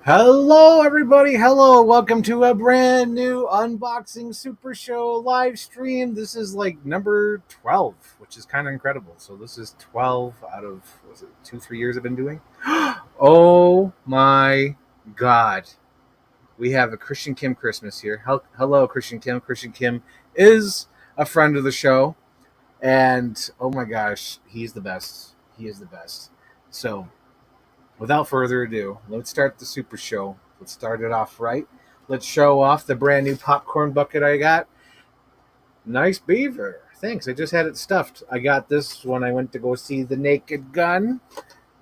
Hello, everybody. Hello. Welcome to a brand new unboxing Supershow live stream. This is like number 12, which is kind of incredible. So, this is 12 out of, was it 2, 3 years I've been doing? Oh my God. We have a Christian Kim Christmas here. Hello, Christian Kim. Christian Kim is a friend of the show. And oh my gosh, he's the best. He is the best. So, without further ado, let's start the Super Show. Let's start it off right. Let's show off the brand new popcorn bucket I got. Nice beaver. Thanks. I just had it stuffed. I got this when I went to go see The Naked Gun.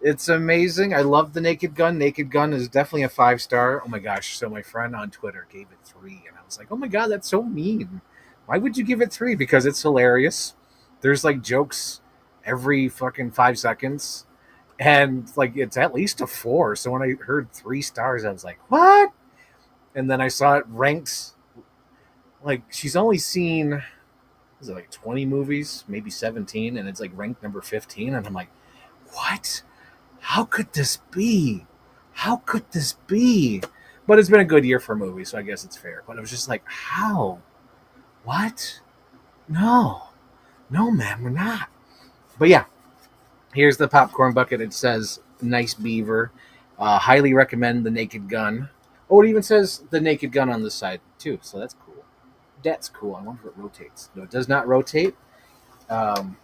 It's amazing. I love The Naked Gun. Naked Gun is definitely a 5-star. Oh my gosh. So my friend on Twitter gave it 3. And I was like, oh my God, that's so mean. Why would you give it 3? Because it's hilarious. There's like jokes every fucking 5 seconds. And like it's at least a 4. So when I heard 3 stars, I was like, what? And then I saw it ranked. Like she's only seen, is it like 20 movies, maybe 17, and it's like ranked number 15. And I'm like, what? How could this be? How could this be? But it's been a good year for movies, so I guess it's fair. But I was just like, how? What? No, man, we're not. But yeah. Here's the popcorn bucket. It says, nice beaver. Highly recommend The Naked Gun. Oh, it even says The Naked Gun on this side, too. So that's cool. That's cool. I wonder if it rotates. No, it does not rotate. And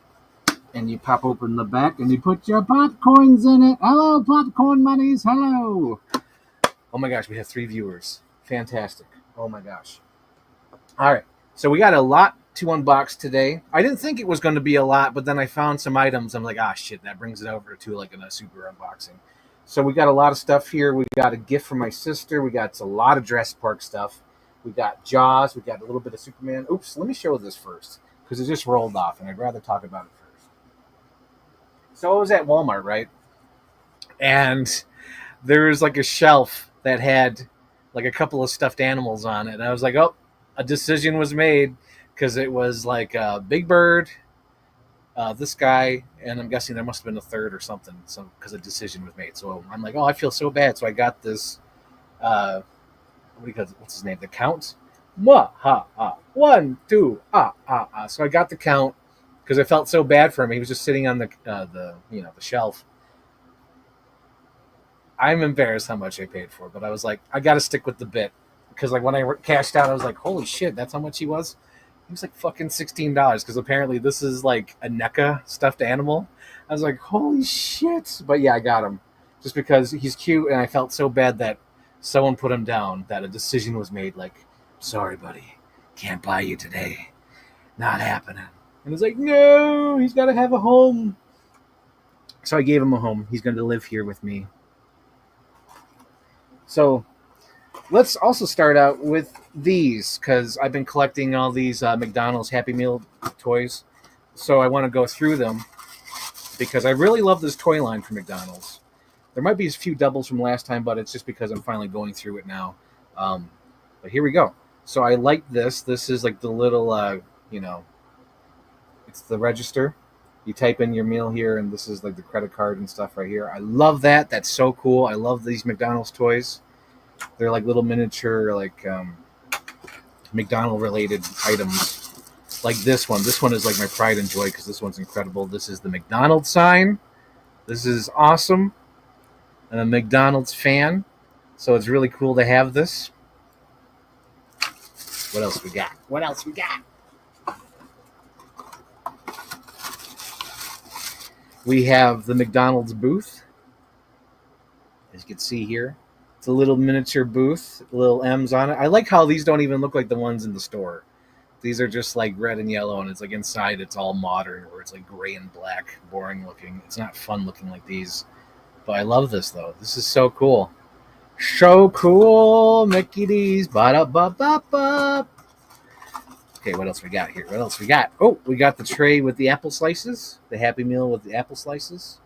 you pop open the back and you put your popcorns in it. Hello, popcorn money's. Hello. Oh, my gosh. We have 3 viewers. Fantastic. Oh, my gosh. All right. So we got a lot to unbox today. I didn't think it was going to be a lot, but then I found some items. I'm like, shit, that brings it over to like a super unboxing. So we got a lot of stuff here. We got a gift from my sister. We got a lot of Jurassic Park stuff. We got Jaws. We got a little bit of Superman. Oops, let me show this first because it just rolled off, and I'd rather talk about it first. So I was at Walmart, right? And there was like a shelf that had like a couple of stuffed animals on it. And I was like, oh, a decision was made. Because it was like Big Bird, this guy, and I'm guessing there must have been a third or something, because a decision was made. So I'm like, oh, I feel so bad. So I got this, what's his name? The Count? Mwah, ha, ah. 1, 2, ah, ah, ah. So I got the Count because I felt so bad for him. He was just sitting on the shelf. I'm embarrassed how much I paid for it, but I was like, I got to stick with the bit. Because like when I cashed out, I was like, holy shit, that's how much he was? It was like fucking $16 because apparently this is like a NECA stuffed animal. I was like, holy shit. But yeah, I got him just because he's cute. And I felt so bad that someone put him down, that a decision was made like, sorry, buddy, can't buy you today. Not happening. And it's like, no, he's got to have a home. So I gave him a home. He's going to live here with me. So let's also start out with these, because I've been collecting all these McDonald's Happy Meal toys. So I want to go through them, because I really love this toy line from McDonald's. There might be a few doubles from last time, but it's just because I'm finally going through it now. But here we go. So I like this. This is like the little, it's the register. You type in your meal here, and this is like the credit card and stuff right here. I love that. That's so cool. I love these McDonald's toys. They're like little miniature, like McDonald related items. Like this one. This one is like my pride and joy because this one's incredible. This is the McDonald's sign. This is awesome. I'm a McDonald's fan, so it's really cool to have this. What else we got? We have the McDonald's booth, as you can see here. It's a little miniature booth, little M's on it. I like how these don't even look like the ones in the store. These are just like red and yellow, and it's like inside it's all modern, where it's like gray and black, boring looking. It's not fun looking like these. But I love this, though. This is so cool. So cool, Mickey D's. Ba-da-ba-ba-ba. Okay, what else we got here? Oh, we got the tray with the apple slices. The Happy Meal with the apple slices.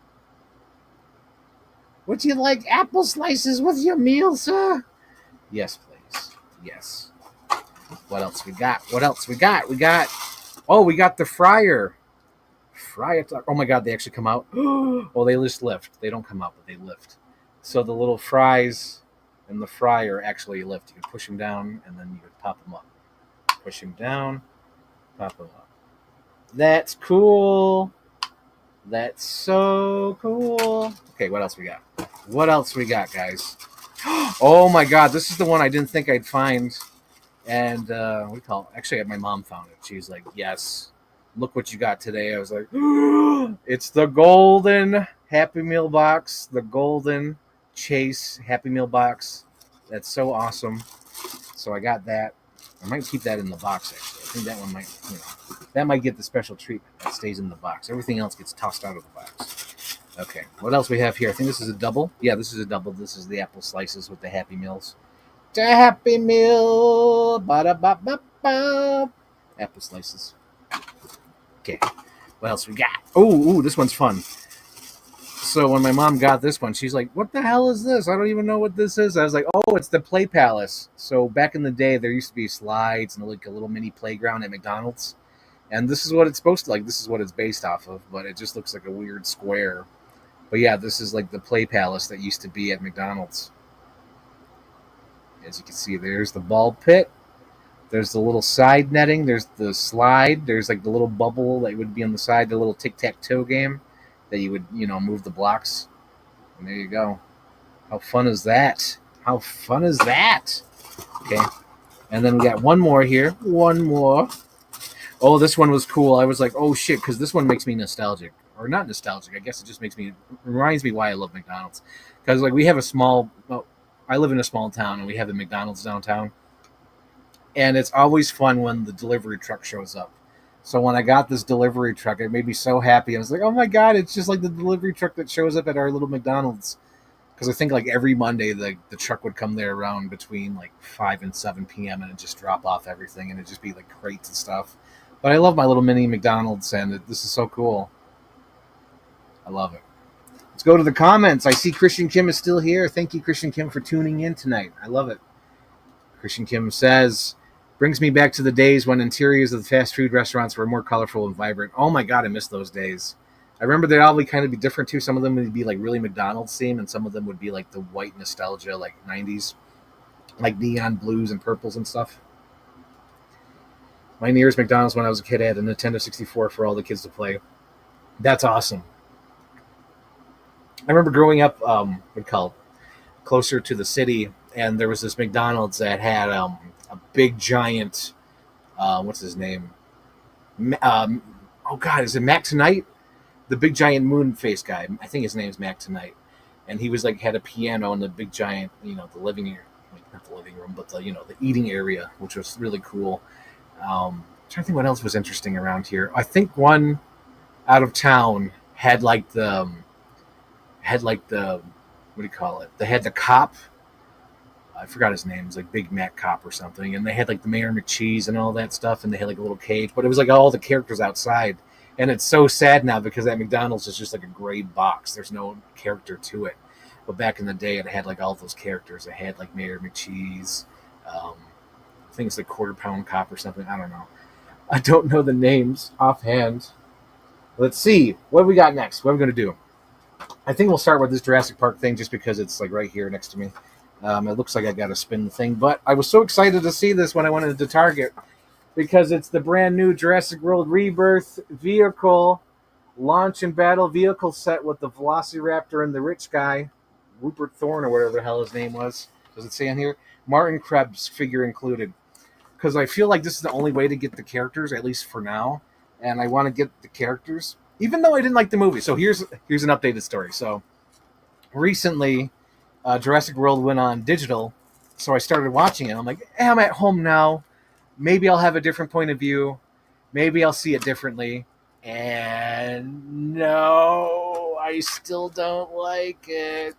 Would you like apple slices with your meal, sir? Yes, please. Yes. What else we got? We got the fryer. Oh my God, they actually come out. Oh, they just lift. They don't come out, but they lift. So the little fries and the fryer actually lift. You could push them down, and then you could pop them up. Push them down, pop them up. That's cool. That's so cool. Okay, what else we got? What else we got, guys? Oh my God, this is the one I didn't think I'd find. And what do you call it? Actually, my mom found it. She's like, yes, look what you got today. I was like, it's the golden Happy Meal box, the golden Chase Happy Meal box. That's so awesome. So I got that. I might keep that in the box, actually. I think that one might, that might get the special treatment. That stays in the box. Everything else gets tossed out of the box. Okay, what else we have here? I think this is a double. Yeah, this is a double. This is the apple slices with the Happy Meals. The Happy Meal. Ba-da-ba-ba-ba. Apple slices. Okay, what else we got? Oh, this one's fun. So when my mom got this one, she's like, what the hell is this? I don't even know what this is. I was like, oh, it's the Play Palace. So back in the day, there used to be slides and like a little mini playground at McDonald's. And this is what it's supposed to like. This is what it's based off of, but it just looks like a weird square. But yeah, this is like the Play Palace that used to be at McDonald's. As you can see, there's the ball pit. There's the little side netting. There's the slide. There's like the little bubble that would be on the side, the little tic-tac-toe game that you would, move the blocks. And there you go. How fun is that? How fun is that? Okay. And then we got one more here. One more. Oh, this one was cool. I was like, oh shit, because this one makes me nostalgic. Or not nostalgic. I guess it just reminds me why I love McDonald's. Because like we have I live in a small town and we have the McDonald's downtown. And it's always fun when the delivery truck shows up. So when I got this delivery truck, it made me so happy. I was like, oh my God, it's just like the delivery truck that shows up at our little McDonald's. Because I think like every Monday, the truck would come there around between like 5 and 7 p.m. and it'd just drop off everything. And it'd just be like crates and stuff. But I love my little mini McDonald's and this is so cool. I love it. Let's go to the comments. I see Christian Kim is still here. Thank you, Christian Kim, for tuning in tonight. I love it. Christian Kim says, brings me back to the days when interiors of the fast food restaurants were more colorful and vibrant. Oh my God, I miss those days. I remember they'd all kind of be different too. Some of them would be like really McDonald's theme, and some of them would be like the white nostalgia, like 90s, like neon blues and purples and stuff. My nearest McDonald's when I was a kid had a Nintendo 64 for all the kids to play. That's awesome. I remember growing up, closer to the city, and there was this McDonald's that had a big giant, what's his name? Oh God, is it Mac Tonight? The big giant moon face guy. I think his name's Mac Tonight, and he was like had a piano in the big giant, the living area, not the living room, but the the eating area, which was really cool. I'm trying to think what else was interesting around here. I think one out of town had like the what do you call it? They had the cop. I forgot his name. It was like Big Mac Cop or something. And they had like the Mayor McCheese and all that stuff. And they had like a little cage. But it was like all the characters outside. And it's so sad now because that McDonald's is just like a gray box. There's no character to it. But back in the day, it had like all those characters. It had like Mayor McCheese. I think it's like Quarter Pound Cop or something. I don't know. I don't know the names offhand. Let's see. What have we got next? What are we going to do? I think we'll start with this Jurassic Park thing just because it's like right here next to me. It looks like I got to spin the thing, but I was so excited to see this when I went into Target because it's the brand new Jurassic World Rebirth vehicle launch and battle vehicle set with the Velociraptor and the rich guy, Rupert Thorne or whatever the hell his name was. Does it say on here? Martin Krebs figure included. Because I feel like this is the only way to get the characters, at least for now, and I want to get the characters. Even though I didn't like the movie. So here's an updated story. So recently, Jurassic World went on digital. So I started watching it. I'm like, hey, I'm at home now. Maybe I'll have a different point of view. Maybe I'll see it differently. And no, I still don't like it.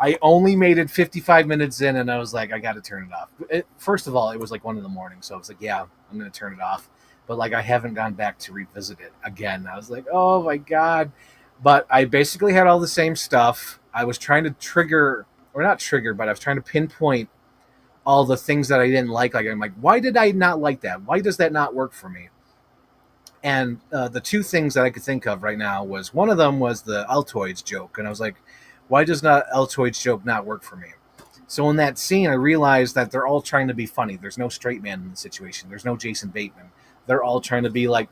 I only made it 55 minutes in and I was like, I got to turn it off. First of all, it was like 1 a.m. So I was like, yeah, I'm going to turn it off. But like I haven't gone back to revisit it again. I was like, oh my God. But I basically had all the same stuff. I was trying to but I was trying to pinpoint all the things that I didn't like. Like I'm like, why did I not like that? Why does that not work for me? And the two things that I could think of right now was one of them was the Altoids joke. And I was like, why does not Altoids joke not work for me? So in that scene, I realized that they're all trying to be funny. There's no straight man in the situation. There's no Jason Bateman. They're all trying to be like,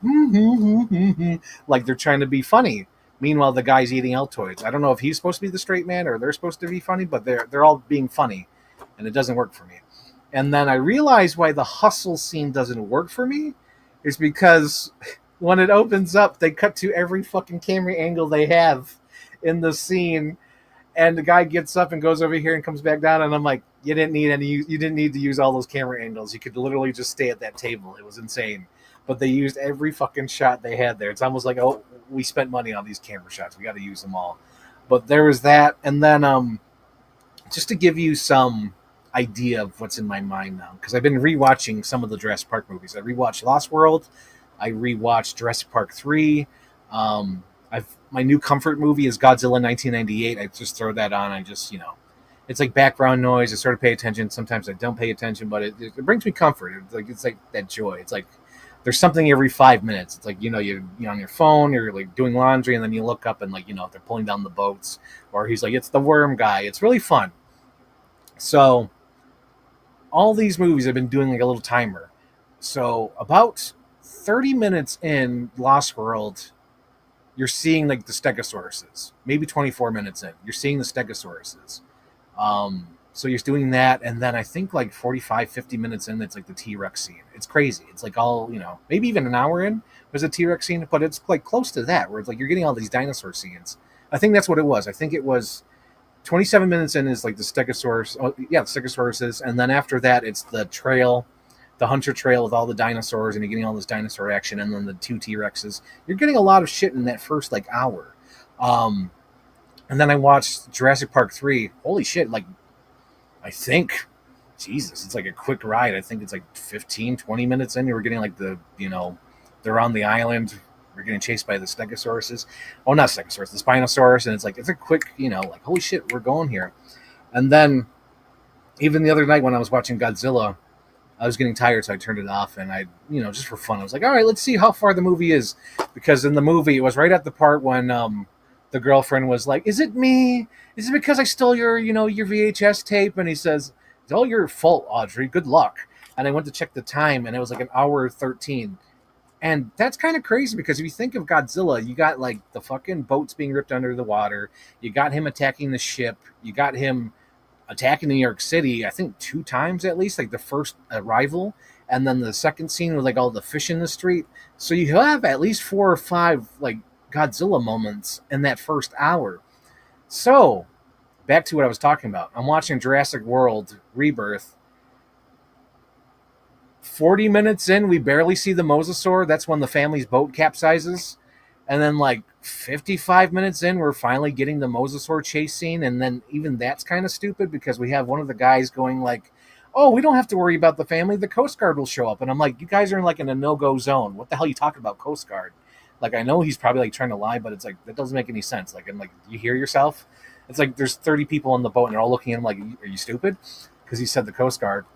like they're trying to be funny. Meanwhile, the guy's eating Altoids. I don't know if he's supposed to be the straight man or they're supposed to be funny, but they're all being funny, and it doesn't work for me. And then I realized why the hustle scene doesn't work for me is because when it opens up, they cut to every fucking camera angle they have in the scene, and the guy gets up and goes over here and comes back down, and I'm like, you didn't need to use all those camera angles. You could literally just stay at that table. It was insane. But they used every fucking shot they had there. It's almost like, oh, we spent money on these camera shots. We got to use them all. But there was that, and then just to give you some idea of what's in my mind now, because I've been rewatching some of the Jurassic Park movies. I rewatched Lost World. I rewatched Jurassic Park 3. My new comfort movie is Godzilla 1998. I just throw that on. I just, it's like background noise. I sort of pay attention. Sometimes I don't pay attention, but it brings me comfort. It's like that joy. It's like there's something every 5 minutes. It's like, you're on your phone, you're like doing laundry, and then you look up and like, they're pulling down the boats, or he's like, it's the worm guy. It's really fun. So all these movies I've been doing like a little timer. So about 30 minutes in Lost World, you're seeing like the Stegosauruses. Maybe 24 minutes in, you're seeing the Stegosauruses. So you're doing that, and then I think like 45, 50 minutes in, it's like the T-Rex scene. It's crazy. It's like all, maybe even an hour in, there's a T-Rex scene, but it's like close to that, where it's like you're getting all these dinosaur scenes. I think that's what it was. I think it was 27 minutes in is like the Stegosaurus. Oh, yeah, the Stegosauruses, and then after that, it's the trail, the hunter trail with all the dinosaurs, and you're getting all this dinosaur action, and then the 2 T-Rexes. You're getting a lot of shit in that first like hour. And then I watched Jurassic Park 3. Holy shit, like, I think, Jesus, it's like a quick ride. I think it's like 15, 20 minutes in. You were getting like they're on the island. We're getting chased by the Stegosauruses. Oh, not Stegosaurus, the Spinosaurus. And it's like, it's a quick, like, holy shit, we're going here. And then even the other night when I was watching Godzilla, I was getting tired, so I turned it off. And I, just for fun, I was like, all right, let's see how far the movie is. Because in the movie, it was right at the part when the girlfriend was like, is it me? Is it because I stole your VHS tape? And he says, it's all your fault, Audrey. Good luck. And I went to check the time, and it was like an hour 13. And that's kind of crazy, because if you think of Godzilla, you got like the fucking boats being ripped under the water. You got him attacking the ship. You got him attacking New York City, I think 2 times at least, like the first arrival. And then the second scene with like all the fish in the street. So you have at least 4 or 5 like Godzilla moments in that first hour. So back to what I was talking about. I'm watching Jurassic World Rebirth. 40 minutes in, we barely see the mosasaur. That's when the family's boat capsizes. And then like 55 minutes in, we're finally getting the mosasaur chase scene. And then even that's kind of stupid, because we have one of the guys going like, oh, we don't have to worry about the family. The Coast Guard will show up. And I'm like, you guys are in a no-go zone. What the hell are you talking about, Coast Guard? Like, I know he's probably like trying to lie, but it's like, that doesn't make any sense. Like, I'm like, you hear yourself? It's like there's 30 people on the boat, and they're all looking at him like, are you stupid? Because he said the Coast Guard.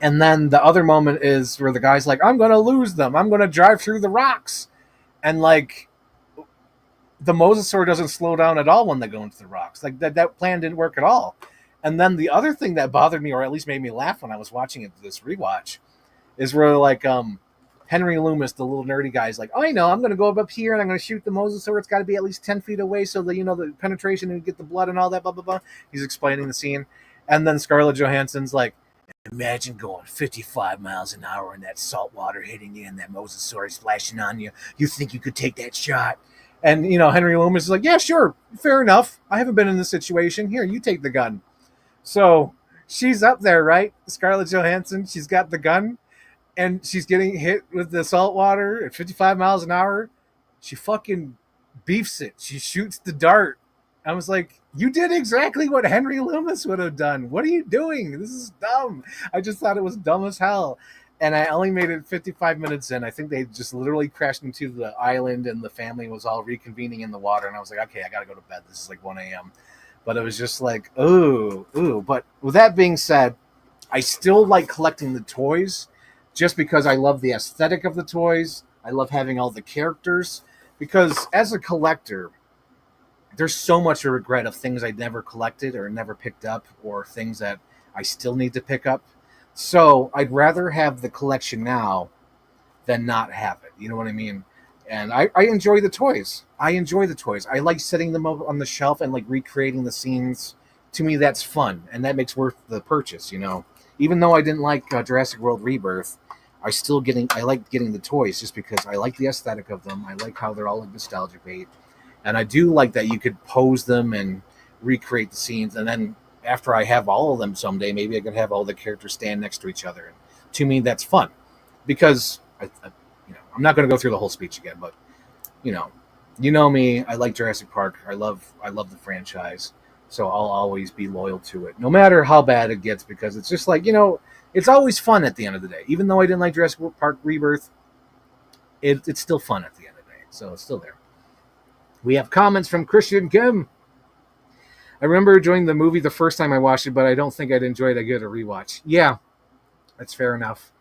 And then the other moment is where the guy's like, I'm going to lose them. I'm going to drive through the rocks. And like, the mosasaur doesn't slow down at all when they go into the rocks. Like, that plan didn't work at all. And then the other thing that bothered me, or at least made me laugh when I was watching it, this rewatch, is where like, Henry Loomis, the little nerdy guy, is like, oh, I know, I'm going to go up here and I'm going to shoot the mosasaur. It's got to be at least 10 feet away so that, the penetration and get the blood and all that, blah, blah, blah. He's explaining the scene. And then Scarlett Johansson's like, imagine going 55 miles an hour in that salt water hitting you and that mosasaur is flashing on you. You think you could take that shot? And, Henry Loomis is like, yeah, sure, fair enough. I haven't been in this situation. Here, you take the gun. So she's up there, right? Scarlett Johansson, she's got the gun. And she's getting hit with the salt water at 55 miles an hour. She fucking beefs it. She shoots the dart. I was like, you did exactly what Henry Loomis would have done. What are you doing? This is dumb. I just thought it was dumb as hell. And I only made it 55 minutes in. I think they just literally crashed into the island, and the family was all reconvening in the water. And I was like, okay, I got to go to bed. This is like 1 a.m. But it was just like, ooh. But with that being said, I still like collecting the toys, just because I love the aesthetic of the toys. I love having all the characters, because as a collector, there's so much of regret of things I never collected or never picked up, or things that I still need to pick up. So I'd rather have the collection now than not have it. You know what I mean? And I enjoy the toys. I enjoy the toys. I like setting them up on the shelf and like recreating the scenes. To me, that's fun, and that makes worth the purchase. You know, even though I didn't like Jurassic World Rebirth, I like getting the toys just because I like the aesthetic of them. I like how they're all like nostalgia bait, and I do like that you could pose them and recreate the scenes. And then after I have all of them someday, maybe I could have all the characters stand next to each other. And to me, that's fun because I'm not going to go through the whole speech again, but you know, you know me. I like Jurassic Park. I love the franchise, so I'll always be loyal to it, no matter how bad it gets, because it's just like it's always fun at the end of the day. Even though I didn't like Jurassic Park Rebirth, it's still fun at the end of the day, so it's still there. We have comments from Christian Kim. I remember enjoying the movie the first time I watched it, but I don't think I'd enjoy it again a rewatch. Yeah, that's fair enough.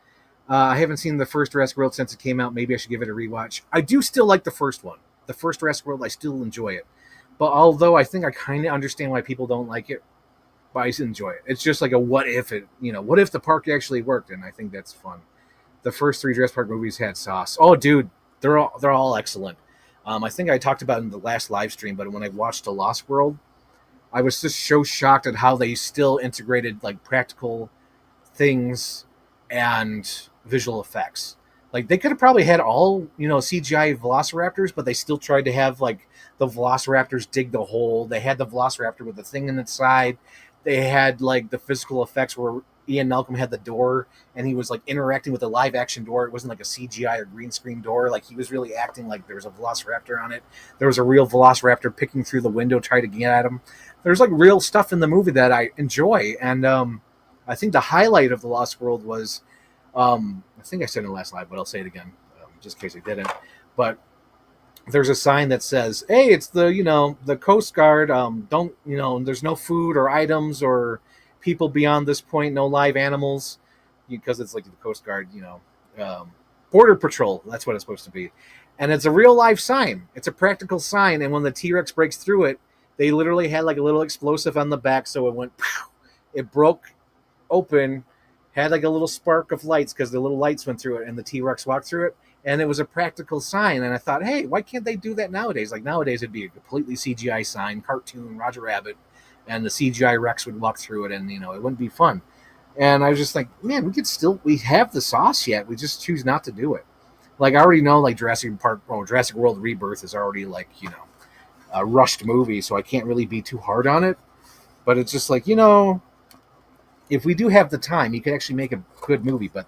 I haven't seen the first Jurassic World since it came out. Maybe I should give it a rewatch. I do still like the first one. The first Jurassic World, I still enjoy it. But although I think I kind of understand why people don't like it, but I still enjoy it. It's just like a what if what if the park actually worked? And I think that's fun. The first three Jurassic Park movies had sauce. Oh, dude, they're all excellent. I think I talked about it in the last live stream, but when I watched The Lost World, I was just so shocked at how they still integrated like practical things and visual effects. Like they could have probably had all CGI velociraptors, but they still tried to have like the velociraptors dig the hole. They had the velociraptor with the thing in its side. They had like the physical effects where Ian Malcolm had the door and he was like interacting with a live action door. It wasn't like a CGI or green screen door. Like he was really acting like there was a velociraptor on it. There was a real velociraptor picking through the window trying to get at him. There's like real stuff in the movie that I enjoy, and I think the highlight of The Lost World was, I think I said in the last live, but I'll say it again, just in case I didn't. But there's a sign that says, "Hey, it's the Coast Guard. Don't there's no food or items or people beyond this point. No live animals, because it's like the Coast Guard. Border Patrol. That's what it's supposed to be, and it's a real life sign. It's a practical sign. And when the T-Rex breaks through it, they literally had like a little explosive on the back, so it went. It broke open, had like a little spark of lights because the little lights went through it, and the T-Rex walked through it, and it was a practical sign. And I thought, hey, why can't they do that nowadays? Like nowadays, it'd be a completely CGI sign, cartoon, Roger Rabbit, and the CGI Rex would walk through it, and it wouldn't be fun. And I was just like, man, we have the sauce yet. We just choose not to do it. Like I already know, like Jurassic World Rebirth is already like a rushed movie, so I can't really be too hard on it. But it's just like, if we do have the time, you could actually make a good movie. But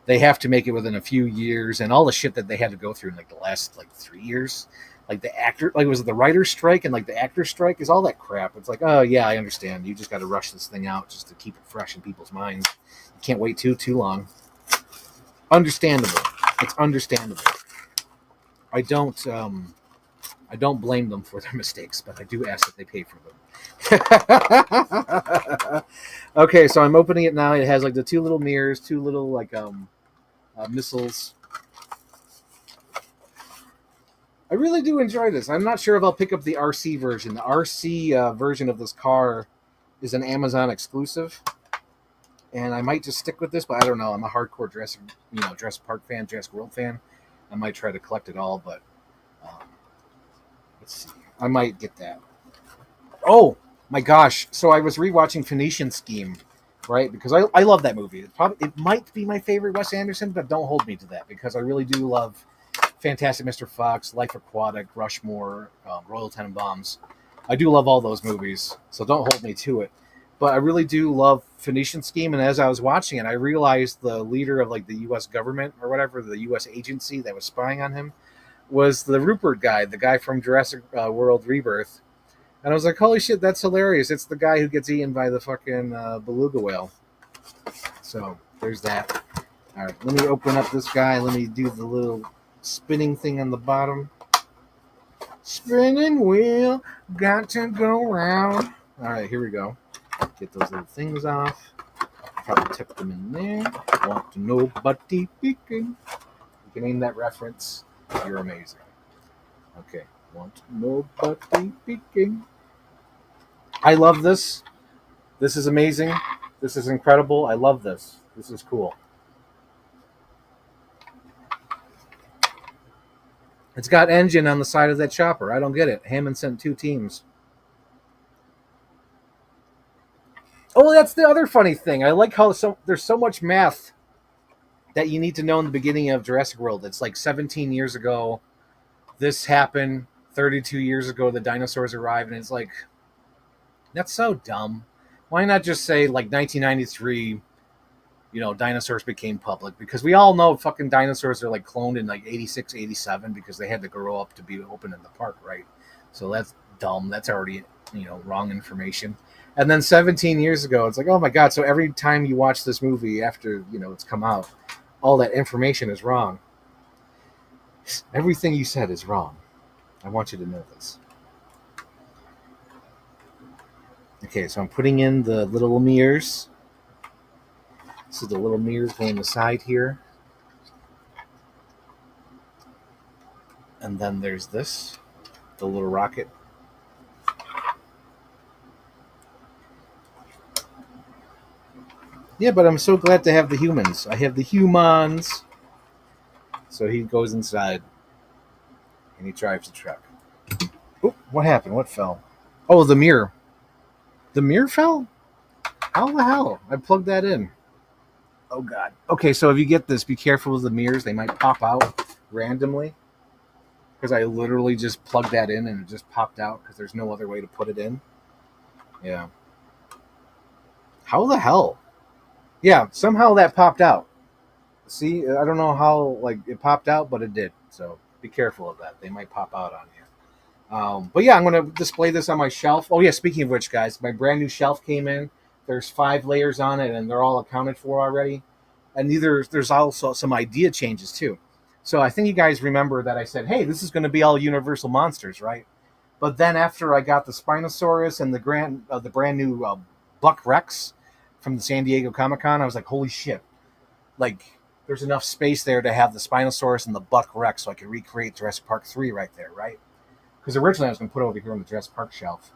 they have to make it within a few years, and all the shit that they had to go through in like the last 3 years, like the actor, like was it the writer's strike and like the actor's strike, is all that crap. It's like, oh yeah, I understand. You just got to rush this thing out just to keep it fresh in people's minds. You can't wait too long. Understandable. It's understandable. I don't blame them for their mistakes, but I do ask that they pay for them. Okay, so I'm opening it now. It has like the two little mirrors, two little like missiles. I really do enjoy this. I'm not sure if I'll pick up the RC version. The RC version of this car is an Amazon exclusive, and I might just stick with this. But I don't know. I'm a hardcore Jurassic Park fan, Jurassic World fan. I might try to collect it all, but let's see. I might get that. Oh my gosh! So I was rewatching Phoenician Scheme, right? Because I love that movie. It might be my favorite Wes Anderson, but don't hold me to that because I really do love Fantastic Mr. Fox, Life Aquatic, Rushmore, Royal Tenenbaums. I do love all those movies, so don't hold me to it. But I really do love Phoenician Scheme, and as I was watching it, I realized the leader of like the U.S. government or whatever, the U.S. agency that was spying on him, was the Rupert guy, the guy from Jurassic World Rebirth. And I was like, holy shit, that's hilarious. It's the guy who gets eaten by the fucking beluga whale. So there's that. All right, let me open up this guy. Let me do the little spinning thing on the bottom. Spinning wheel, got to go round. All right, here we go. Get those little things off. Probably tip them in there. Want to know buddy peeking. You can name that reference. You're amazing. Okay, want nobody peeking. I love this. This is amazing. This is incredible. I love this. This is cool. It's got engine on the side of that chopper. I don't get it. Hammond sent 2 teams. Oh, that's the other funny thing. I like how there's so much math that you need to know in the beginning of Jurassic World. It's like 17 years ago, this happened. 32 years ago, the dinosaurs arrived, and it's like, that's so dumb. Why not just say, like, 1993, dinosaurs became public? Because we all know fucking dinosaurs are, like, cloned in, like, 86, 87 because they had to grow up to be open in the park, right? So that's dumb. That's already, wrong information. And then 17 years ago, it's like, oh, my God. So every time you watch this movie after, it's come out, all that information is wrong. Everything you said is wrong. I want you to know this. Okay, so I'm putting in the little mirrors. So the little mirrors go on the side here. And then there's this, the little rocket. Yeah, but I'm so glad to have the humans. I have the humans. So he goes inside. And he drives the truck. Oh, what happened? What fell? Oh, the mirror. The mirror fell? How the hell? I plugged that in. Oh, God. Okay, so if you get this, be careful with the mirrors. They might pop out randomly. Because I literally just plugged that in and it just popped out because there's no other way to put it in. Yeah. How the hell? Yeah, somehow that popped out. See, I don't know how it popped out, but it did. So be careful of that. They might pop out on you. But yeah, I'm going to display this on my shelf. Oh yeah, speaking of which, guys, my brand new shelf came in. There's 5 layers on it, and they're all accounted for already. And there's also some idea changes too. So I think you guys remember that I said, hey, this is going to be all Universal monsters, right? But then after I got the Spinosaurus and the brand new Buck Rex from the San Diego Comic-Con, I was like, holy shit. There's enough space there to have the Spinosaurus and the Buck Rex so I could recreate Jurassic Park 3 right there, right? Because originally I was going to put it over here on the Jurassic Park shelf.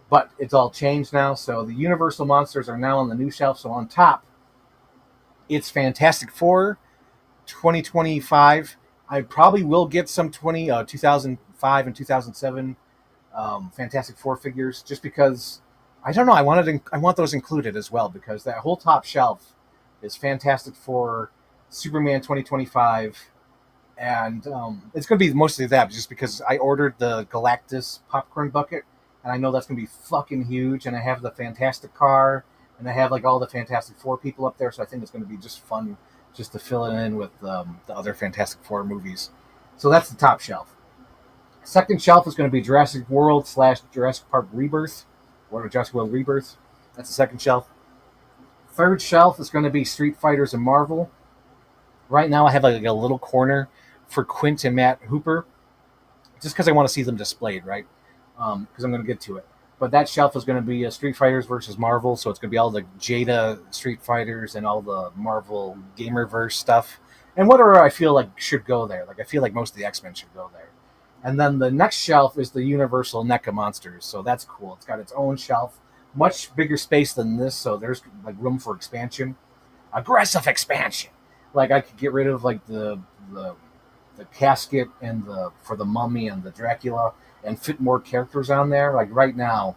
But it's all changed now, so the Universal monsters are now on the new shelf. So on top, it's Fantastic Four 2025. I probably will get some 2005 and 2007 Fantastic Four figures just because, I don't know, I want those included as well because that whole top shelf is Fantastic Four, Superman 2025, and it's going to be mostly that just because I ordered the Galactus popcorn bucket, and I know that's going to be fucking huge, and I have the Fantastic car, and I have all the Fantastic Four people up there, so I think it's going to be just fun just to fill it in with the other Fantastic Four movies. So that's the top shelf. Second shelf is going to be Jurassic World / Jurassic Park Rebirth, or Jurassic World Rebirth. That's the second shelf. Third shelf is going to be Street Fighters and Marvel. Right now I have a little corner for Quint and Matt Hooper, just because I want to see them displayed, right? Because I'm going to get to it. But that shelf is going to be Street Fighters versus Marvel, so it's going to be all the Jada Street Fighters and all the Marvel Gamerverse stuff. And whatever I feel like should go there. I feel like most of the X-Men should go there. And then the next shelf is the Universal NECA Monsters, so that's cool. It's got its own shelf, much bigger space than this, so there's room for expansion. Aggressive expansion! I could get rid of the casket and for the Mummy and the Dracula and fit more characters on there. Right now,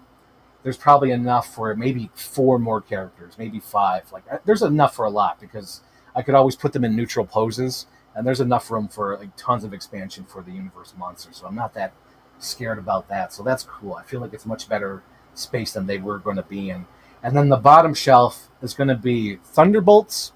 there's probably enough for maybe 4 more characters, maybe 5. There's enough for a lot because I could always put them in neutral poses, and there's enough room for tons of expansion for the Universal monsters. So I'm not that scared about that. So that's cool. I feel like it's much better space than they were going to be in. And then the bottom shelf is going to be Thunderbolts.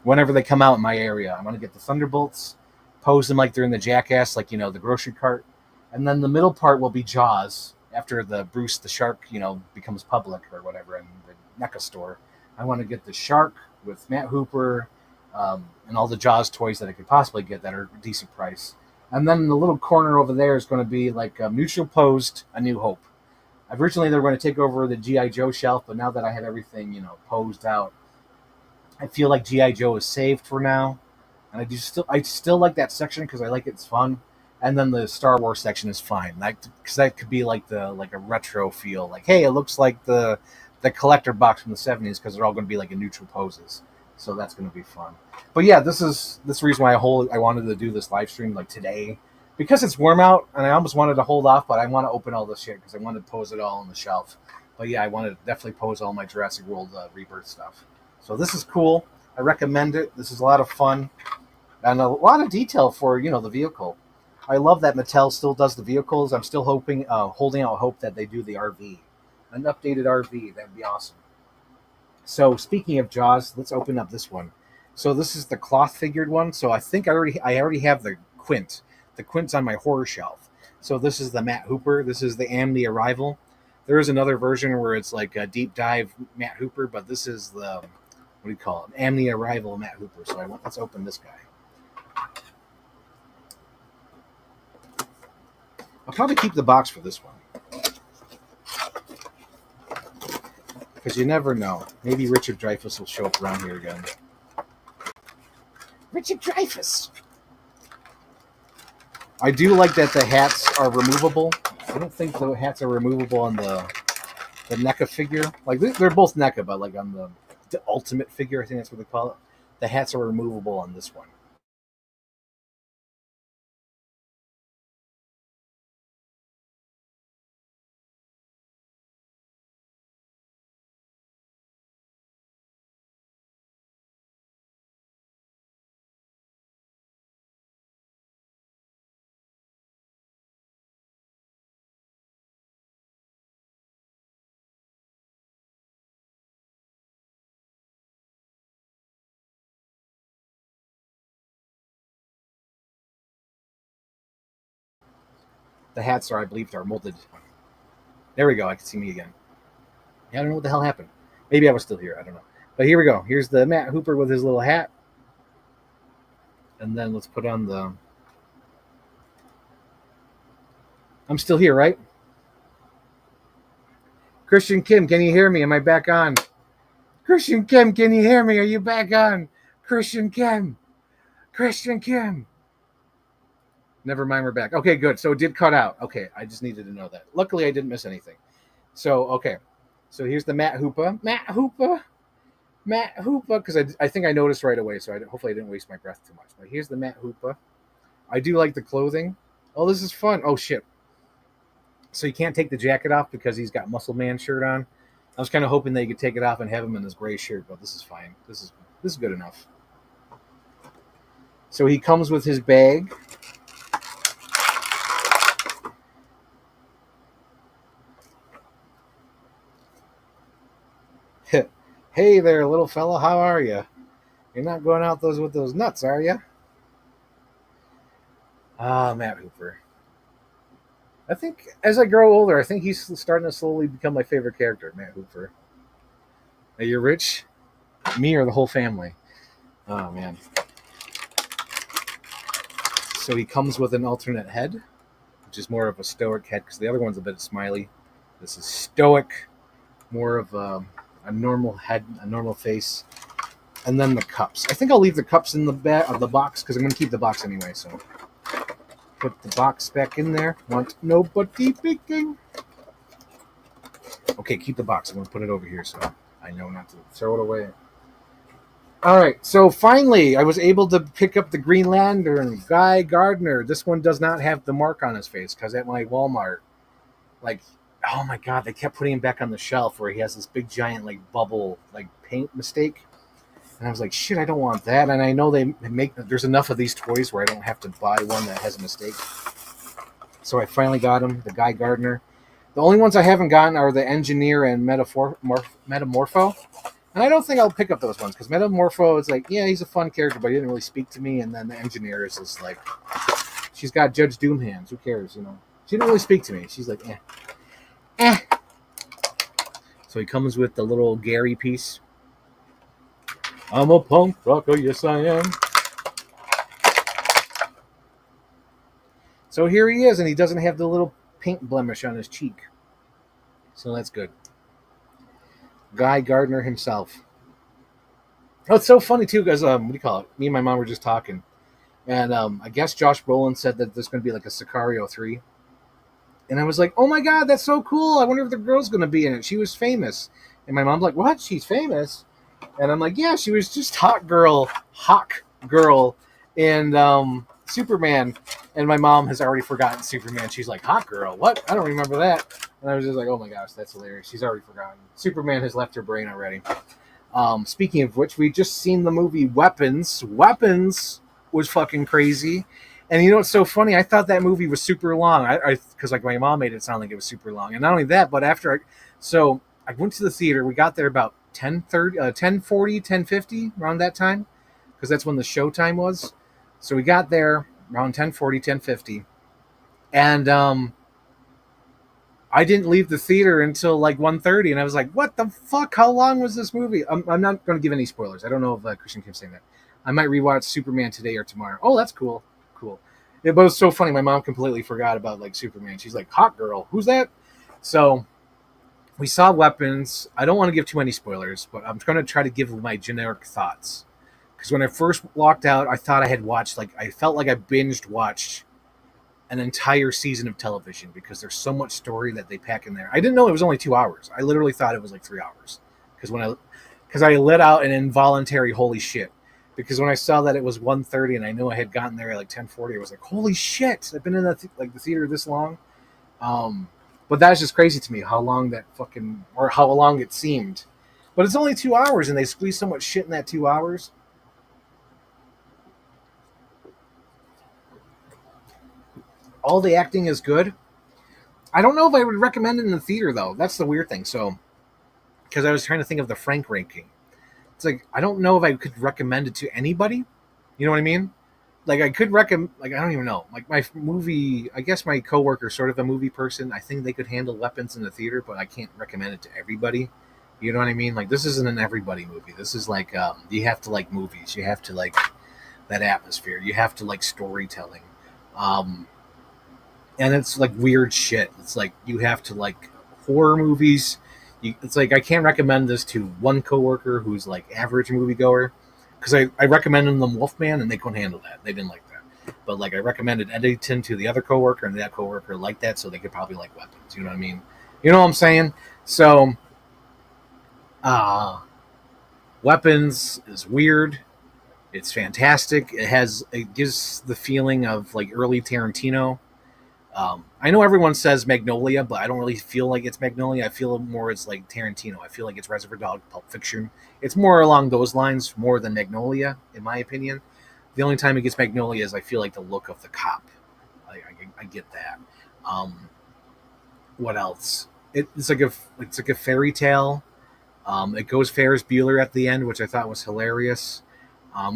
Whenever they come out in my area, I'm going to get the Thunderbolts, pose them like they're in the Jackass, the grocery cart. And then the middle part will be Jaws after the Bruce the Shark, becomes public or whatever in the NECA store. I want to get the shark with Matt Hooper and all the Jaws toys that I could possibly get that are a decent price. And then the little corner over there is going to be neutral posed A New Hope. Originally, they were going to take over the G.I. Joe shelf, but now that I have everything, posed out, I feel like G.I. Joe is saved for now. And I still like that section because I like it's fun. And then the Star Wars section is fine, because that could be like a retro feel, like hey, it looks like the collector box from the '70s because they're all going to be like in neutral poses, so that's going to be fun. But yeah, this is the reason why I wanted to do this live stream like today, because it's warm out, and I almost wanted to hold off, but I want to open all this shit because I wanted to pose it all on the shelf. But yeah, I wanted to definitely pose all my Jurassic World Rebirth stuff. So this is cool. I recommend it. This is a lot of fun and a lot of detail for the vehicle. I love that Mattel still does the vehicles. I'm still holding out hope that they do the RV, an updated RV. That'd be awesome. So speaking of Jaws, let's open up this one. So this is the cloth figured one. So I think I already have the Quint. The Quint's on my horror shelf. So this is the Matt Hooper. This is the Am the Arrival. There is another version where it's like a deep dive Matt Hooper, but this is the what do you call it? Am the Arrival Matt Hooper. So let's open this guy. I'll probably keep the box for this one, because you never know. Maybe Richard Dreyfuss will show up around here again. Richard Dreyfuss. I do like that the hats are removable. I don't think the hats are removable on the NECA figure. Like they're both NECA, but like on the Ultimate figure, I think that's what they call it. The hats are removable on this one. The hats I believe, are molded. There we go. I can see me again. Yeah, I don't know what the hell happened. Maybe I was still here. I don't know. But here we go. Here's the Matt Hooper with his little hat. And then let's put on the... I'm still here, right? Christian Kim, can you hear me? Am I back on? Christian Kim, can you hear me? Are you back on? Christian Kim. Christian Kim. Never mind, we're back. Okay, good. So it did cut out. Okay, I just needed to know that. Luckily, I didn't miss anything. So, okay. So here's the Matt Hooper. Matt Hooper. Matt Hooper. Because I think I noticed right away, so hopefully I didn't waste my breath too much. But here's the Matt Hooper. I do like the clothing. Oh, this is fun. Oh, shit. So you can't take the jacket off because he's got Muscle Man shirt on. I was kind of hoping they could take it off and have him in his gray shirt, but this is fine. This is good enough. So he comes with his bag. Hey there, little fella. How are you? You're not going out with those nuts, are you? Ah, Matt Hooper. I think as I grow older, I think he's starting to slowly become my favorite character, Matt Hooper. Are you rich? Me or the whole family? Oh, man. So he comes with an alternate head, which is more of a stoic head, because the other one's a bit smiley. This is stoic, more of a normal head, a normal face. And then the cups. I think I'll leave the cups in the back of the box, because I'm going to keep the box anyway, so... Put the box back in there. Want nobody peeking. Okay, keep the box. I'm going to put it over here so I know not to throw it away. All right, so finally, I was able to pick up the Green Lantern, Guy Gardner. This one does not have the mark on his face because at my Walmart, like, oh my God, they kept putting him back on the shelf where he has this big giant like bubble like paint mistake. And I was like, shit, I don't want that. And I know there's enough of these toys where I don't have to buy one that has a mistake. So I finally got him, the Guy Gardner. The only ones I haven't gotten are the Engineer and Metamorpho. And I don't think I'll pick up those ones, because Metamorpho is like, yeah, he's a fun character, but he didn't really speak to me. And then the Engineer is just like, she's got Judge Doom hands. Who cares, you know? She didn't really speak to me. She's like, eh. So he comes with the little Gary piece. I'm a punk rocker, yes I am. So here he is, and he doesn't have the little paint blemish on his cheek. So that's good. Guy Gardner himself. Oh, it's so funny, too, because, what do you call it? Me and my mom were just talking. And I guess Josh Brolin said that there's going to be like a Sicario 3. And I was like, oh my God, that's so cool. I wonder if the girl's going to be in it. She was famous. And my mom's like, what? She's famous? And I'm like, yeah, she was just Hawk Girl in Superman. And my mom has already forgotten Superman. She's like, Hawk Girl? What? I don't remember that. And I was just like, oh my gosh, that's hilarious. She's already forgotten. Superman has left her brain already. Speaking of which, we just seen the movie Weapons. Weapons was fucking crazy. And you know what's so funny? I thought that movie was super long. Because like my mom made it sound like it was super long. And not only that, but I went to the theater. We got there about 10:30, 10:40, 10:50 around that time, because that's when the show time was. So we got there around 10:40, 10:50, and I didn't leave the theater until like 1:30, and I was like, "What the fuck? How long was this movie?" I'm not going to give any spoilers. I don't know if Christian keeps saying that. I might rewatch Superman today or tomorrow. Oh, that's cool. It was so funny. My mom completely forgot about like Superman. She's like, "Hot girl, who's that?" So we saw Weapons. I don't want to give too many spoilers, but I'm going to try to give my generic thoughts. Because when I first walked out, I thought I felt like I binged watched an entire season of television, because there's so much story that they pack in there. I didn't know it was only 2 hours. I literally thought it was like 3 hours. Because I let out an involuntary holy shit. Because when I saw that it was 1:30 and I knew I had gotten there at like 10:40, I was like, holy shit, I've been in the theater this long. But that's just crazy to me, how long how long it seemed. But it's only 2 hours, and they squeeze so much shit in that 2 hours. All the acting is good. I don't know if I would recommend it in the theater, though. That's the weird thing. So, because I was trying to think of the Frank ranking. It's like, I don't know if I could recommend it to anybody. You know what I mean? Like, I could recommend, like, I don't even know. Like, my movie, I guess my coworker, sort of a movie person, I think they could handle Weapons in the theater, but I can't recommend it to everybody. You know what I mean? Like, this isn't an everybody movie. This is like, you have to like movies. You have to like that atmosphere. You have to like storytelling. And it's like weird shit. It's like, you have to like horror movies. It's like, I can't recommend this to one coworker who's like average moviegoer, because I recommended them Wolfman and they couldn't handle that. They didn't like that. But like, I recommended Eddington to the other coworker, and that coworker liked that, so they could probably like Weapons. You know what I mean? You know what I'm saying? So, Weapons is weird. It's fantastic. It gives the feeling of like early Tarantino. I know everyone says Magnolia, but I don't really feel like it's Magnolia. I feel more it's like Tarantino. I feel like it's Reservoir Dogs, Pulp Fiction. It's more along those lines more than Magnolia, in my opinion. The only time it gets Magnolia is I feel like the look of the cop. I get that. What else? It's like a fairy tale. It goes Ferris Bueller at the end, which I thought was hilarious.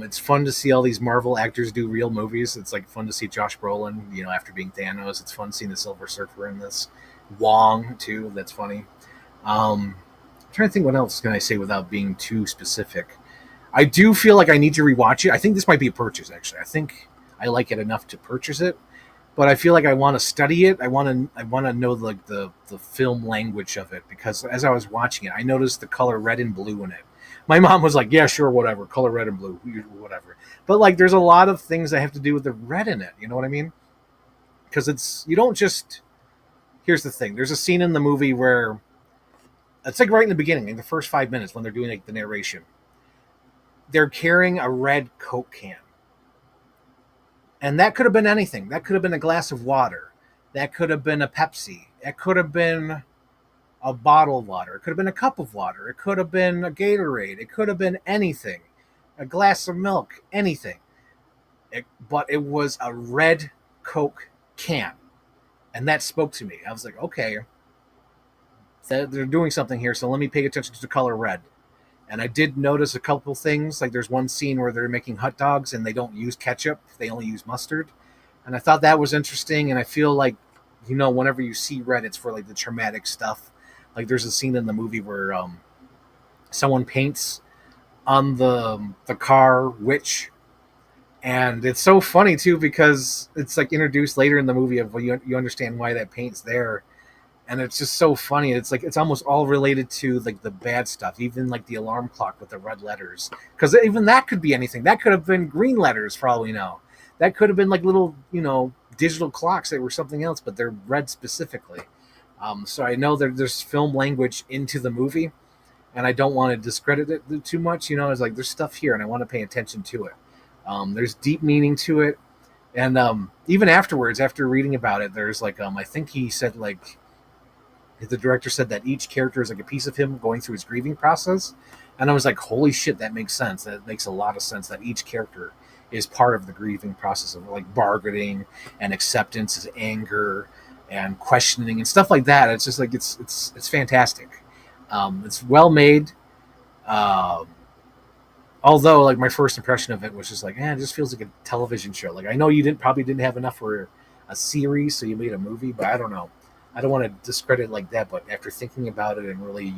It's fun to see all these Marvel actors do real movies. It's like fun to see Josh Brolin, after being Thanos. It's fun seeing the Silver Surfer in this. Wong too. That's funny. I'm trying to think what else can I say without being too specific. I do feel like I need to rewatch it. I think this might be a purchase, actually. I think I like it enough to purchase it, but I feel like I want to study it. I want to know like the film language of it, because as I was watching it, I noticed the color red and blue in it. My mom was like, yeah, sure, whatever, color red and blue, whatever. But like, there's a lot of things that have to do with the red in it. You know what I mean? Because you don't just. Here's the thing. There's a scene in the movie where it's like right in the beginning, in the first 5 minutes when they're doing like the narration. They're carrying a red Coke can. And that could have been anything. That could have been a glass of water. That could have been a Pepsi. It could have been a bottle of water. It could have been a cup of water. It could have been a Gatorade. It could have been anything. A glass of milk. Anything. But it was a red Coke can. And that spoke to me. I was like, okay, they're doing something here, so let me pay attention to the color red. And I did notice a couple things. Like, there's one scene where they're making hot dogs and they don't use ketchup. They only use mustard. And I thought that was interesting. And I feel like, whenever you see red, it's for like the traumatic stuff. Like, there's a scene in the movie where someone paints on the car Witch. And it's so funny, too, because it's like introduced later in the movie of you understand why that paint's there. And it's just so funny. It's like, it's almost all related to like the bad stuff, even like the alarm clock with the red letters. Because even that could be anything. That could have been green letters for all we know. That could have been like little, digital clocks that were something else, but they're red specifically. So I know there's film language into the movie, and I don't want to discredit it too much. It's like there's stuff here, and I want to pay attention to it. There's deep meaning to it, and even afterwards, after reading about it, there's like I think he said like the director said that each character is like a piece of him going through his grieving process, and I was like, holy shit, that makes sense. That makes a lot of sense that each character is part of the grieving process of like bargaining and acceptance, anger and questioning and stuff like that. It's just like it's fantastic. It's well made. Um, Although, like my first impression of it was just like, it just feels like a television show. Like I know you probably didn't have enough for a series, so you made a movie, but I don't know. I don't want to discredit it like that, but after thinking about it and really,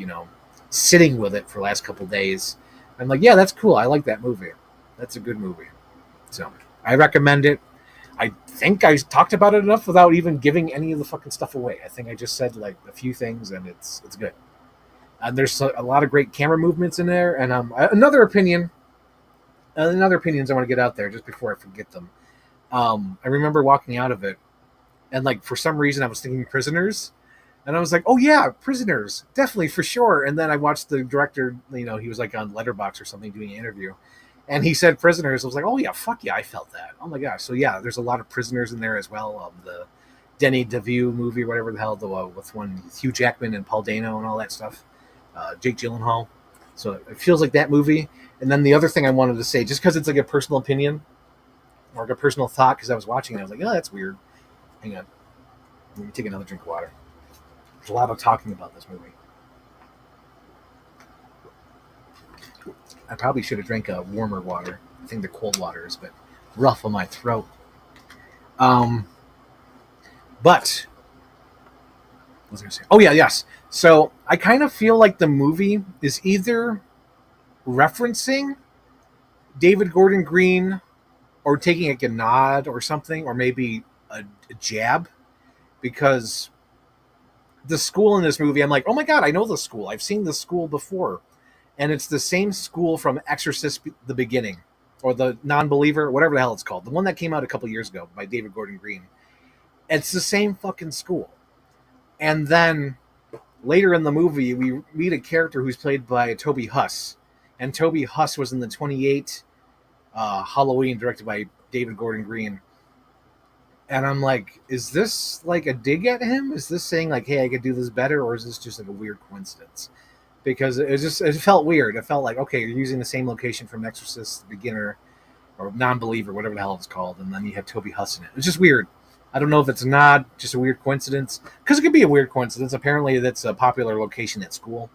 sitting with it for the last couple of days, I'm like, yeah, that's cool. I like that movie. That's a good movie. So I recommend it. I think I talked about it enough without even giving any of the fucking stuff away. I think I just said like a few things, and it's good. And there's a lot of great camera movements in there. And another opinions I want to get out there just before I forget them. I remember walking out of it, and like for some reason I was thinking Prisoners, and I was like, oh yeah, Prisoners, definitely for sure. And then I watched the director. He was like on Letterboxd or something doing an interview, and he said Prisoners. I was like, oh yeah, fuck yeah, I felt that. Oh my gosh. So yeah, there's a lot of Prisoners in there as well. The Denny DeVue movie, whatever the hell, with one Hugh Jackman and Paul Dano and all that stuff. Jake Gyllenhaal. So it feels like that movie. And then the other thing I wanted to say, just because it's like a personal opinion or like a personal thought, because I was watching it, I was like, oh, that's weird. Hang on. Let me take another drink of water. There's a lot of talking about this movie. I probably should have drank a warmer water. I think the cold water is a bit rough on my throat. But what was I going to say? Oh, yeah, yes. So I kind of feel like the movie is either referencing David Gordon Green or taking like a nod or something, or maybe a jab, because the school in this movie, I'm like, oh my God, I know the school. I've seen the school before. And it's the same school from Exorcist, the beginning, or the Non-Believer, whatever the hell it's called. The one that came out a couple years ago by David Gordon Green. It's the same fucking school. And then later in the movie, we meet a character who's played by Toby Huss. And Toby Huss was in the 28 Halloween, directed by David Gordon Green. And I'm like, is this like a dig at him? Is this saying like, hey, I could do this better? Or is this just like a weird coincidence? Because it felt weird. It felt like, okay, you're using the same location from Exorcist, the beginner, or Non-Believer, whatever the hell it's called. And then you have Toby Huss in it. It's just weird. I don't know if it's not just a weird coincidence. Because it could be a weird coincidence. Apparently that's a popular location at school.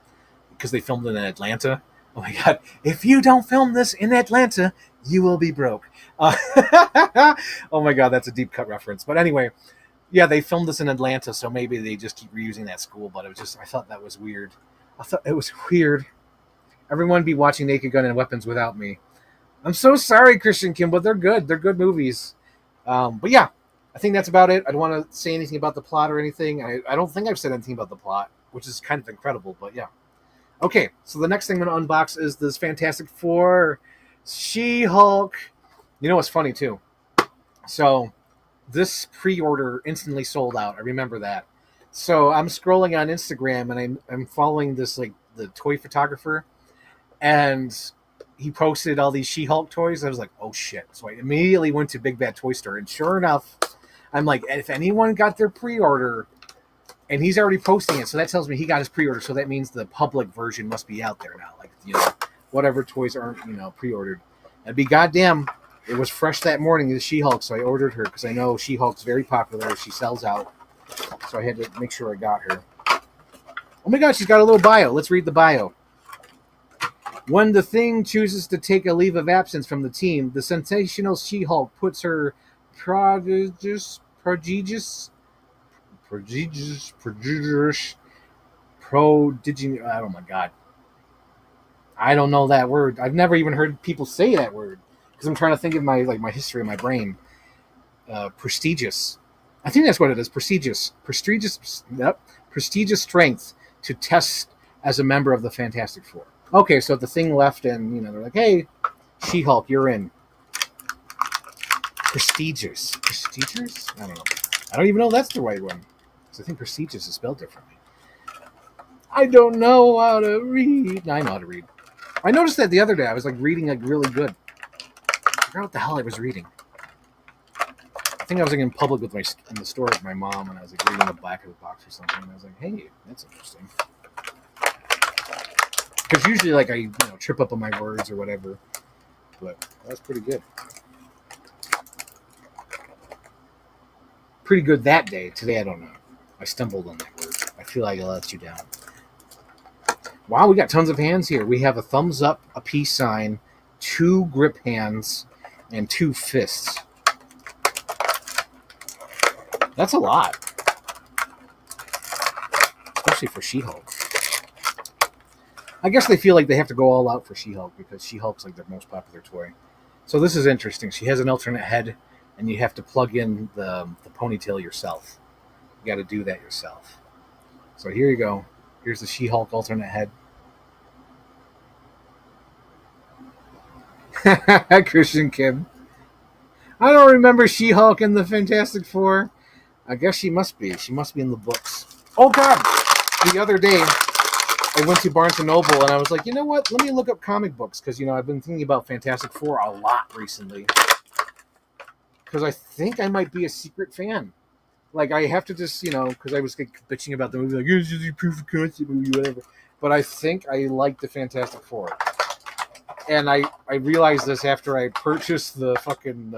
Because they filmed it in Atlanta. Oh my God. If you don't film this in Atlanta, you will be broke. Oh my God, that's a deep cut reference. But anyway, yeah, they filmed this in Atlanta, so maybe they just keep reusing that school. But I thought that was weird. I thought it was weird. Everyone be watching Naked Gun and Weapons without me. I'm so sorry, Christian Kim, but they're good. They're good movies. But yeah, I think that's about it. I don't want to say anything about the plot or anything. I don't think I've said anything about the plot, which is kind of incredible, but yeah. Okay, so the next thing I'm going to unbox is this Fantastic Four She-Hulk. You know what's funny, too? So this pre-order instantly sold out. I remember that. So I'm scrolling on Instagram, and I'm following this, like, the toy photographer, and he posted all these She-Hulk toys. I was like, oh, shit. So I immediately went to Big Bad Toy Store, and sure enough, I'm like, if anyone got their pre-order, and he's already posting it, so that tells me he got his pre-order, so that means the public version must be out there now. Like, whatever toys aren't, pre-ordered. I'd be goddamn, it was fresh that morning, the She-Hulk, so I ordered her, because I know She-Hulk's very popular. She sells out. So I had to make sure I got her. Oh my God, she's got a little bio. Let's read the bio. When the Thing chooses to take a leave of absence from the team, the sensational She-Hulk puts her prodigious, oh my God. I don't know that word. I've never even heard people say that word, because I'm trying to think of my history in my brain. Prestigious. I think that's what it is. Prestigious. Yep. Prestigious strength to test as a member of the Fantastic Four. Okay, so the Thing left, and they're like, hey, She-Hulk, you're in. Prestigious? I don't know. I don't even know if that's the right one. Because I think prestigious is spelled differently. I don't know how to read. No, I know how to read. I noticed that the other day. I was like reading like really good. I forgot what the hell I was reading. I think I was like in public with in the store with my mom, and I was like reading the back of the box or something. And I was like, "Hey, that's interesting." Because usually, like I trip up on my words or whatever, but that's pretty good. Pretty good that day. Today, I don't know. I stumbled on that word. I feel like I let you down. Wow, we got tons of hands here. We have a thumbs up, a peace sign, 2 grip hands, and 2 fists. That's a lot. Especially for She-Hulk. I guess they feel like they have to go all out for She-Hulk because She-Hulk's like their most popular toy. So this is interesting. She has an alternate head, and you have to plug in the ponytail yourself. You got to do that yourself. So here you go. Here's the She-Hulk alternate head. Christian Kim. I don't remember She-Hulk in the Fantastic Four. I guess she must be. She must be in the books. Oh, God. The other day, I went to Barnes & Noble, and I was like, you know what? Let me look up comic books, because, I've been thinking about Fantastic Four a lot recently. Because I think I might be a secret fan. Like, I have to just, because I was bitching about the movie, like, it's just a proof of concept movie, whatever. But I think I like the Fantastic Four. And I realized this after I purchased the fucking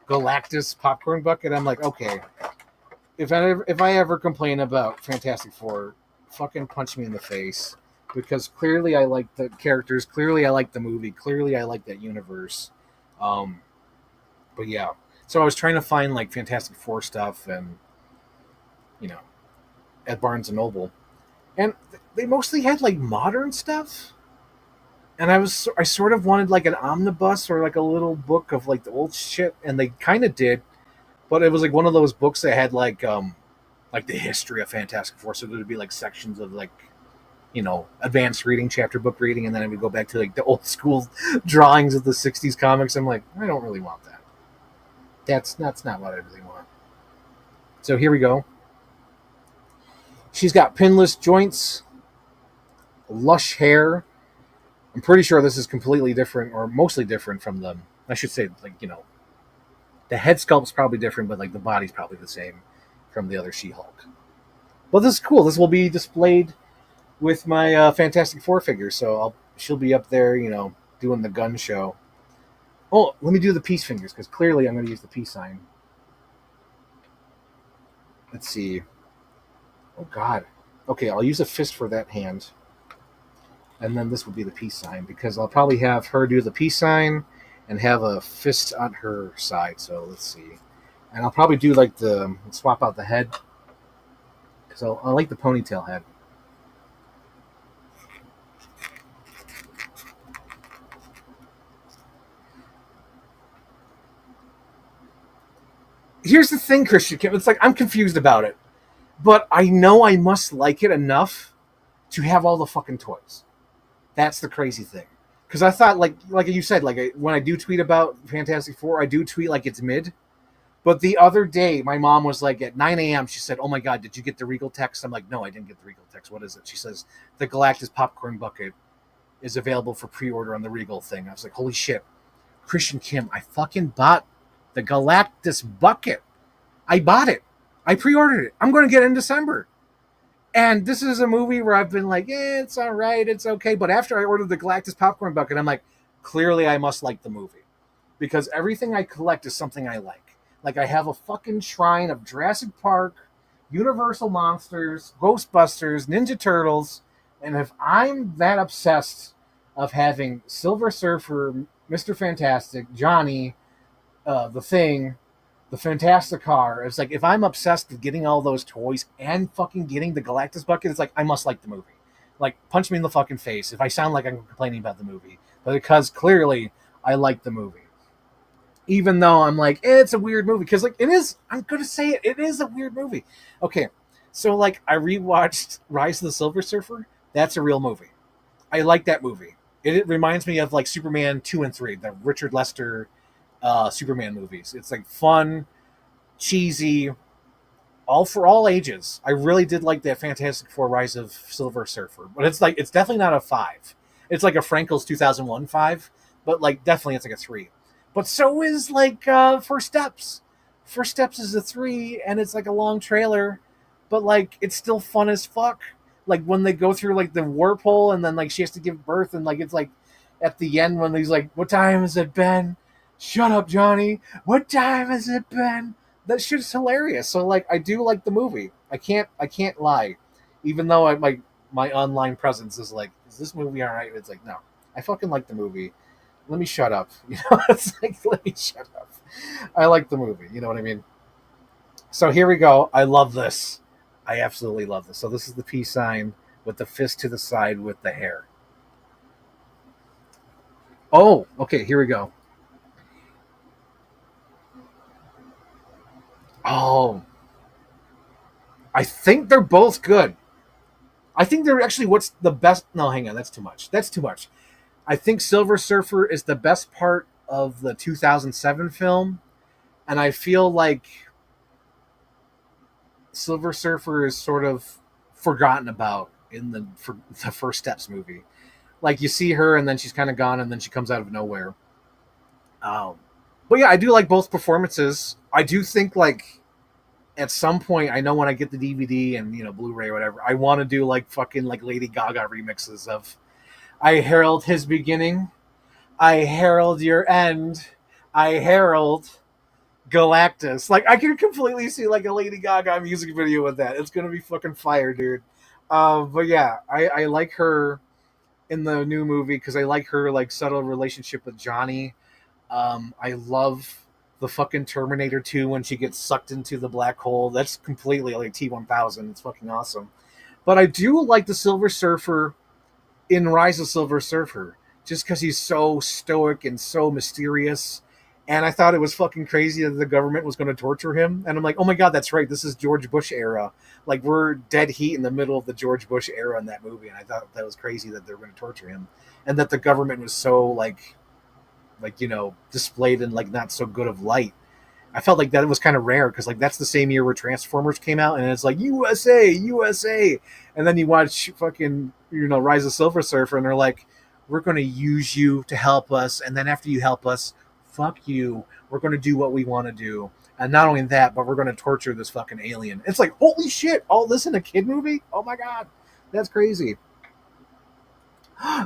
Galactus popcorn bucket. I'm like, okay, if I ever complain about Fantastic Four, fucking punch me in the face. Because clearly I like the characters, clearly I like the movie, clearly I like that universe. But yeah. So I was trying to find like Fantastic Four stuff and, at Barnes & Noble. And they mostly had like modern stuff. And I sort of wanted like an omnibus or like a little book of like the old shit, and they kind of did, but it was like one of those books that had like the history of Fantastic Four, so there would be like sections of like advanced reading, chapter book reading, and then I would go back to like the old school drawings of the '60s comics. I'm like, I don't really want that. That's not what I really want. So here we go. She's got pinless joints, lush hair. I'm pretty sure this is completely different, or mostly different from them. I should say, like, the head sculpt's probably different, but like the body's probably the same from the other She-Hulk. Well, this is cool. This will be displayed with my Fantastic Four figures, so she'll be up there, doing the gun show. Oh, let me do the peace fingers, because clearly I'm going to use the peace sign. Let's see. Oh, God. Okay, I'll use a fist for that hand. And then this will be the peace sign, because I'll probably have her do the peace sign and have a fist on her side. So let's see. And I'll probably do like swap out the head, because I like the ponytail head. Here's the thing, Christian Kim. It's like I'm confused about it, but I know I must like it enough to have all the fucking toys. That's the crazy thing. Because I thought, like you said, like when I do tweet about Fantastic Four, I do tweet like it's mid. But the other day, my mom was like, at 9 a.m., she said, oh my God, did you get the Regal text? I'm like, no, I didn't get the Regal text. What is it? She says, the Galactus popcorn bucket is available for pre-order on the Regal thing. I was like, holy shit. Christian Kim, I fucking bought the Galactus bucket. I bought it. I pre-ordered it. I'm going to get it in December. And this is a movie where I've been like, it's all right, it's okay. But after I ordered the Galactus popcorn bucket, I'm like, clearly I must like the movie. Because everything I collect is something I like. Like, I have a fucking shrine of Jurassic Park, Universal Monsters, Ghostbusters, Ninja Turtles. And if I'm that obsessed of having Silver Surfer, Mr. Fantastic, Johnny, The Thing, the Fantastic Car, it's like, if I'm obsessed with getting all those toys and fucking getting the Galactus bucket, it's like, I must like the movie. Like, punch me in the fucking face if I sound like I'm complaining about the movie. But because clearly I like the movie. Even though I'm like, it's a weird movie. Because, like, it is, I'm going to say it is a weird movie. Okay, so, like, I rewatched Rise of the Silver Surfer. That's a real movie. I like that movie. It reminds me of, like, Superman 2 and 3, the Richard Lester Superman movies. It's like fun, cheesy, all for all ages. I really did like that Fantastic Four: Rise of Silver Surfer, but it's definitely not a 5. It's like a Frankel's 2001 5, but like definitely it's like a 3. But so is like First Steps. First Steps is a 3, and it's like a long trailer, but like it's still fun as fuck. Like when they go through like the warp hole, and then like she has to give birth, and like it's like at the end when he's like, "What time has it been? Shut up, Johnny. What time has it been?" That shit's hilarious. So like I do like the movie. I can't lie. Even though my online presence is like, is this movie all right? It's like, no. I fucking like the movie. Let me shut up. You know, it's like, let me shut up. I like the movie. You know what I mean? So here we go. I love this. I absolutely love this. So this is the peace sign with the fist to the side with the hair. Oh, okay, here we go. Oh, I think they're both good. I think they're actually what's the best. No, hang on, that's too much. That's too much. I think Silver Surfer is the best part of the 2007 film, and I feel like Silver Surfer is sort of forgotten about in the First Steps movie. Like you see her, and then she's kind of gone, and then she comes out of nowhere. Um, but yeah, I do like both performances. I do think like at some point, I know when I get the DVD and Blu-ray or whatever, I want to do like fucking like Lady Gaga remixes of "I herald his beginning, I herald your end, I herald Galactus." Like I can completely see like a Lady Gaga music video with that. It's gonna be fucking fire, dude. But yeah, I like her in the new movie because I like her like subtle relationship with Johnny. I love the fucking Terminator 2 when she gets sucked into the black hole. That's completely like T-1000. It's fucking awesome. But I do like the Silver Surfer in Rise of Silver Surfer just because he's so stoic and so mysterious. And I thought it was fucking crazy that the government was going to torture him. And I'm like, oh my God, that's right. This is George Bush era. Like, we're dead heat in the middle of the George Bush era in that movie. And I thought that was crazy that they were going to torture him. And that the government was so, displayed in, like, not so good of light. I felt like that was kind of rare because, like, that's the same year where Transformers came out. And it's like, USA, USA. And then you watch fucking, Rise of Silver Surfer. And they're like, we're going to use you to help us. And then after you help us, fuck you. We're going to do what we want to do. And not only that, but we're going to torture this fucking alien. It's like, holy shit, all this in a kid movie? Oh my God. That's crazy.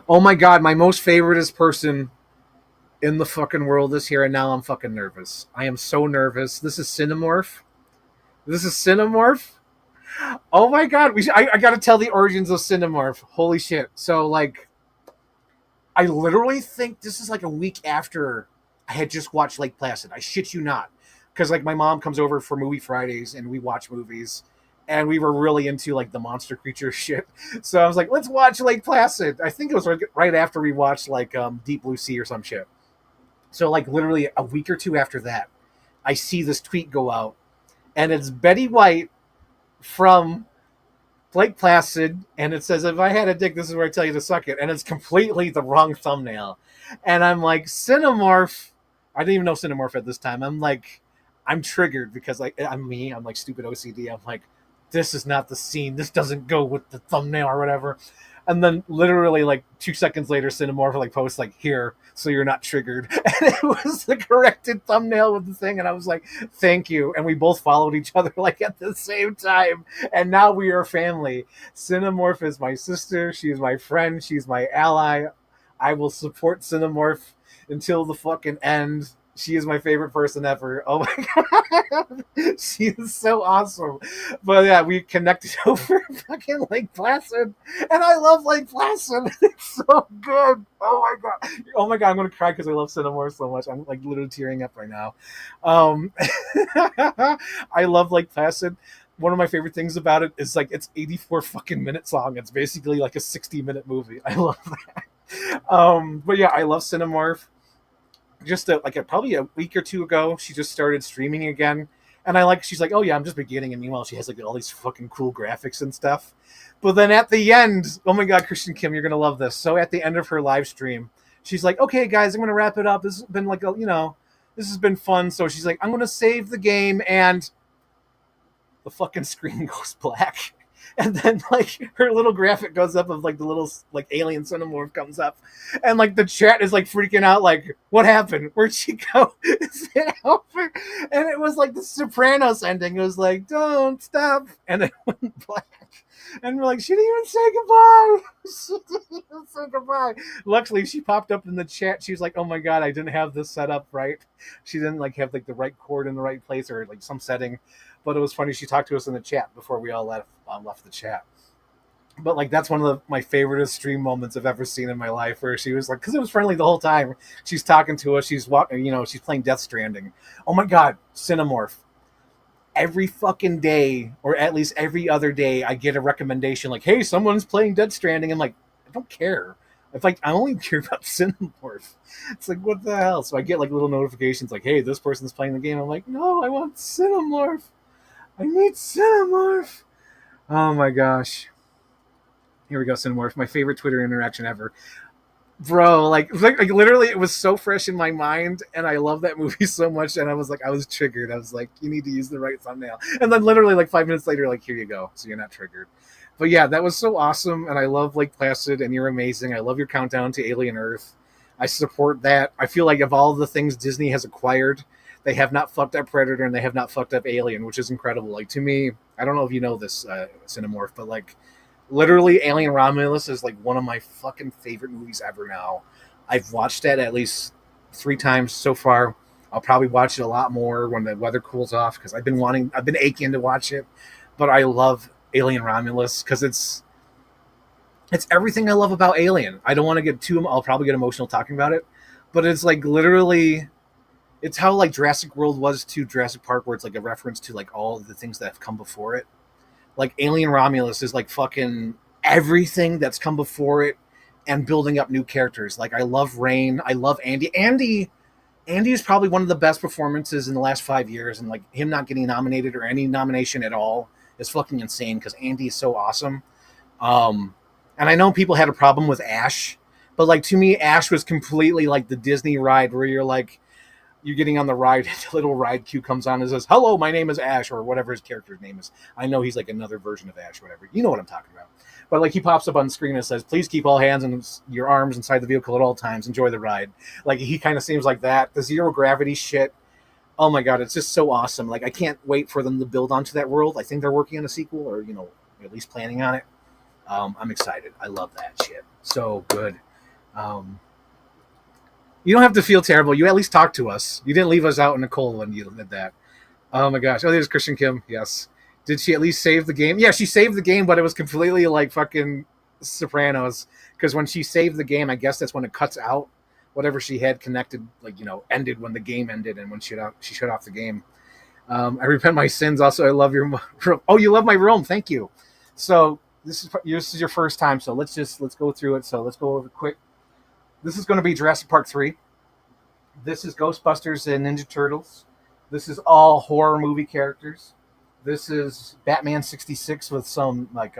Oh my God, my most favoriteest person in the fucking world is here, and now I'm fucking nervous. I am so nervous. This is Cinemorph. This is Cinemorph. Oh my God. I got to tell the origins of Cinemorph. Holy shit. So, like, I literally think this is like a week after I had just watched Lake Placid. I shit you not. Because, like, my mom comes over for movie Fridays and we watch movies. And we were really into, like, the monster creature shit. So I was like, let's watch Lake Placid. I think it was right after we watched, like, Deep Blue Sea or some shit. So, like, literally a week or two after that, I see this tweet go out. And it's Betty White from Lake Placid, and it says, if I had a dick, this is where I tell you to suck it. And it's completely the wrong thumbnail. And I'm like, Cinemorph. I didn't even know Cinemorph at this time. I'm like, I'm triggered because, like, I'm me. I'm like stupid OCD. I'm like, this is not the scene. This doesn't go with the thumbnail or whatever. And then literally like 2 seconds later, Cinemorph like posts like, here, so you're not triggered. And it was the corrected thumbnail with the thing. And I was like, thank you. And we both followed each other like at the same time. And now we are family. Cinemorph is my sister. She's my friend. She's my ally. I will support Cinemorph until the fucking end. She is my favorite person ever. Oh my God. She is so awesome. But yeah, we connected over fucking Lake Placid. And I love Lake Placid. It's so good. Oh my God. Oh my God, I'm going to cry because I love Cinemore so much. I'm like literally tearing up right now. I love Lake Placid. One of my favorite things about it is like it's 84 fucking minutes long. It's basically like a 60-minute movie. I love that. But yeah, I love Cinemorph. Just probably a week or two ago, she just started streaming again. And she's like, oh yeah, I'm just beginning. And meanwhile, she has like all these fucking cool graphics and stuff. But then at the end, oh my God, Christian Kim, you're going to love this. So at the end of her live stream, she's like, okay, guys, I'm going to wrap it up. This has been like, This has been fun. So she's like, I'm going to save the game. And the fucking screen goes black. And then like her little graphic goes up of like the little like alien cinemorph comes up, and like the chat is like freaking out, like what happened? Where'd she go? Is it over? And it was like the Sopranos ending. It was like don't stop, and it went black. And we're like, she didn't even say goodbye. She didn't even say goodbye. Luckily, she popped up in the chat. She was like, oh my god, I didn't have this set up right. She didn't like have like the right chord in the right place or like some setting. But it was funny. She talked to us in the chat before we all left the chat. But like that's one of my favorite stream moments I've ever seen in my life, where she was like, because it was friendly the whole time. She's talking to us. She's walking. She's playing Death Stranding. Oh my god, Cinemorph. Every fucking day, or at least every other day, I get a recommendation like, "Hey, someone's playing Death Stranding." I'm like, I don't care. It's like I only care about Cinemorph. It's like what the hell? So I get like little notifications like, "Hey, this person's playing the game." I'm like, no, I want Cinemorph. I need Cinemorph. Oh my gosh. Here we go, Cinemorph. My favorite Twitter interaction ever. Bro, like literally it was so fresh in my mind, and I love that movie so much, and I was triggered. I was like, you need to use the right thumbnail. And then literally like 5 minutes later, like, here you go. So you're not triggered. But yeah, that was so awesome, and I love Lake Placid, and you're amazing. I love your countdown to Alien Earth. I support that. I feel like of all the things Disney has acquired, they have not fucked up Predator and they have not fucked up Alien, which is incredible. Like to me, I don't know if you know this, Cinemorph, but like literally Alien Romulus is like one of my fucking favorite movies ever now. I've watched that at least 3 times so far. I'll probably watch it a lot more when the weather cools off because I've been aching to watch it. But I love Alien Romulus because it's everything I love about Alien. I don't want to get too. I'll probably get emotional talking about it, but it's like literally, it's how like Jurassic World was to Jurassic Park, where it's like a reference to like all the things that have come before it. Like Alien Romulus is like fucking everything that's come before it, and building up new characters. Like I love Rain. I love Andy. Andy is probably one of the best performances in the last 5 years, and like him not getting nominated or any nomination at all is fucking insane because Andy is so awesome. Um, and I know people had a problem with Ash, but like to me, Ash was completely like the Disney ride where you're getting on the ride, and the little ride cue comes on and says, "Hello, my name is Ash," or whatever his character's name is. I know he's like another version of Ash, whatever. You know what I'm talking about. But like he pops up on the screen and says, "Please keep all hands and your arms inside the vehicle at all times. Enjoy the ride." Like he kind of seems like that. The zero gravity shit. Oh my god, it's just so awesome. Like I can't wait for them to build onto that world. I think they're working on a sequel, or at least planning on it. I'm excited. I love that shit. So good. Um, you don't have to feel terrible. You at least talked to us. You didn't leave us out in the cold when you did that. Oh my gosh. Oh, there's Christian Kim. Yes. Did she at least save the game? Yeah, she saved the game, but it was completely like fucking Sopranos. Because when she saved the game, I guess that's when it cuts out whatever she had connected, like, ended when the game ended and when she shut off the game. I repent my sins. Also, I love your room. Oh, you love my room. Thank you. So this is your first time. So let's go through it. So let's go over quick. This is going to be Jurassic Park 3. This is Ghostbusters and Ninja Turtles. This is all horror movie characters. This is Batman 66 with some like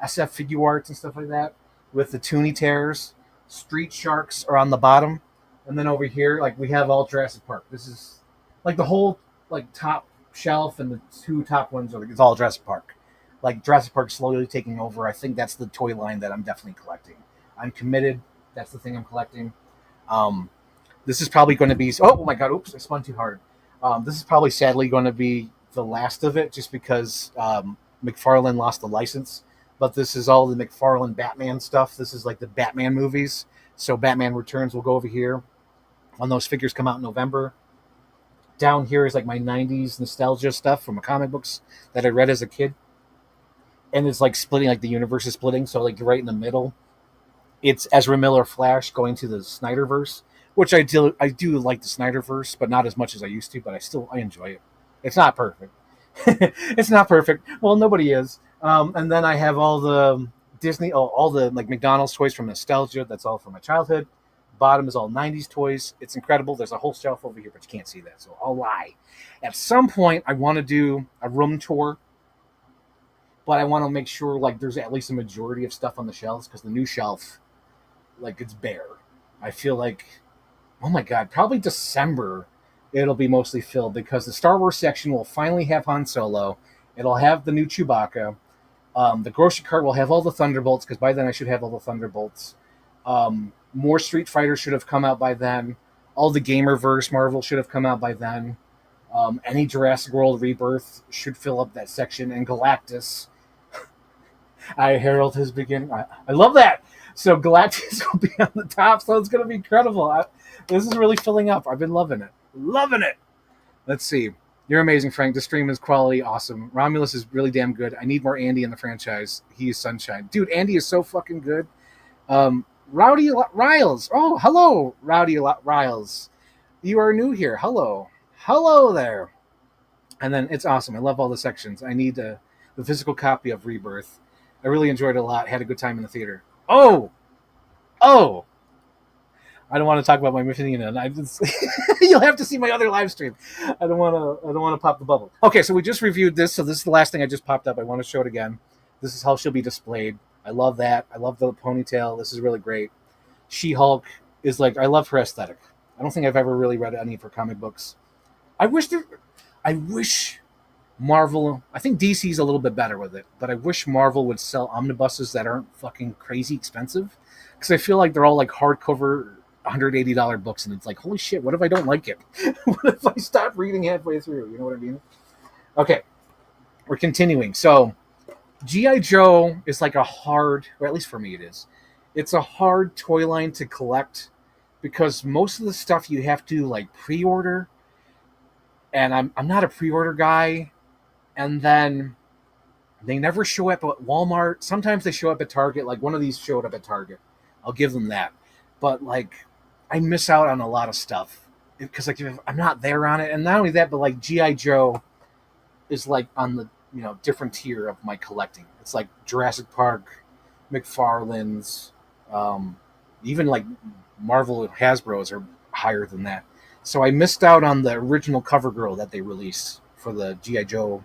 SF figure arts and stuff like that with the Toonie Terrors. Street Sharks are on the bottom. And then over here, like we have all Jurassic Park. This is like the whole like top shelf, and the 2 top ones are it's all Jurassic Park. Like Jurassic Park slowly taking over. I think that's the toy line that I'm definitely collecting. I'm committed. That's the thing I'm collecting. This is probably going to be... Oh my god, oops, I spun too hard. This is probably sadly going to be the last of it, just because McFarlane lost the license. But this is all the McFarlane Batman stuff. This is like the Batman movies. So Batman Returns will go over here when those figures come out in November. Down here is like my 90s nostalgia stuff from the comic books that I read as a kid. And it's like splitting, like the universe is splitting. So like right in the middle, it's Ezra Miller Flash going to the Snyderverse, which I do like the Snyderverse, but not as much as I used to. But I enjoy it. It's not perfect. It's not perfect. Well, nobody is. And then I have all the Disney, all the like McDonald's toys from nostalgia. That's all from my childhood. Bottom is all 90s toys. It's incredible. There's a whole shelf over here, but you can't see that, so I'll lie. At some point, I want to do a room tour, but I want to make sure like there's at least a majority of stuff on the shelves, because the new shelf, like, it's bare. I feel like oh my God, probably December. It'll be mostly filled because the Star Wars section will finally have Han Solo. It'll have the new Chewbacca. The grocery cart will have all the Thunderbolts because by then I should have all the Thunderbolts. More Street Fighter should have come out by then. All the Gamerverse Marvel should have come out by then. Any Jurassic World Rebirth should fill up that section. And Galactus, I herald his begin. I love that. So Galactus will be on the top, so it's going to be incredible. This is really filling up. I've been loving it. Loving it. Let's see. You're amazing, Frank. The stream is quality awesome. Romulus is really damn good. I need more Andy in the franchise. He is sunshine. Dude, Andy is so fucking good. Rowdy Riles. Oh, hello, Rowdy Riles. You are new here. Hello. Hello there. And then it's awesome. I love all the sections. I need the physical copy of Rebirth. I really enjoyed it a lot. Had a good time in the theater. Oh! I don't want to talk about my opinion. You'll have to see my other live stream. I don't want to pop the bubble. Okay, so we just reviewed this. So this is the last thing I just popped up. I want to show it again. This is how she'll be displayed. I love that. I love the ponytail. This is really great. She-Hulk is like, I love her aesthetic. I don't think I've ever really read any of her comic books. I wish Marvel, I think DC's a little bit better with it, but I wish Marvel would sell omnibuses that aren't fucking crazy expensive. Because I feel like they're all like hardcover $180 books, and it's like, holy shit, what if I don't like it? What if I stop reading halfway through? You know what I mean? Okay, we're continuing. So, G.I. Joe is like a hard, or at least for me it is, it's a hard toy line to collect because most of the stuff you have to like pre-order, and I'm not a pre-order guy, and then they never show up at Walmart. Sometimes they show up at Target, like one of these showed up at Target. I'll give them that. But like, I miss out on a lot of stuff because like I'm not there on it, and not only that, but like G.I. Joe is like on the different tier of my collecting. It's like Jurassic Park, McFarlane's, even like Marvel Hasbro's are higher than that. So I missed out on the original cover girl that they released for the G.I. Joe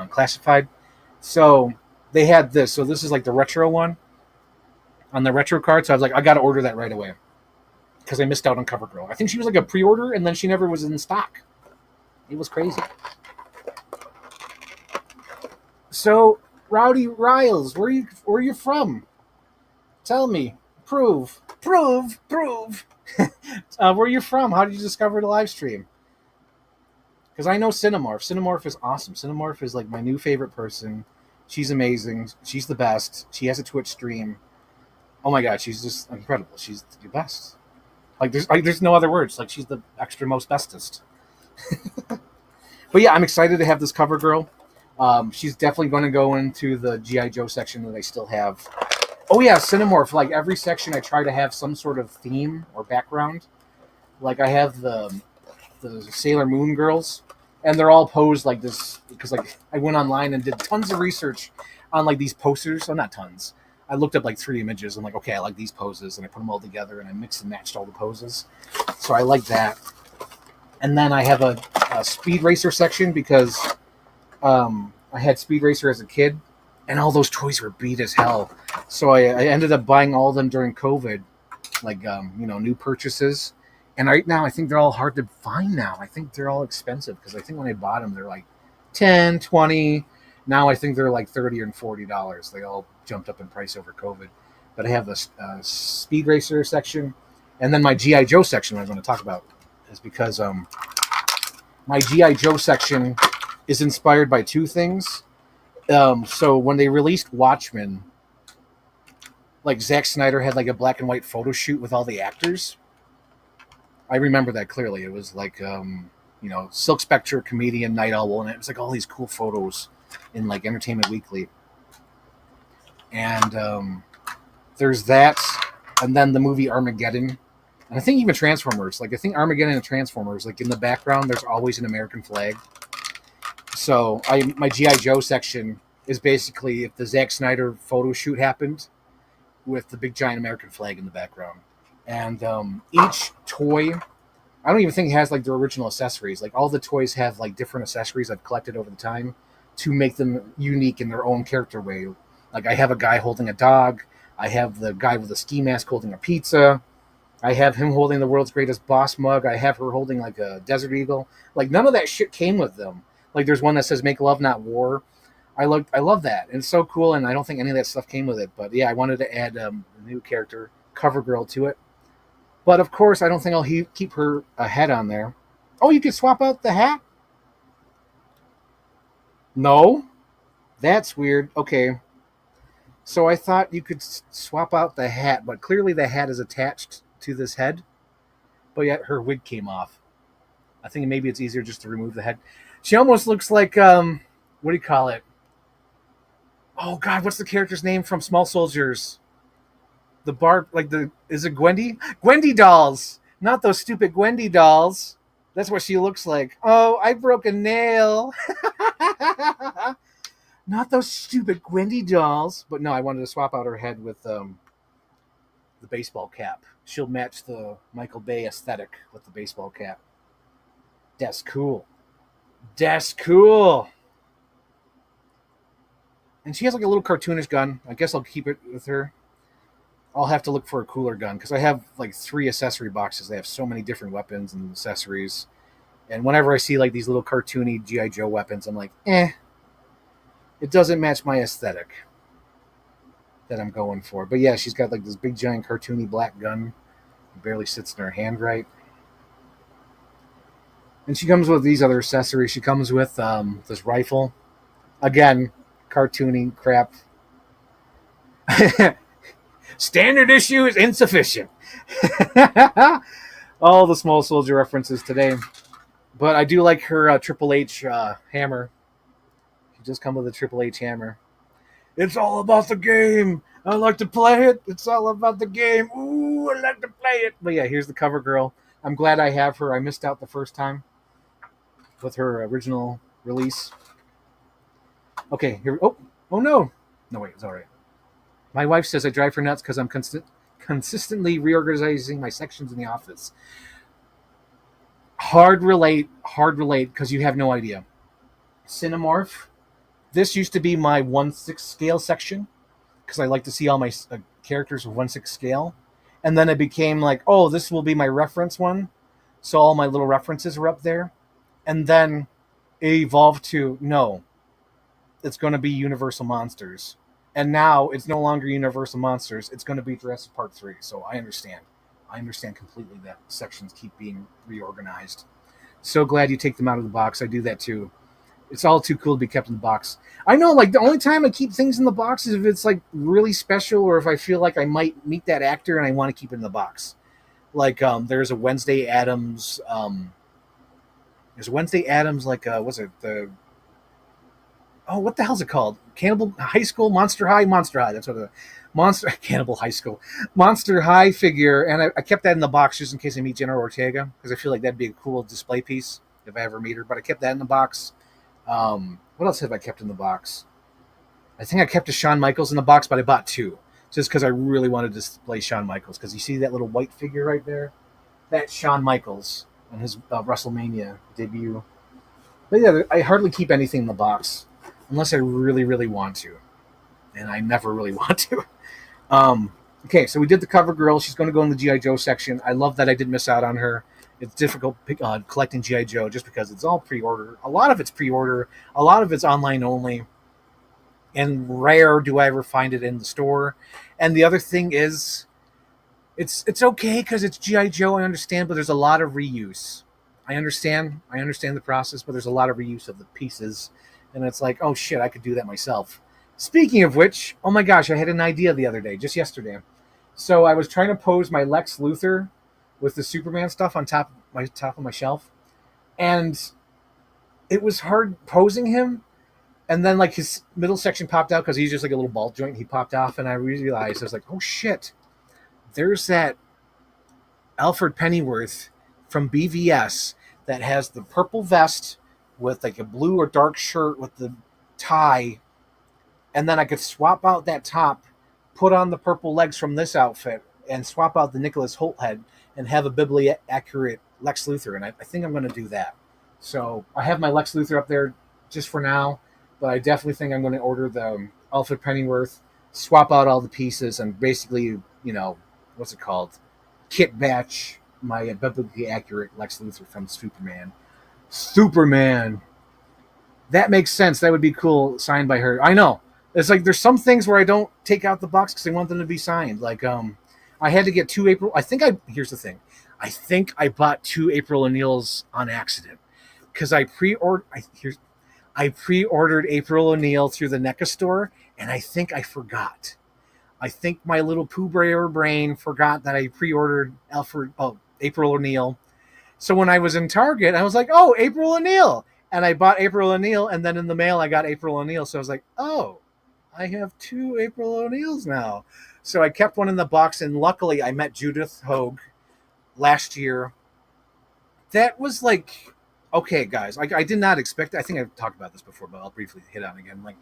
classified. So they had this. So this is like the retro one on the retro card. So I was like, I got to order that right away because I missed out on cover girl. I think she was like a pre-order and then she never was in stock. It was crazy. So Rowdy Riles, where are you from? Tell me. Prove. Where are you from? How did you discover the live stream? Because I know Cinemorph. Cinemorph is awesome. Cinemorph is like my new favorite person. She's amazing. She's the best. She has a Twitch stream. Oh my god, she's just incredible. She's the best. There's no other words. Like she's the extra most bestest. But yeah, I'm excited to have this cover girl. She's definitely going to go into the G.I. Joe section that I still have. Oh yeah, Cinemorph. Like every section, I try to have some sort of theme or background. Like I have the Sailor Moon girls, and they're all posed like this because like I went online and did tons of research on like these posters. So not tons. I looked up like 3 images. I'm like, okay, I like these poses, and I put them all together, and I mixed and matched all the poses. So I like that. And then I have a Speed Racer section because I had Speed Racer as a kid, and all those toys were beat as hell. So I ended up buying all of them during COVID, like new purchases. And right now, I think they're all hard to find now. I think they're all expensive because I think when I bought them, they're like $10, $20. Now I think they're like $30 and $40. They all jumped up in price over COVID. But I have the Speed Racer section. And then my G.I. Joe section I'm going to talk about is because my G.I. Joe section is inspired by 2 things. So when they released Watchmen, like Zack Snyder had like a black and white photo shoot with all the actors. I remember that clearly. It was like, Silk Spectre, comedian, Night Owl, and it was like all these cool photos in like Entertainment Weekly. And there's that, and then the movie Armageddon, and I think even Transformers. Like I think Armageddon and Transformers, like in the background, there's always an American flag. So my G.I. Joe section is basically if the Zack Snyder photo shoot happened with the big giant American flag in the background. And each toy, I don't even think it has like their original accessories. Like all the toys have like different accessories I've collected over the time to make them unique in their own character way. Like I have a guy holding a dog. I have the guy with a ski mask holding a pizza. I have him holding the world's greatest boss mug. I have her holding like a Desert Eagle. Like none of that shit came with them. Like there's one that says "Make love, not war." I love that. And it's so cool. And I don't think any of that stuff came with it. But yeah, I wanted to add a new character, Cover Girl, to it. But of course, I don't think I'll keep her head on there. Oh, you can swap out the hat? No, that's weird. Okay, so I thought you could swap out the hat, but clearly the hat is attached to this head. But yet her wig came off. I think maybe it's easier just to remove the head. She almost looks like what do you call it? Oh God, what's the character's name from Small Soldiers? The bar, like the is it Gwendy? Gwendy dolls, not those stupid Gwendy dolls. That's what she looks like. Oh, I broke a nail. Not those stupid Gwendy dolls. But no, I wanted to swap out her head with the baseball cap. She'll match the Michael Bay aesthetic with the baseball cap. That's cool. That's cool. And she has like a little cartoonish gun. I guess I'll keep it with her. I'll have to look for a cooler gun because I have like 3 accessory boxes. They have so many different weapons and accessories. And whenever I see like these little cartoony G.I. Joe weapons, I'm like, it doesn't match my aesthetic that I'm going for. But yeah, she's got like this big giant cartoony black gun. It barely sits in her hand right. And she comes with these other accessories. She comes with this rifle. Again, cartoony crap. Standard issue is insufficient. All the Small Soldier references today. But I do like her Triple H hammer. She just come with a Triple H hammer. It's all about the game. I like to play it. It's all about the game. Ooh, I like to play it. But yeah, here's the Cover Girl. I'm glad I have her. I missed out the first time with her original release. Okay, here. Oh no. No, wait, it's all right. My wife says I drive her nuts because I'm consistently reorganizing my sections in the office. Hard relate, because you have no idea. Cinemorph. This used to be my 1/6 scale section because I like to see all my characters of 1/6 scale. And then it became like, oh, this will be my reference one. So all my little references are up there. And then it evolved to, no, it's going to be Universal Monsters. And now it's no longer Universal Monsters. It's going to be Jurassic Park 3. So I understand. I understand completely that sections keep being reorganized. So glad you take them out of the box. I do that too. It's all too cool to be kept in the box. I know, like, the only time I keep things in the box is if it's, like, really special or if I feel like I might meet that actor and I want to keep it in the box. Like, there's a Wednesday Addams, like, what's it, what the hell's it called? Cannibal High School? Monster High? Monster High. That's what the Cannibal High School. Monster High figure, and I kept that in the box just in case I meet Jenna Ortega, because I feel like that'd be a cool display piece if I ever meet her, but I kept that in the box. What else have I kept in the box? I think I kept a Shawn Michaels in the box, but I bought 2. Just because I really wanted to display Shawn Michaels. Because you see that little white figure right there? That's Shawn Michaels on his WrestleMania debut. But yeah, I hardly keep anything in the box. Unless I really, really want to. And I never really want to. Okay, so we did the Cover Girl. She's going to go in the G.I. Joe section. I love that I didn't miss out on her. It's difficult collecting G.I. Joe just because it's all pre-order. A lot of it's pre-order. A lot of it's online only. And rare do I ever find it in the store. And the other thing is, it's okay because it's G.I. Joe, I understand, but there's a lot of reuse. I understand the process, but there's a lot of reuse of the pieces. And it's like, oh shit, I could do that myself. Speaking of which, oh my gosh, I had an idea the other day, just yesterday. So I was trying to pose my Lex Luthor with the Superman stuff on top of my shelf. And it was hard posing him. And then like his middle section popped out because he's just like a little ball joint. He popped off and I realized, I was like, oh shit, there's that Alfred Pennyworth from BVS that has the purple vest with like a blue or dark shirt with the tie. And then I could swap out that top, put on the purple legs from this outfit, and swap out the Nicholas Hoult head and have a biblically accurate Lex Luthor. And I think I'm going to do that. So I have my Lex Luthor up there just for now, but I definitely think I'm going to order the Alfred Pennyworth, swap out all the pieces, and basically, what's it called? Kit Batch, my biblically accurate Lex Luthor from Superman. Superman. That makes sense. That would be cool. Signed by her. I know. It's like there's some things where I don't take out the box because I want them to be signed. Like I had to get two April. Here's the thing. I think I bought two April O'Neils on accident because I pre-ordered. I pre-ordered April O'Neil through the NECA store, and I think I forgot. I think my little Pooh Bear brain forgot that I pre-ordered April O'Neil. So when I was in Target, I was like, "Oh, April O'Neil," and I bought April O'Neil, and then in the mail I got April O'Neil. So I was like, "Oh, I have two April O'Neils now." So I kept one in the box, and luckily I met Judith Hogue last year. That was like, okay, guys, I did not expect. I think I've talked about this before, but I'll briefly hit on it again. Like,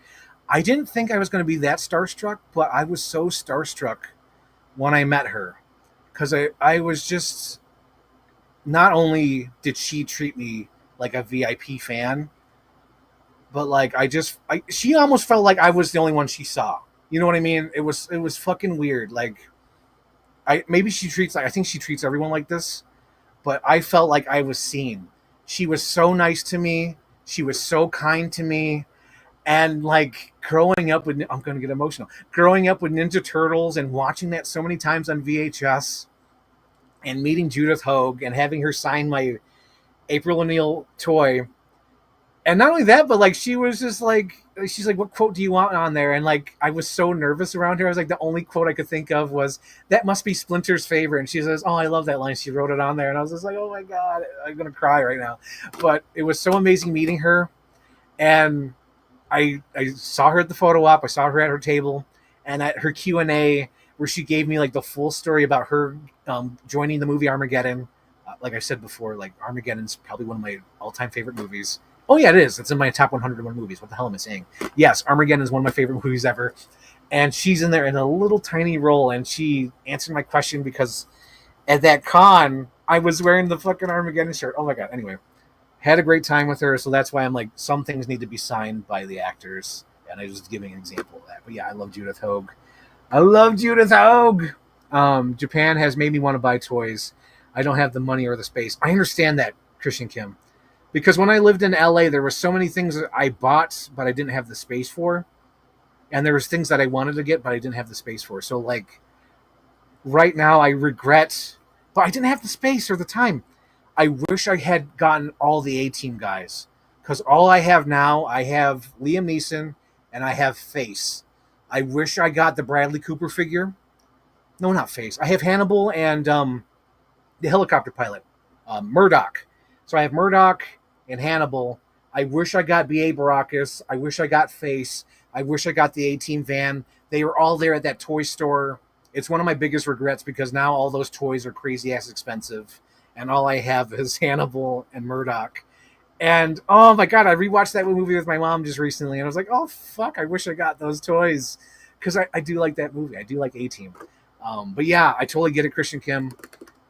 I didn't think I was going to be that starstruck, but I was so starstruck when I met her because I was just. Not only did she treat me like a VIP fan, but like she almost felt like I was the only one she saw. You know what I mean? It was fucking weird. Like I think she treats everyone like this, but I felt like I was seen. She was so nice to me. She was so kind to me. And like growing up with I'm gonna get emotional. Growing up with Ninja Turtles and watching that so many times on VHS and meeting Judith Hogue and having her sign my April O'Neil toy. And not only that, but like she was just like, she's like, "What quote do you want on there?" And like I was so nervous around her. I was like, the only quote I could think of was, "That must be Splinter's favorite." And she says, "Oh, I love that line." She wrote it on there. And I was just like, "Oh my God, I'm gonna cry right now." But it was so amazing meeting her. And I saw her at the photo op. I saw her at her table and at her Q&A where she gave me like the full story about her joining the movie Armageddon. Like I said before, like Armageddon's probably one of my all-time favorite movies. Oh yeah, it is. It's in my top 101 movies. What the hell am I saying? Yes, Armageddon is one of my favorite movies ever. And she's in there in a little tiny role, and she answered my question because at that con, I was wearing the fucking Armageddon shirt. Oh my God. Anyway, had a great time with her, so that's why I'm like, some things need to be signed by the actors. And I was just giving an example of that. But yeah, I love Judith Hogue. I love Judith Hogue. Japan has made me want to buy toys. I don't have the money or the space. I understand that, Christian Kim. Because when I lived in LA, there were so many things that I bought, but I didn't have the space for. And there was things that I wanted to get, but I didn't have the space for. So like, right now I regret, but I didn't have the space or the time. I wish I had gotten all the A-Team guys. Because all I have now, I have Liam Neeson and I have Face. I wish I got the Bradley Cooper figure. No, not Face. I have Hannibal and the helicopter pilot, Murdoch. So I have Murdoch and Hannibal. I wish I got B.A. Baracus. I wish I got Face. I wish I got the A-Team van. They were all there at that toy store. It's one of my biggest regrets because now all those toys are crazy-ass expensive. And all I have is Hannibal and Murdoch. And, oh my God, I rewatched that movie with my mom just recently. And I was like, oh, fuck, I wish I got those toys. Because I do like that movie. I do like A-Team. But yeah, I totally get it, Christian Kim.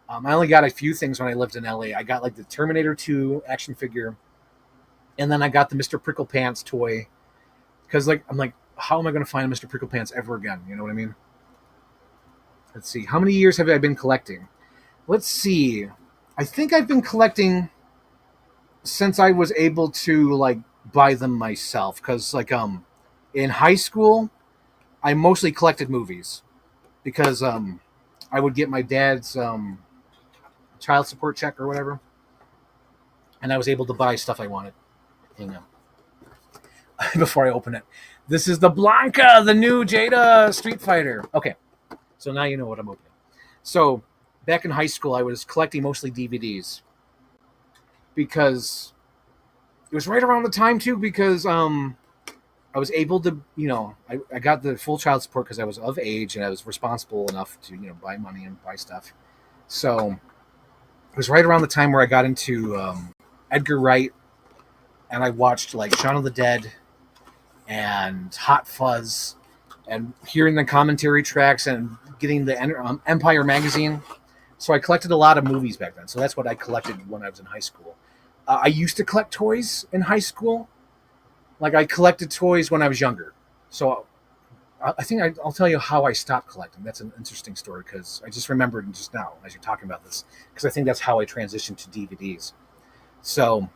I only got a few things when I lived in LA. I got like the Terminator 2 action figure. And then I got the Mr. Prickle Pants toy. Because like I'm like, how am I going to find Mr. Prickle Pants ever again? You know what I mean? Let's see. How many years have I been collecting? Let's see. I think I've been collecting since I was able to like buy them myself. Because like in high school, I mostly collected movies. Because I would get my dad's child support check or whatever. And I was able to buy stuff I wanted. Hang on. Before I open it. This is the Blanca, the new Jada Street Fighter. Okay. So now you know what I'm opening. So back in high school, I was collecting mostly DVDs. Because it was right around the time, too, because I was able to, I got the full child support because I was of age and I was responsible enough to, buy money and buy stuff. So it was right around the time where I got into Edgar Wright, and I watched like Shaun of the Dead and Hot Fuzz and hearing the commentary tracks and getting the Empire magazine. So I collected a lot of movies back then. So that's what I collected when I was in high school. I used to collect toys in high school. Like I collected toys when I was younger. So I think I'll tell you how I stopped collecting. That's an interesting story because I just remembered just now as you're talking about this, because I think that's how I transitioned to DVDs. So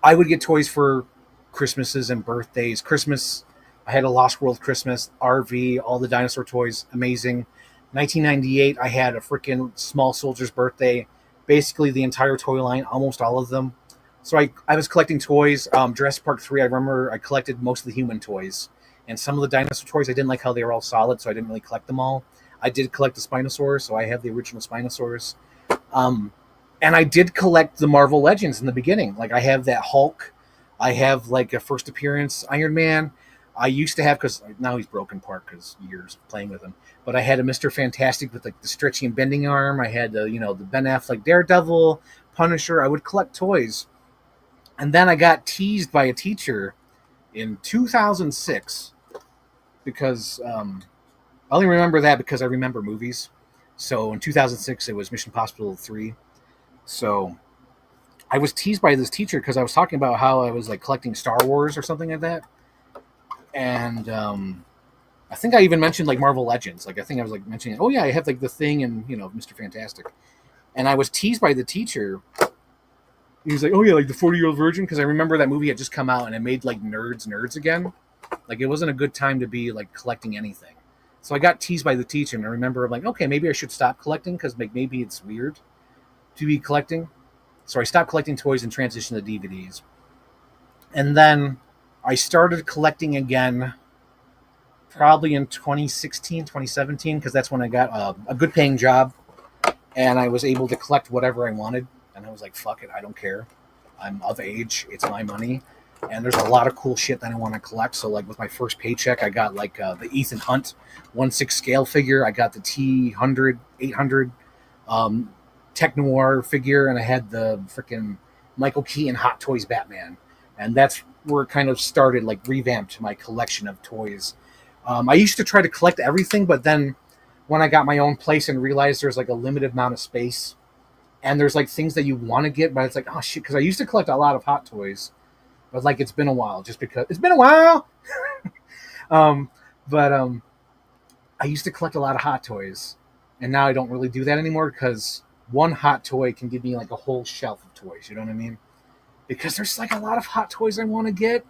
I would get toys for Christmases and birthdays. Christmas, I had a Lost World Christmas, RV, all the dinosaur toys, amazing. 1998, I had a freaking Small Soldier's birthday, basically the entire toy line, almost all of them. So I was collecting toys. Jurassic Park 3, I remember I collected most of the human toys. And some of the dinosaur toys, I didn't like how they were all solid, so I didn't really collect them all. I did collect the Spinosaurus, so I have the original Spinosaurus. Um, and I did collect the Marvel Legends in the beginning. Like I have that Hulk, I have like a first appearance Iron Man. I used to have, because now he's broken apart because years of playing with him. But I had a Mr. Fantastic with like the stretchy and bending arm. I had the Ben Affleck Daredevil, Punisher. I would collect toys, and then I got teased by a teacher in 2006 because I only remember that because I remember movies. So in 2006, it was Mission Impossible 3. So I was teased by this teacher because I was talking about how I was like collecting Star Wars or something like that, and I think I even mentioned like Marvel Legends. Like I think I was like mentioning, oh yeah, I have like the Thing and Mr. Fantastic, and I was teased by the teacher. He was like, oh yeah, like the 40-year-old virgin, because I remember that movie had just come out and it made like nerds again. Like it wasn't a good time to be like collecting anything. So I got teased by the teacher, and I remember like, okay, maybe I should stop collecting because like maybe it's weird to be collecting. So I stopped collecting toys and transitioned to DVDs. And then I started collecting again probably in 2016, 2017, because that's when I got a good paying job and I was able to collect whatever I wanted. And I was like, fuck it, I don't care. I'm of age, it's my money. And there's a lot of cool shit that I want to collect. So like with my first paycheck, I got like the Ethan Hunt 1/6 scale figure. I got the T100, 800 Tech Noir figure, and I had the freaking Michael Keaton Hot Toys Batman. And that's where it kind of started, like revamped my collection of toys. I used to try to collect everything, but then when I got my own place and realized there's like a limited amount of space, and there's like things that you want to get, but it's like, oh shit, because I used to collect a lot of Hot Toys, but like it's been a while, just because it's been a while. um, but I used to collect a lot of Hot Toys, and now I don't really do that anymore because one Hot Toy can give me like a whole shelf of toys. You know what I mean? Because there's like a lot of Hot Toys I want to get.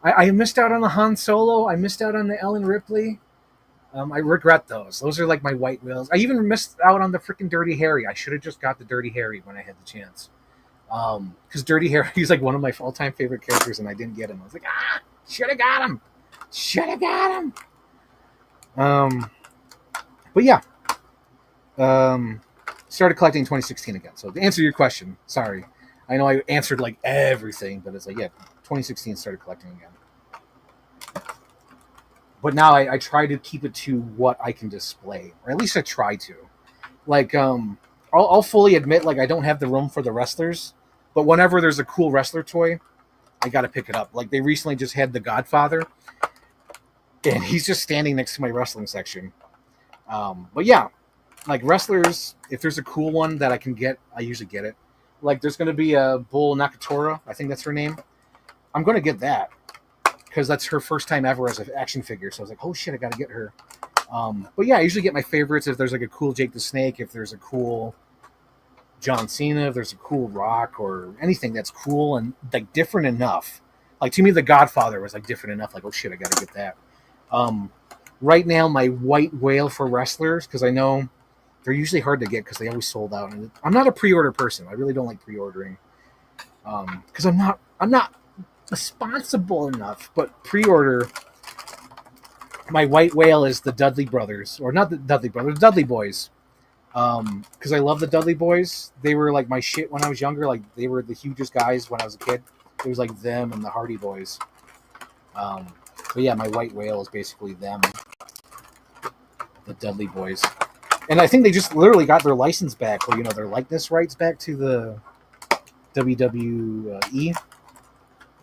I missed out on the Han Solo. I missed out on the Ellen Ripley. I regret those. Those are like my white whales. I even missed out on the freaking Dirty Harry. I should have just got the Dirty Harry when I had the chance. Because Dirty Harry is like one of my all-time favorite characters, and I didn't get him. I was like, should have got him. Should have got him. But yeah. Started collecting in 2016 again. So to answer your question, sorry. I know I answered like everything, but it's like, yeah, 2016 started collecting again. But now I try to keep it to what I can display, or at least I try to. Like, I'll fully admit, like, I don't have the room for the wrestlers, but whenever there's a cool wrestler toy, I got to pick it up. Like, they recently just had The Godfather, and he's just standing next to my wrestling section. But yeah, like wrestlers, if there's a cool one that I can get, I usually get it. Like, there's going to be a Bull Nakatora, I think that's her name. I'm going to get that because that's her first time ever as an action figure. So I was like, oh shit, I got to get her. But yeah, I usually get my favorites if there's like a cool Jake the Snake, if there's a cool John Cena, if there's a cool Rock, or anything that's cool and like different enough. Like to me, The Godfather was like different enough. Like, oh shit, I got to get that. Right now, my white whale for wrestlers, because I know they're usually hard to get because they always sold out. And I'm not a pre-order person. I really don't like pre-ordering because I'm not responsible enough. But pre-order, my white whale is the Dudley Brothers, or not the Dudley Brothers, the Dudley Boys. Because I love the Dudley Boys. They were like my shit when I was younger. Like they were the hugest guys when I was a kid. It was like them and the Hardy Boys. But yeah, my white whale is basically them, the Dudley Boys. And I think they just literally got their license back, or their likeness rights back to the WWE.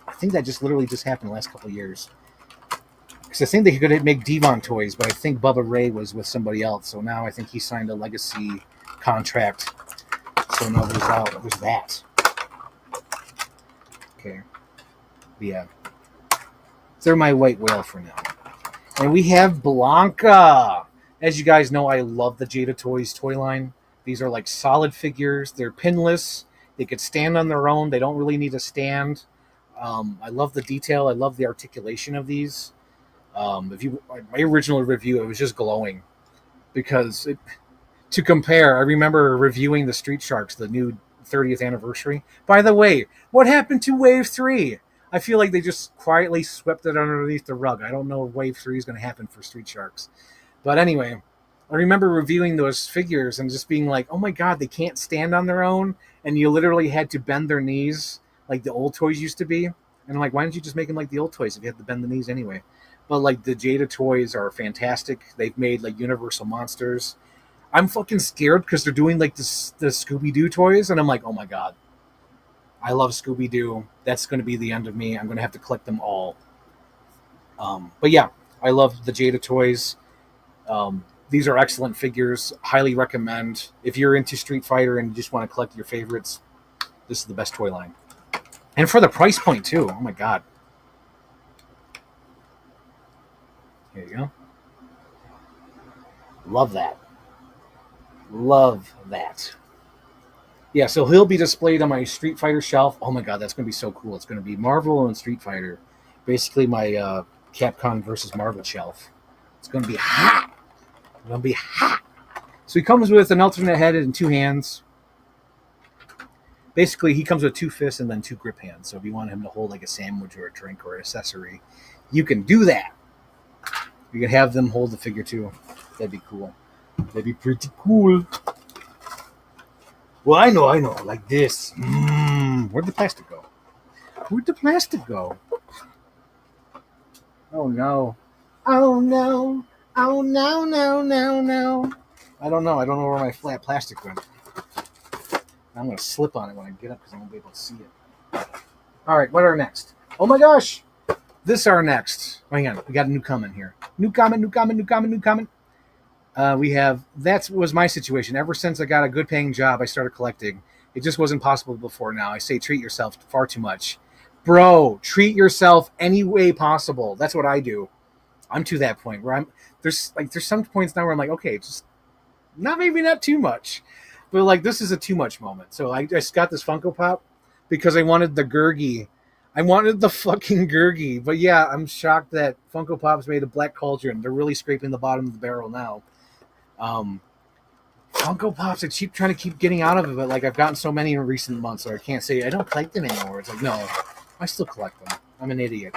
I think that just literally just happened the last couple of years. Because I think they could make Devon toys, but I think Bubba Ray was with somebody else. So now I think he signed a legacy contract. So now there's that. Okay. But yeah. They're my white whale for now. And we have Blanca. As you guys know, I love the Jada Toys toy line. These are like solid figures. They're pinless. They could stand on their own. They don't really need a stand. I love the detail. I love the articulation of these. If you my original review, it was just glowing because to compare, I remember reviewing the Street Sharks, the new 30th anniversary. By the way, what happened to Wave 3? I feel like they just quietly swept it underneath the rug. I don't know if Wave 3 is going to happen for Street Sharks. But anyway, I remember reviewing those figures and just being like, oh my God, they can't stand on their own. And you literally had to bend their knees like the old toys used to be. And I'm like, why don't you just make them like the old toys if you had to bend the knees anyway? But like the Jada toys are fantastic. They've made like Universal Monsters. I'm fucking scared because they're doing like the Scooby-Doo toys. And I'm like, oh my God, I love Scooby-Doo. That's going to be the end of me. I'm going to have to collect them all. But yeah, I love the Jada toys. These are excellent figures. Highly recommend. If you're into Street Fighter and you just want to collect your favorites, this is the best toy line. And for the price point, too. Oh, my God. Here you go. Love that. Love that. Yeah, so he'll be displayed on my Street Fighter shelf. Oh, my God, that's going to be so cool. It's going to be Marvel and Street Fighter. Basically, my Capcom versus Marvel shelf. It's going to be hot. It's going to be hot. So he comes with an alternate head and two hands. Basically, he comes with two fists and then two grip hands. So if you want him to hold like a sandwich or a drink or an accessory, you can do that. You can have them hold the figure too. That'd be cool. That'd be pretty cool. Well, I know. Like this. Where'd the plastic go? Where'd the plastic go? Oh, no. Oh, no. Oh, no. I don't know. I don't know where my flat plastic went. I'm going to slip on it when I get up because I won't be able to see it. All right, what are next? Oh, my gosh. This are next. Hang on. We got a new comment here. New comment. That was my situation. Ever since I got a good paying job, I started collecting. It just wasn't possible before now. I say treat yourself far too much. Bro, treat yourself any way possible. That's what I do. I'm to that point where there's some points now where I'm like, okay, just maybe not too much. But like this is a too much moment. So I just got this Funko Pop because I wanted the Gurgi. I wanted the fucking Gurgi. But yeah, I'm shocked that Funko Pop's made a Black Cauldron. They're really scraping the bottom of the barrel now. Funko Pops, I keep trying to keep getting out of it, but like I've gotten so many in recent months, so I can't say I don't collect them anymore. It's like, no, I still collect them. I'm an idiot.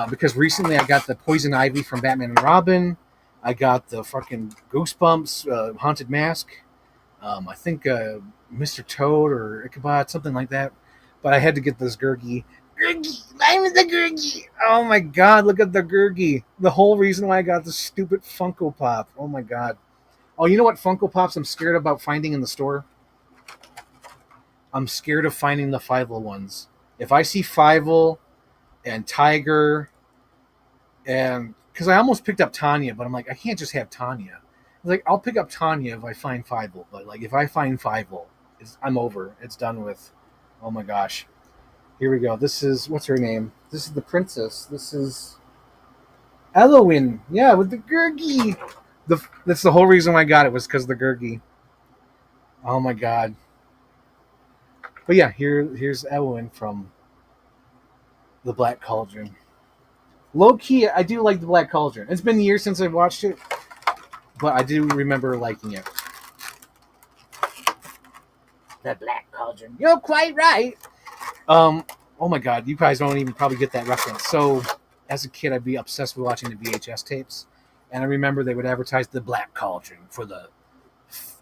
Because recently I got the Poison Ivy from Batman and Robin. I got the fucking Goosebumps Haunted Mask. I think Mr. Toad or Ichabod, something like that. But I had to get this Gurgi. Gurgi! I'm the Gurgi! Oh my God, look at the Gurgi. The whole reason why I got this stupid Funko Pop. Oh my God. Oh, you know what Funko Pops I'm scared about finding in the store? I'm scared of finding the Fievel ones. If I see Fievel and Tiger, and because I almost picked up Tanya, but I'm like, I can't just have Tanya. Like, I'll pick up Tanya if I find Fievel, but like if I find Fievel, I'm over. It's done with. Oh my gosh. Here we go. This is, what's her name? This is the princess. This is Elowen. Yeah, with the Gurgi. That's the whole reason why I got it, was because of the Gurgi. Oh my God. But yeah, here's Elowen from the Black Cauldron. Low key, I do like the Black Cauldron. It's been years since I've watched it, but I do remember liking it. The Black Cauldron. You're quite right. Oh my God, you guys don't even probably get that reference. So, as a kid, I'd be obsessed with watching the VHS tapes, and I remember they would advertise the Black Cauldron for the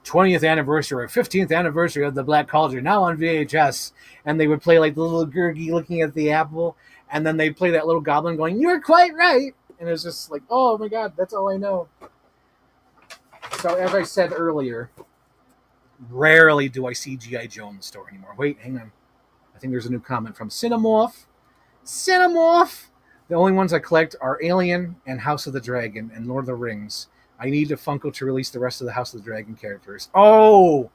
20th anniversary or 15th anniversary of the Black Cauldron, now on VHS, and they would play like the little Gurgi looking at the apple, and then they'd play that little goblin going, "You're quite right," and it was just like, oh my God, that's all I know. So, as I said earlier, rarely do I see G.I. Joe in the store anymore. Wait, hang on. I think there's a new comment from Cinemorph. Cinemorph! The only ones I collect are Alien and House of the Dragon and Lord of the Rings. I need a Funko to release the rest of the House of the Dragon characters. Oh,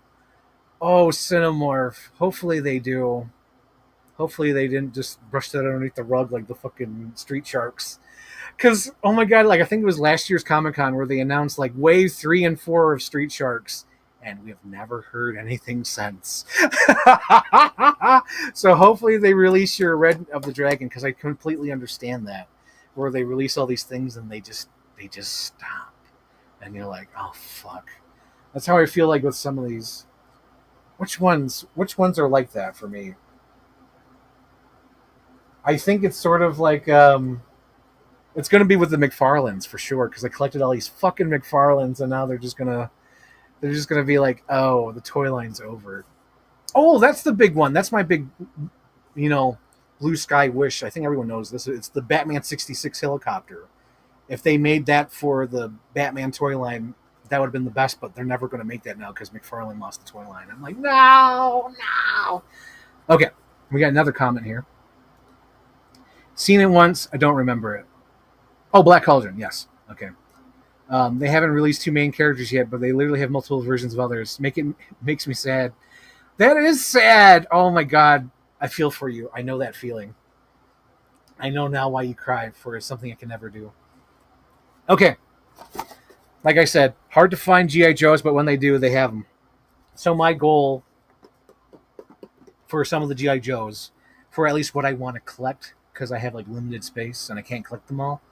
Cinemorph. Hopefully they do. Hopefully they didn't just brush that underneath the rug like the fucking Street Sharks. Because, oh my god, like I think it was last year's Comic-Con where they announced like wave 3 and 4 of Street Sharks, and we have never heard anything since. So hopefully they release your Red of the Dragon, because I completely understand that. Where they release all these things and they just stop. And you're like, oh fuck. That's how I feel like with some of these. Which ones are like that for me? I think it's sort of like it's going to be with the McFarlanes for sure, because I collected all these fucking McFarlanes, and now they're just gonna be like, oh, the toy line's over. Oh, that's the big one. That's my big, blue sky wish. I think everyone knows this. It's the Batman 66 helicopter. If they made that for the Batman toy line, that would have been the best, but they're never going to make that now because McFarlane lost the toy line. I'm like, no. Okay, we got another comment here. Seen it once, I don't remember it. Oh, Black Cauldron, yes. Okay. They haven't released 2 main characters yet, but they literally have multiple versions of others. Makes me sad. That is sad. Oh my god. I feel for you. I know that feeling. I know now why you cry for something I can never do. Okay. Like I said, hard to find G.I. Joes, but when they do, they have them. So my goal for some of the G.I. Joes, for at least what I want to collect, because I have like limited space and I can't collect them all,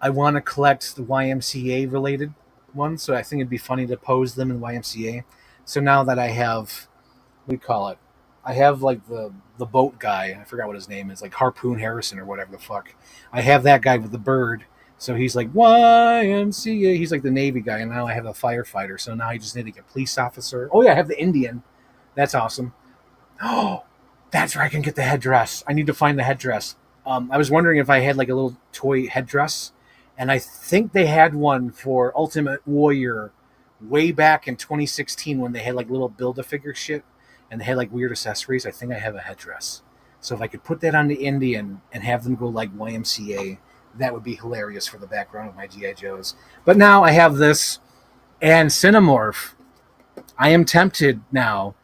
I want to collect the YMCA related ones, so I think it'd be funny to pose them in YMCA. So now that I have, what do you call it? I have like the boat guy, I forgot what his name is, like Harpoon Harrison or whatever the fuck. I have that guy with the bird, so he's like YMCA. He's like the Navy guy, and now I have a firefighter, so now I just need to get a police officer. Oh yeah, I have the Indian. That's awesome. Oh, that's where I can get the headdress. I need to find the headdress. I was wondering if I had like a little toy headdress, and I think they had one for Ultimate Warrior way back in 2016 when they had like little Build-A-Figure shit, and they had like weird accessories. I think I have a headdress. So if I could put that on the Indian and have them go like YMCA, that would be hilarious for the background of my G.I. Joes. But now I have this and Cinemorph. I am tempted now,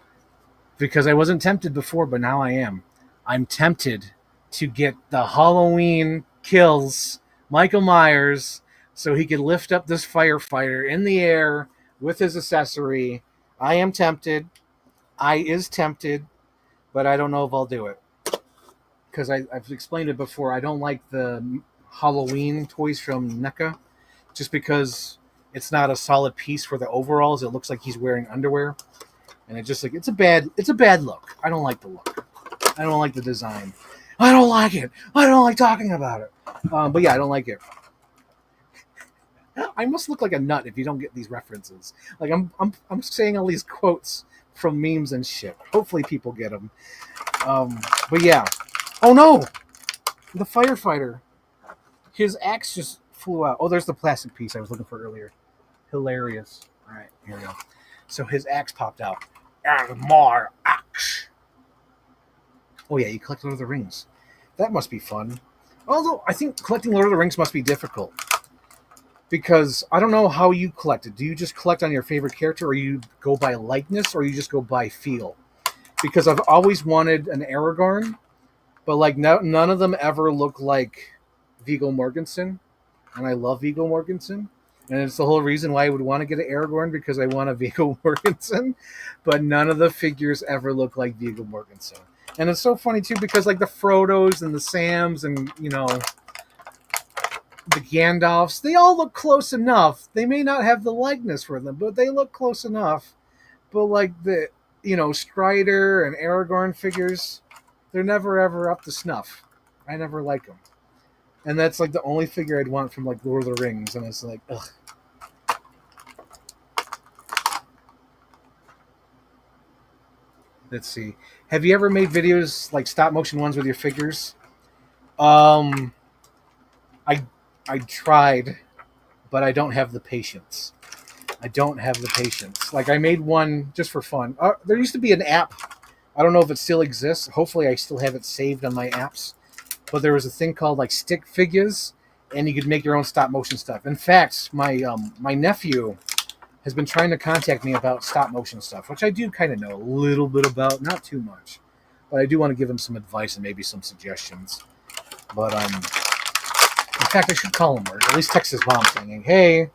because I wasn't tempted before, but now I am. I'm tempted to get the Halloween Kills Michael Myers so he could lift up this firefighter in the air with his accessory. I am tempted. I is tempted, but I don't know if I'll do it. Because I've explained it before. I don't like the Halloween toys from NECA, just because it's not a solid piece for the overalls. It looks like he's wearing underwear. And it's a bad look. I don't like the look. I don't like the design. I don't like it. I don't like talking about it. But yeah, I don't like it. I must look like a nut if you don't get these references. Like I'm saying all these quotes from memes and shit. Hopefully people get them. But yeah. Oh no! The firefighter. His axe just flew out. Oh, there's the plastic piece I was looking for earlier. Hilarious. All right, here we go. So his axe popped out. And more axe. Oh yeah, you collect Lord of the Rings. That must be fun. Although I think collecting Lord of the Rings must be difficult. Because I don't know how you collect it. Do you just collect on your favorite character, or you go by likeness, or you just go by feel? Because I've always wanted an Aragorn, but like none of them ever look like Viggo Mortensen. And I love Viggo Mortensen. And it's the whole reason why I would want to get an Aragorn, because I want a Viggo Mortensen. But none of the figures ever look like Viggo Mortensen. And it's so funny, too, because like the Frodos and the Sams and, the Gandalfs, they all look close enough. They may not have the likeness for them, but they look close enough. But like the, Strider and Aragorn figures, they're never ever up to snuff. I never like them. And that's like the only figure I'd want from like Lord of the Rings. And it's like, ugh. Let's see. Have you ever made videos like stop motion ones with your figures? I tried, but I don't have the patience. Like I made one just for fun. There used to be an app. I don't know if it still exists. Hopefully I still have it saved on my apps. But there was a thing called like stick figures, and you could make your own stop motion stuff. In fact, my nephew has been trying to contact me about stop motion stuff, which I do kind of know a little bit about, not too much. but I do want to give him some advice and maybe some suggestions. But in fact, I should call him, or at least text his mom saying, "Hey,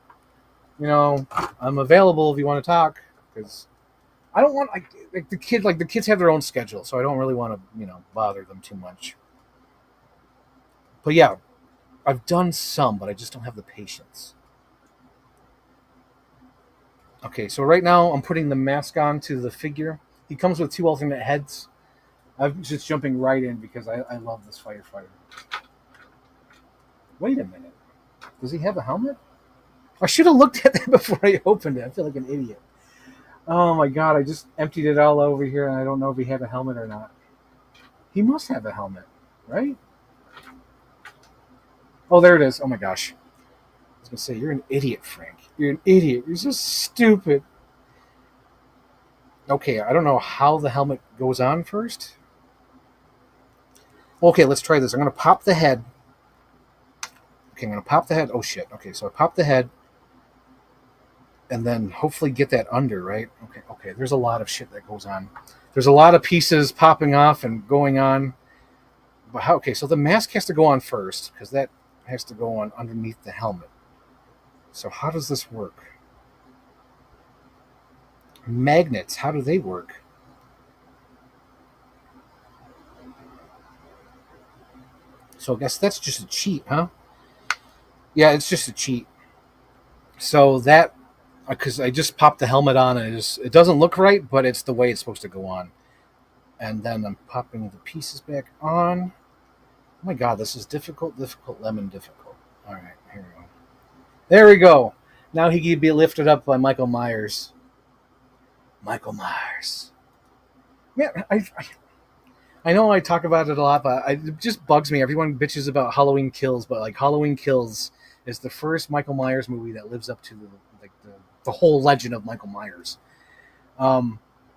I'm available if you want to talk." Because I don't want the kids have their own schedule, so I don't really want to bother them too much. But yeah, I've done some, but I just don't have the patience. Okay, so right now I'm putting the mask on to the figure. He comes with 2 alternate heads. I'm just jumping right in because I love this firefighter. Wait a minute. Does he have a helmet? I should have looked at that before I opened it. I feel like an idiot. Oh my god, I just emptied it all over here and I don't know if he had a helmet or not. He must have a helmet, right? Oh, there it is. Oh my gosh. I was going to say, you're an idiot, Frank. You're an idiot. You're so stupid. Okay, I don't know how the helmet goes on first. Okay, let's try this. I'm going to pop the head. Okay, I'm going to pop the head. Oh, shit. Okay, so I pop the head. And then hopefully get that under, right? Okay. There's a lot of shit that goes on. There's a lot of pieces popping off and going on. But okay, so the mask has to go on first because that has to go on underneath the helmet. So how does this work? Magnets, how do they work? So I guess that's just a cheat, huh? Yeah, it's just a cheat. So that, because I just popped the helmet on and it doesn't look right, but it's the way it's supposed to go on. And then I'm popping the pieces back on. Oh my god, this is difficult, lemon difficult. All right, here we go. There we go. Now he can be lifted up by Michael Myers. Michael Myers. Man, I know I talk about it a lot, but it just bugs me. Everyone bitches about Halloween Kills, but like Halloween Kills is the first Michael Myers movie that lives up to the whole legend of Michael Myers.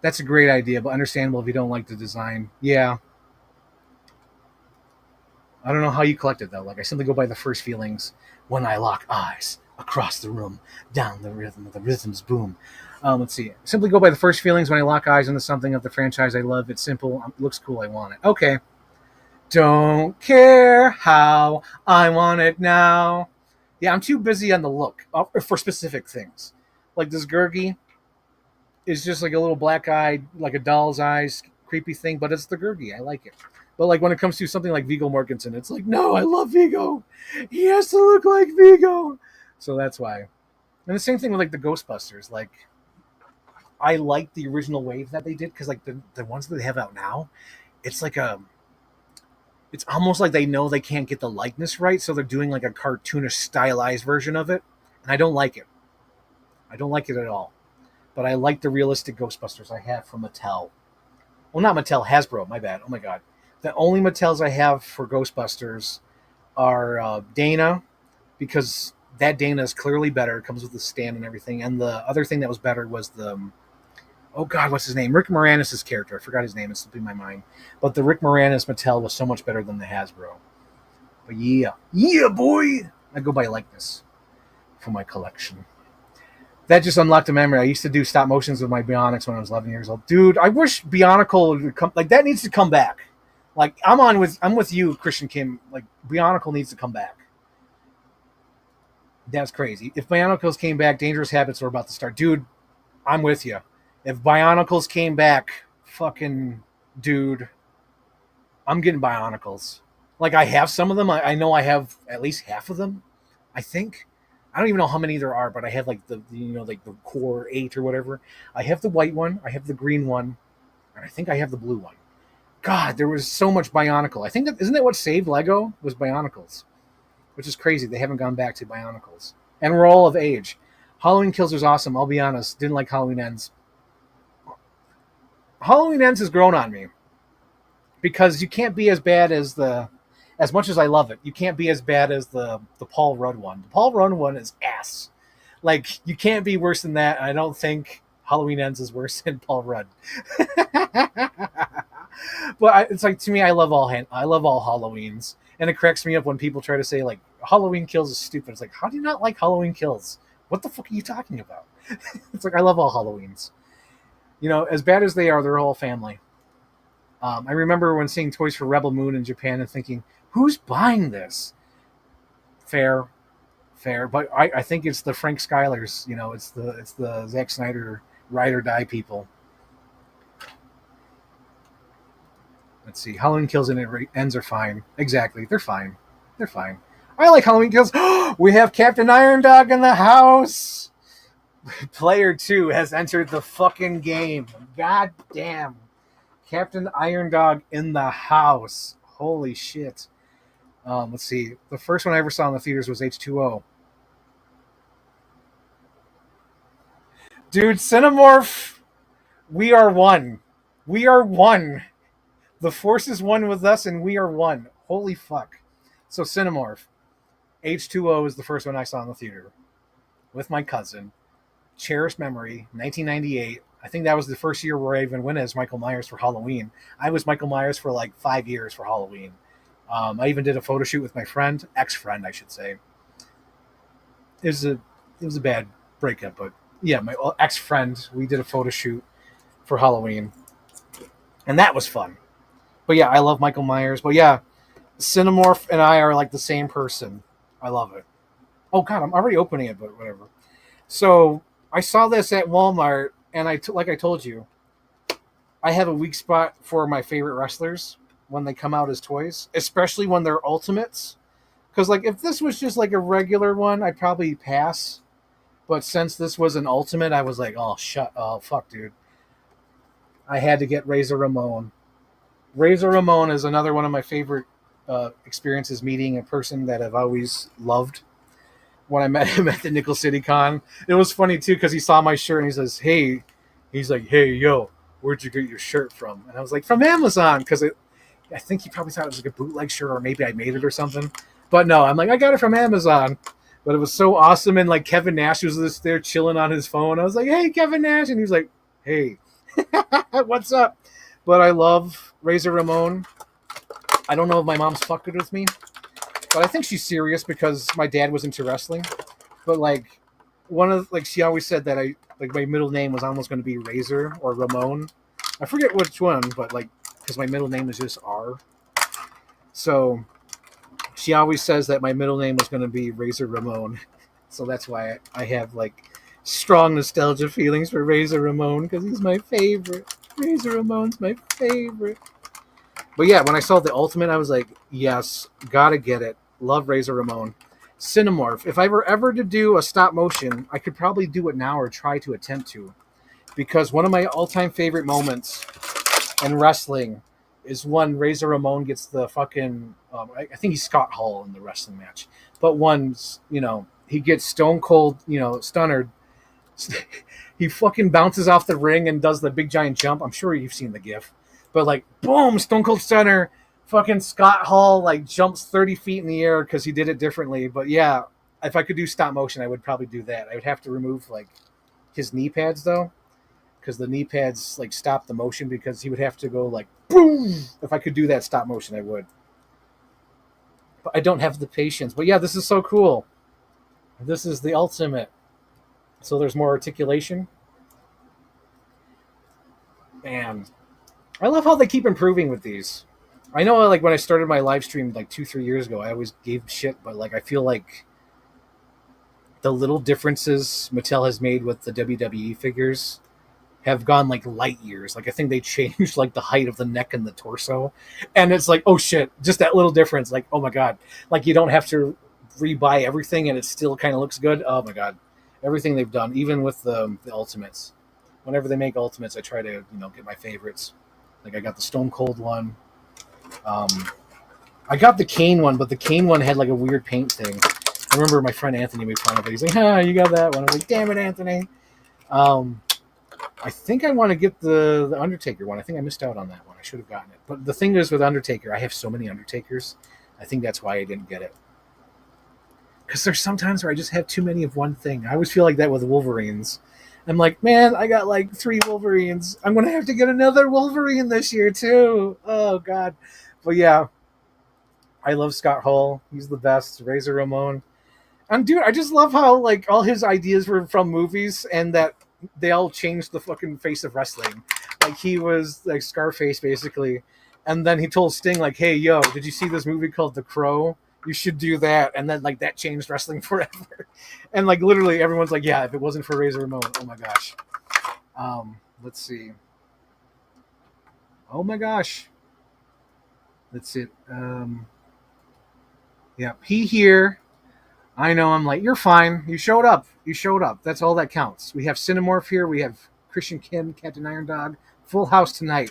That's a great idea, but understandable if you don't like the design. Yeah. I don't know how you collect it, though. Like, I simply go by the first feelings when I lock eyes across the room, down the rhythm of the rhythm's boom. Let's see. Simply go by the first feelings when I lock eyes into something of the franchise I love. It's simple. It looks cool. I want it. Okay. Don't care how I want it now. Yeah, I'm too busy on the look for specific things. Like this Gurgi is just like a little black-eyed, like a doll's eyes, creepy thing, but it's the Gurgi. I like it. But like when it comes to something like Viggo Mortensen, it's like, no, I love Viggo. He has to look like Viggo. So that's why. And the same thing with like the Ghostbusters. Like, I like the original wave that they did because like the ones that they have out now, it's like it's almost like they know they can't get the likeness right, so they're doing like a cartoonish stylized version of it. And I don't like it. I don't like it at all. But I like the realistic Ghostbusters I have from Mattel. Well, not Mattel, Hasbro, my bad. Oh my god. The only Mattels I have for Ghostbusters are Dana, because that Dana is clearly better. It comes with the stand and everything. And the other thing that was better was oh god, what's his name? Rick Moranis' character. I forgot his name. It's slipping my mind. But the Rick Moranis Mattel was so much better than the Hasbro. But yeah, boy! I go by likeness for my collection. That just unlocked a memory. I used to do stop motions with my Bionics when I was 11 years old. Dude, I wish Bionicle would come. Like, that needs to come back. Like, I'm with you, Christian Kim. Like, Bionicle needs to come back. That's crazy. If Bionicles came back, Dangerous Habits were about to start. Dude, I'm with you. If Bionicles came back, fucking dude, I'm getting Bionicles. Like, I have some of them. I know I have at least half of them, I think. I don't even know how many there are, but I have like the core 8 or whatever. I have the white one, I have the green one, and I think I have the blue one. God, there was so much Bionicle. I think isn't that what saved Lego was Bionicles, which is crazy. They haven't gone back to Bionicles, and we're all of age. Halloween Kills was awesome. I'll be honest, didn't like Halloween Ends. Halloween Ends has grown on me because you can't be as bad as as much as I love it, you can't be as bad as the Paul Rudd one. The Paul Rudd one is ass. Like, you can't be worse than that. I don't think Halloween Ends is worse than Paul Rudd. But it's like, to me, I love all Halloweens, and it cracks me up when people try to say like Halloween Kills is stupid. It's like, how do you not like Halloween Kills? What the fuck are you talking about? It's like, I love all Halloweens. As bad as they are, they're all family. I remember when seeing toys for Rebel Moon in Japan and thinking, who's buying this? Fair, fair, but I think it's the Frank Skylers. You know, it's the Zack Snyder ride or die people. Let's see. Halloween Kills and it ends are fine. Exactly, they're fine. They're fine. I like Halloween Kills. We have Captain Iron Dog in the house. Player 2 has entered the fucking game. God damn. Captain Iron Dog in the house. Holy shit. Let's see. The first one I ever saw in the theaters was H2O. Dude, Cinemorph, we are one. We are one. The Force is one with us, and we are one. Holy fuck. So, Cinemorph, H2O is the first one I saw in the theater with my cousin. Cherished memory, 1998. I think that was the first year where I even went as Michael Myers for Halloween. I was Michael Myers for like 5 years for Halloween. I even did a photo shoot with my friend, ex-friend, I should say. It was a bad breakup, but yeah, my ex-friend. We did a photo shoot for Halloween, and that was fun. But yeah, I love Michael Myers. But yeah, Cinemorph and I are like the same person. I love it. Oh god, I'm already opening it, but whatever. So I saw this at Walmart, and like I told you, I have a weak spot for my favorite wrestlers when they come out as toys, especially when they're ultimates. Because like if this was just like a regular one, I'd probably pass. But since this was an ultimate, I was like, oh fuck, dude. I had to get Razor Ramon. Razor Ramon is another one of my favorite experiences meeting a person that I've always loved. When I met him at the Nickel City Con, it was funny too because he saw my shirt and he says, "Hey," he's like, "Hey, yo, where'd you get your shirt from?" And I was like, "From Amazon," because I think he probably thought it was like a bootleg shirt or maybe I made it or something. But no, I'm like, I got it from Amazon. But it was so awesome, and like Kevin Nash was just there chilling on his phone. I was like, "Hey, Kevin Nash," and he was like, "Hey, what's up?" But I love Razor Ramon. I don't know if my mom's fucking with me, but I think she's serious because my dad was into wrestling. But like she always said that I like my middle name was almost going to be Razor or Ramon. I forget which one, but like because my middle name is just R. So she always says that my middle name was going to be Razor Ramon. So that's why I have like strong nostalgia feelings for Razor Ramon because he's my favorite. Razor Ramon's my favorite. But yeah, when I saw the Ultimate, I was like, yes, gotta get it. Love Razor Ramon. Cinemorph. If I were ever to do a stop motion, I could probably do it now or try to attempt to. Because one of my all-time favorite moments in wrestling is when Razor Ramon gets the fucking... I think he's Scott Hall in the wrestling match. But once, he gets stone cold, stunnered. He fucking bounces off the ring and does the big giant jump. I'm sure you've seen the gif. But like, boom, stone cold stunner. Fucking Scott Hall like jumps 30 feet in the air because he did it differently. But yeah, if I could do stop motion, I would probably do that. I would have to remove like his knee pads though, because the knee pads like stop the motion because he would have to go like boom. If I could do that stop motion, I would. But I don't have the patience. But yeah, this is so cool. This is the ultimate. So there's more articulation. And I love how they keep improving with these. I know, like, when I started my live stream, like, 2-3 years ago, I always gave shit, but, like, I feel like the little differences Mattel has made with the WWE figures have gone, like, light years. Like, I think they changed, like, the height of the neck and the torso. And it's like, oh, shit, just that little difference. Like, oh, my God. Like, you don't have to rebuy everything, and it still kind of looks good. Oh, my God. Everything they've done, even with the Ultimates. Whenever they make Ultimates, I try to, get my favorites. Like, I got the Stone Cold one. I got the Kane one, but the Kane one had like a weird paint thing. I remember my friend Anthony made fun of it. He's like, you got that one. I was like, damn it, Anthony. I think I want to get the Undertaker one. I think I missed out on that one. I should have gotten it. But the thing is with Undertaker, I have so many Undertakers. I think that's why I didn't get it. Because there's sometimes where I just have too many of one thing. I always feel like that with Wolverines. I'm like, man, I got like 3 Wolverines. I'm going to have to get another Wolverine this year, too. Oh, God. But yeah, I love Scott Hall. He's the best. Razor Ramon. And dude, I just love how like all his ideas were from movies and that they all changed the fucking face of wrestling. Like he was like Scarface basically, and then he told Sting like, "Hey, yo, did you see this movie called The Crow? You should do that." And then like that changed wrestling forever. And like literally everyone's like, "Yeah, if it wasn't for Razor Ramon, oh my gosh." Let's see. Oh my gosh. Let's see. Yeah, he here. I know. I'm like, you're fine. You showed up. You showed up. That's all that counts. We have Cinemorph here. We have Christian Kim, Captain Iron Dog. Full house tonight.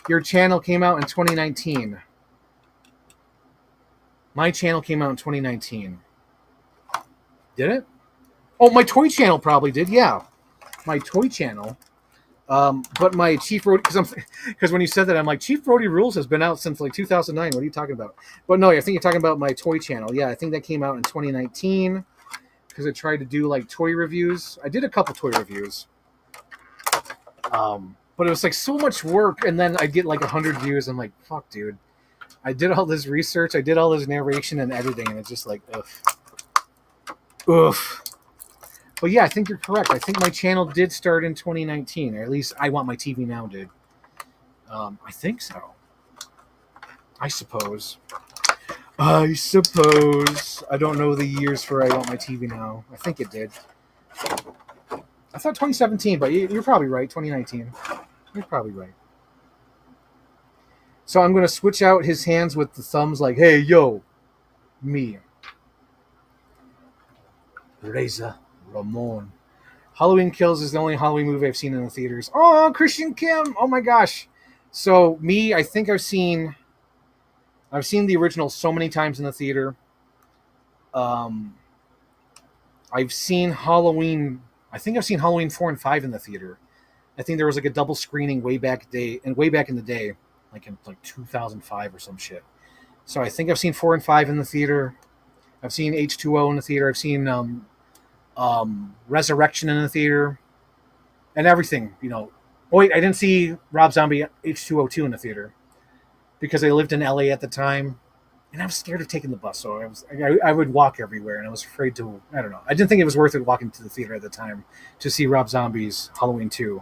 Your channel came out in 2019. My channel came out in 2019. Did it? Oh, my toy channel probably did. Yeah, my toy channel. But my Chief Brody, because when you said that, I'm like, Chief Brody Rules has been out since like 2009. What are you talking about? But no, I think you're talking about my toy channel. Yeah, I think that came out in 2019 because I tried to do like toy reviews. I did a couple toy reviews. But it was like so much work, and then I'd get like 100 views. I'm like, fuck, dude. I did all this research, I did all this narration and editing, and it's just like, oof. But yeah, I think you're correct. I think my channel did start in 2019, or at least I Want My TV Now did. I think so. I suppose. I don't know the years for I Want My TV Now. I think it did. I thought 2017, but you're probably right. 2019. You're probably right. So I'm going to switch out his hands with the thumbs like, hey, yo, me. Razor Ramon. Halloween Kills is the only Halloween movie I've seen in the theaters. Oh, Christian Kim. Oh, my gosh. So me, I think I've seen the original so many times in the theater. I've seen Halloween. I think I've seen Halloween 4 and 5 in the theater. I think there was like a double screening way back in the day, like in like 2005 or some shit. So I think I've seen 4 and 5 in the theater. I've seen H2O in the theater. I've seen Resurrection in the theater, and everything. Oh wait, I didn't see Rob Zombie H2O2 in the theater because I lived in LA at the time, and I was scared of taking the bus, so I would walk everywhere, and I was afraid to. I don't know. I didn't think it was worth it walking to the theater at the time to see Rob Zombie's Halloween 2.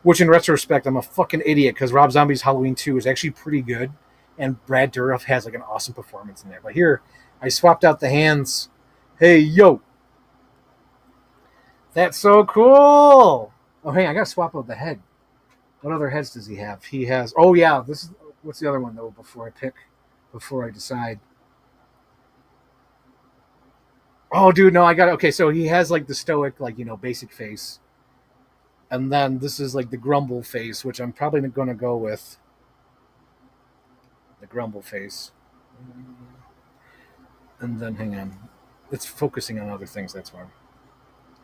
Which, in retrospect, I'm a fucking idiot because Rob Zombie's Halloween 2 is actually pretty good, and Brad Dourif has like an awesome performance in there. But here, I swapped out the hands. Hey, yo! That's so cool! Oh, hey, I gotta swap out the head. What other heads does he have? He has... Oh, yeah, this is... What's the other one, though, before I decide? Oh, dude, no, I got it. Okay, so he has, like, the stoic, like, basic face. And then this is like the grumble face, which I'm probably going to go with. The grumble face. And then, hang on. It's focusing on other things, that's why.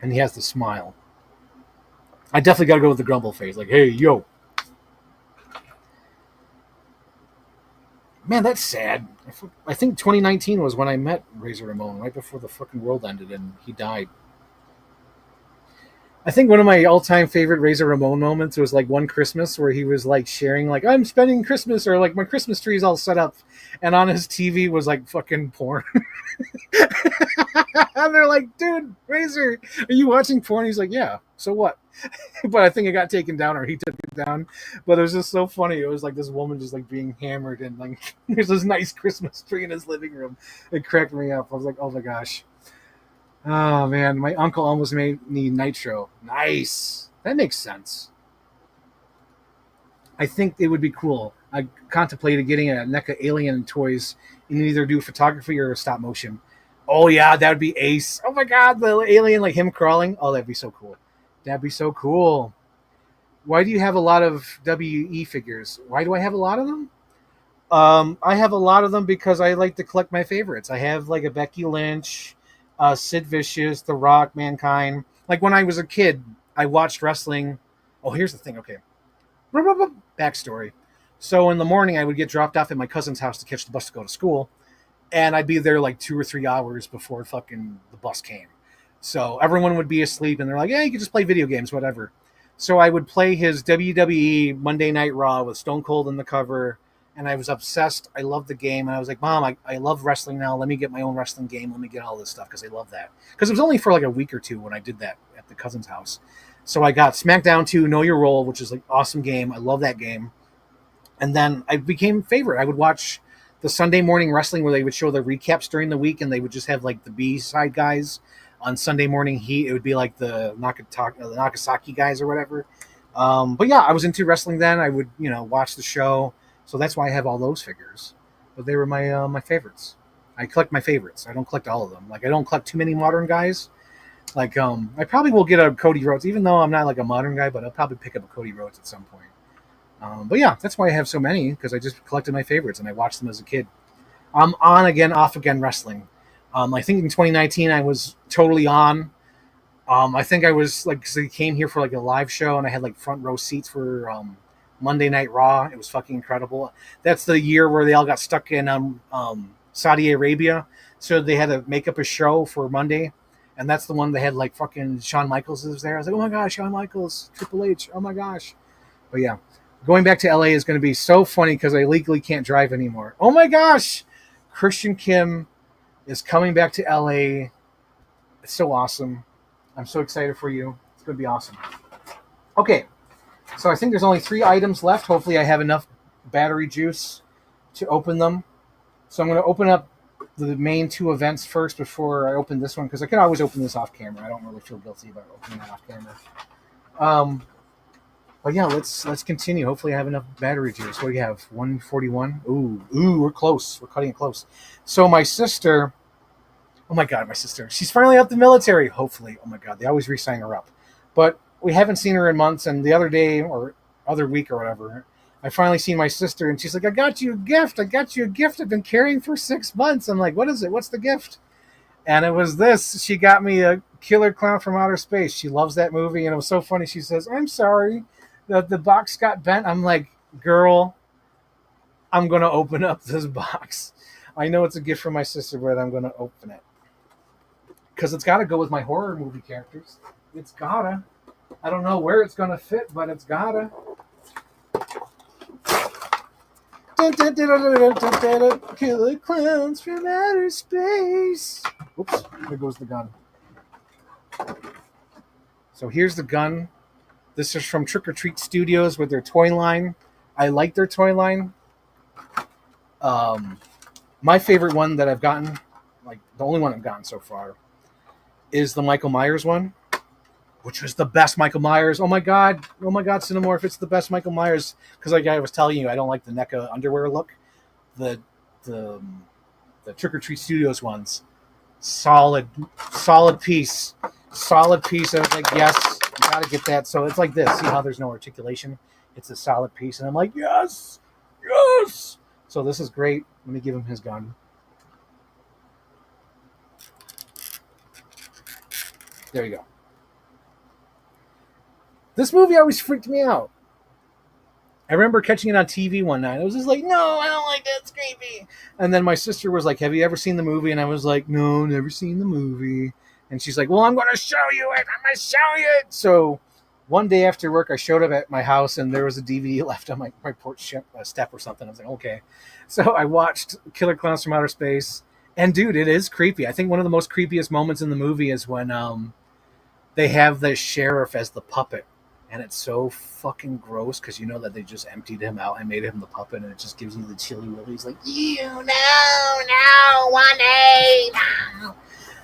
And he has the smile. I definitely got to go with the grumble face. Like, hey, yo. Man, that's sad. I think 2019 was when I met Razor Ramon, right before the fucking world ended and he died. I think one of my all-time favorite Razor Ramon moments was like one Christmas where he was like sharing like, I'm spending Christmas, or like my Christmas tree is all set up, and on his TV was like fucking porn. And they're like, dude, Razor, are you watching porn? He's like, yeah, so what? But I think it got taken down, or he took it down. But it was just so funny. It was like this woman just like being hammered, and like there's this nice Christmas tree in his living room. It cracked me up. I was like, oh my gosh. Oh man, my uncle almost made me Nitro. Nice. That makes sense. I think it would be cool. I contemplated getting a NECA Alien toys and either do photography or stop motion. Oh yeah, that would be ace. Oh my god, the alien, like him crawling. Oh, that'd be so cool. That'd be so cool. Why do you have a lot of WE figures? Why do I have a lot of them? I have a lot of them because I like to collect my favorites. I have like a Becky Lynch, Sid Vicious, The Rock, Mankind. Like when I was a kid, I watched wrestling. Oh, here's the thing. Okay. Backstory. So in the morning, I would get dropped off at my cousin's house to catch the bus to go to school. And I'd be there like 2 or 3 hours before fucking the bus came. So everyone would be asleep and they're like, yeah, you can just play video games, whatever. So I would play his WWE Monday Night Raw with Stone Cold in the cover. And I was obsessed. I loved the game. And I was like, Mom, I love wrestling now. Let me get my own wrestling game. Let me get all this stuff because I love that. Because it was only for like a week or two when I did that at the cousin's house. So I got SmackDown 2, Know Your Role, which is like awesome game. I love that game. And then I became favorite. I would watch the Sunday morning wrestling where they would show the recaps during the week, and they would just have like the B side guys on Sunday morning heat. It would be like the Nagasaki guys or whatever. But yeah, I was into wrestling then. I would watch the show, so that's why I have all those figures. But they were my favorites. I collect my favorites. I don't collect all of them. Like I don't collect too many modern guys. Like I probably will get a Cody Rhodes, even though I'm not like a modern guy, but I'll probably pick up a Cody Rhodes at some point. But yeah, that's why I have so many, because I just collected my favorites and I watched them as a kid. I'm on again, off again wrestling. I think in 2019 I was totally on. I think I was like, cause they came here for like a live show and I had like front row seats for Monday Night Raw. It was fucking incredible. That's the year where they all got stuck in Saudi Arabia, so they had to make up a show for Monday. And that's the one they had like fucking Shawn Michaels was there. I was like, oh my gosh, Shawn Michaels, Triple H, oh my gosh. But yeah. Going back to LA is going to be so funny because I legally can't drive anymore. Oh my gosh! Christian Kim is coming back to LA. It's so awesome. I'm so excited for you. It's going to be awesome. Okay, so I think there's only 3 items left. Hopefully I have enough battery juice to open them. So I'm going to open up the main 2 events first before I open this one, because I can always open this off camera. I don't really feel guilty about opening it off camera. But yeah, let's continue. Hopefully I have enough battery juice. What do you have? 141? Ooh, we're close. We're cutting it close. So my sister, oh my God, my sister, she's finally out the military, hopefully. Oh my God, they always re-sign her up. But we haven't seen her in months, and the other day, or other week or whatever, I finally seen my sister, and she's like, I got you a gift. I've been carrying for 6 months. I'm like, what is it? What's the gift? And it was this. She got me a Killer Clown from Outer Space. She loves that movie, and it was so funny. She says, I'm sorry. The box got bent. I'm like, girl, I'm going to open up this box. I know it's a gift from my sister, but I'm going to open it. Because it's got to go with my horror movie characters. It's got to. I don't know where it's going to fit, but it's got to. Killer Clowns from Outer Space. Oops, there goes the gun. So here's the gun. This is from Trick or Treat Studios with their toy line. I like their toy line. My favorite one that I've gotten, like the only one I've gotten so far, is the Michael Myers one, which was the best Michael Myers. Oh my God, Cinemorph, it's the best Michael Myers. Because like I was telling you, I don't like the NECA underwear look. The Trick or Treat Studios ones, solid piece. I was like, yes. You gotta get that. So it's like this. See how there's no articulation? It's a solid piece. And I'm like, yes. So this is great. Let me give him his gun. There you go. This movie always freaked me out. I remember catching it on TV one night. I was just like, no, I don't like that. It's creepy. And then my sister was like, have you ever seen the movie? And I was like, no, never seen the movie. And she's like, well, I'm going to show you it. I'm going to show you it. So one day after work, I showed up at my house, and there was a DVD left on my porch step or something. I was like, okay. So I watched Killer Clowns from Outer Space. And, dude, it is creepy. I think one of the most creepiest moments in the movie is when they have the sheriff as the puppet. And it's so fucking gross because you know that they just emptied him out and made him the puppet, and it just gives you the chilly willies like, no, 1A, no.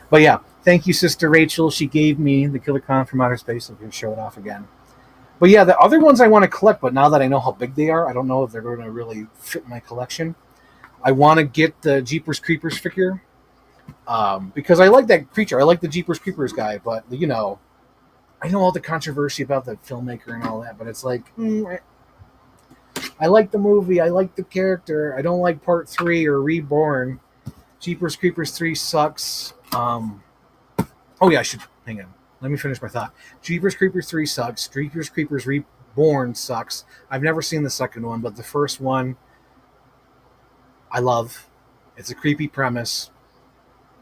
But yeah, thank you, Sister Rachel. She gave me the Killer Clown from Outer Space. I'm going to show it off again. But yeah, the other ones I want to collect, but now that I know how big they are, I don't know if they're going to really fit my collection. I want to get the Jeepers Creepers figure because I like that creature. I like the Jeepers Creepers guy, but you know, I know all the controversy about the filmmaker and all that, but it's like, I like the movie. I like the character. I don't like Part 3 or Reborn. Jeepers Creepers 3 sucks. Oh, yeah, I should... Hang on. Let me finish my thought. Jeepers Creepers 3 sucks. Jeepers Creepers Reborn sucks. I've never seen the second one, but the first one I love. It's a creepy premise.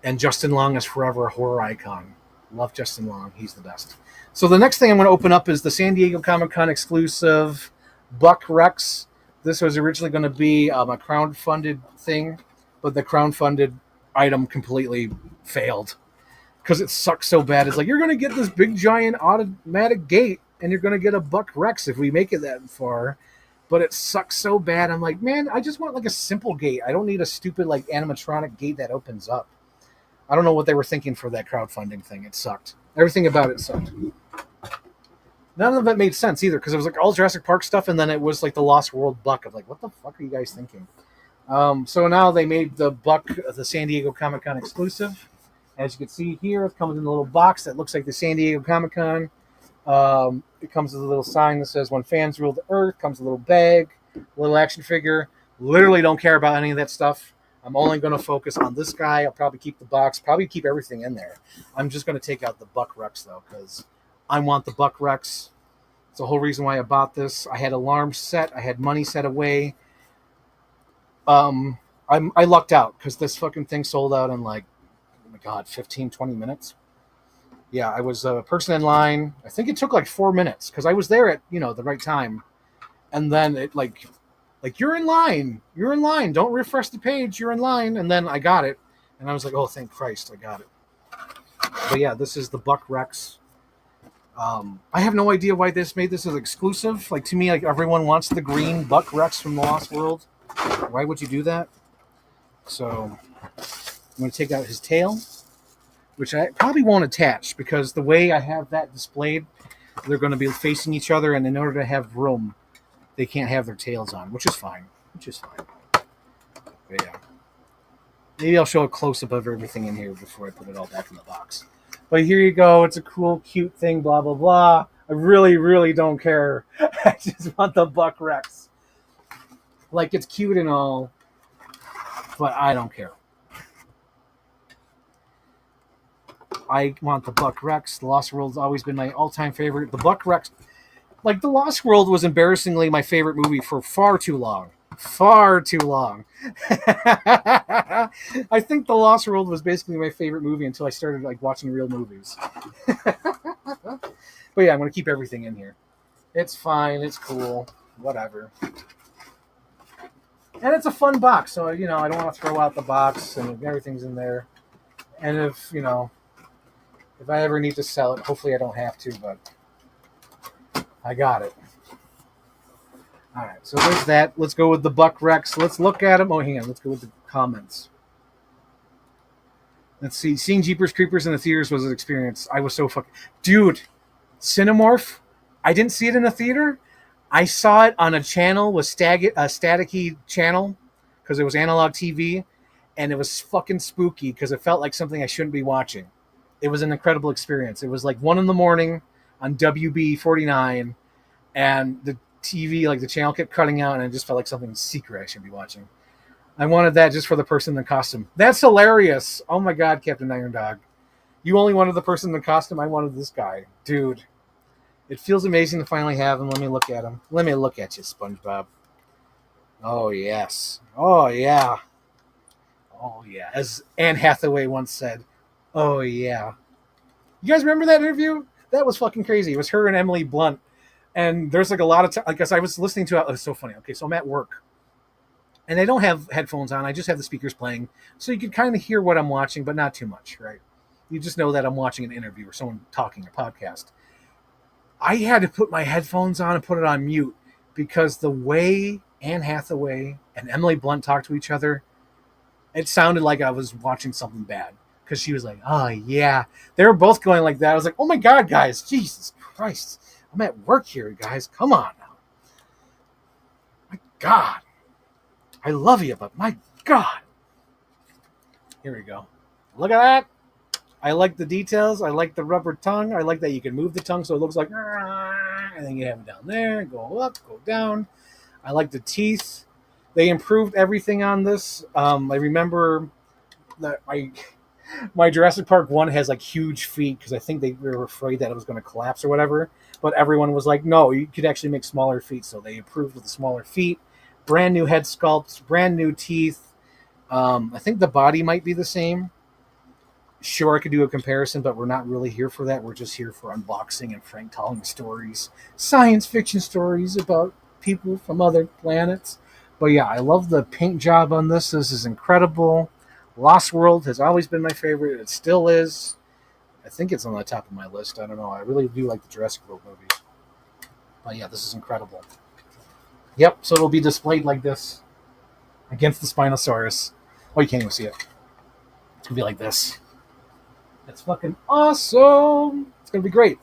And Justin Long is forever a horror icon. Love Justin Long. He's the best. So the next thing I'm going to open up is the San Diego Comic-Con exclusive Buck Rex. This was originally going to be a crowdfunded thing, but the crowdfunded item completely failed. because it sucks so bad. It's like, you're going to get this big giant automatic gate, and you're going to get a buck Rex if we make it that far. But it sucks so bad. I'm like, man, I just want like a simple gate. I don't need a stupid like animatronic gate that opens up. I don't know what they were thinking for that crowdfunding thing. It sucked. Everything about it sucked. None of it made sense either, because it was like all Jurassic Park stuff, and then it was like the Lost World buck. I'm like, what the fuck are you guys thinking? So now they made the buck the San Diego Comic-Con exclusive. As you can see here, it comes in a little box that looks like the San Diego Comic-Con. It comes with a little sign that says, "When fans rule the earth." Comes with a little bag, a little action figure. Literally don't care about any of that stuff. I'm only going to focus on this guy. I'll probably keep the box, probably keep everything in there. I'm just going to take out the Buck Rex, though, because I want the Buck Rex. It's the whole reason why I bought this. I had alarms set. I had money set away. I lucked out because this fucking thing sold out in like, oh my God, 15, 20 minutes. Yeah, I was a person in line. I think it took like 4 minutes because I was there at, the right time. And then it like, you're in line. You're in line. Don't refresh the page. You're in line. And then I got it. And I was like, oh, thank Christ, I got it. But yeah, this is the Buck Rex. I have no idea why this made this as exclusive. Like, to me, like, everyone wants the green Buck Rex from the Lost World. Why would you do that? So I'm going to take out his tail, which I probably won't attach because the way I have that displayed, they're going to be facing each other, and in order to have room, they can't have their tails on, which is fine. But yeah. Maybe I'll show a close-up of everything in here before I put it all back in the box. But here you go. It's a cool, cute thing, blah, blah, blah. I really, really don't care. I just want the Buck Rex. Like, it's cute and all, but I don't care. I want the Buck Rex. The Lost World's always been my all-time favorite. The Buck Rex, like, The Lost World was embarrassingly my favorite movie for far too long. Far too long. I think The Lost World was basically my favorite movie until I started like watching real movies. But yeah, I'm going to keep everything in here. It's fine. It's cool. Whatever. And it's a fun box, so, I don't want to throw out the box, and everything's in there. And if I ever need to sell it, hopefully I don't have to, but I got it. All right, so there's that. Let's go with the Buck Rex. Let's look at him. Oh, hang on. Let's go with the comments. Let's see. Seeing Jeepers Creepers in the theaters was an experience. I was so fucking... Dude, Cinemorph, I didn't see it in a theater. I saw it on a channel with staticky channel because it was analog TV, and it was fucking spooky because it felt like something I shouldn't be watching. It was an incredible experience. It was like 1 a.m. on WB 49, and the TV, like the channel kept cutting out, and it just felt like something secret I should be watching. I wanted that just for the person in the costume. That's hilarious. Oh my God, Captain Iron Dog. You only wanted the person in the costume. I wanted this guy. Dude. It feels amazing to finally have him. Let me look at him. Let me look at you, SpongeBob. Oh, yes. Oh, yeah. Oh, yeah. As Anne Hathaway once said, oh, yeah. You guys remember that interview? That was fucking crazy. It was her and Emily Blunt. And there's like a lot of time, because I was listening to it. It was so funny. Okay, so I'm at work. And I don't have headphones on. I just have the speakers playing. So you can kind of hear what I'm watching, but not too much, right? You just know that I'm watching an interview or someone talking, a podcast. I had to put my headphones on and put it on mute because the way Anne Hathaway and Emily Blunt talked to each other, it sounded like I was watching something bad. Because she was like, oh, yeah. They were both going like that. I was like, oh, my God, guys. Jesus Christ. I'm at work here, guys. Come on now. My God. I love you, but my God. Here we go. Look at that. I like the details. I like the rubber tongue. I like that you can move the tongue so it looks like, and then you have it down there, go up, go down. I like the teeth. They improved everything on this. I remember that my Jurassic Park 1 has like huge feet because I think they were afraid that it was going to collapse or whatever. But everyone was like, no, you could actually make smaller feet. So they improved with the smaller feet. Brand new head sculpts, brand new teeth. I think the body might be the same. Sure, I could do a comparison, but we're not really here for that. We're just here for unboxing and Frank telling stories, science fiction stories about people from other planets. But yeah, I love the paint job on this. This is incredible. Lost World has always been my favorite. It still is. I think it's on the top of my list. I don't know. I really do like the Jurassic World movies. But yeah, this is incredible. Yep, so it'll be displayed like this against the Spinosaurus. Oh, you can't even see it. It's going to be like this. That's fucking awesome. It's going to be great.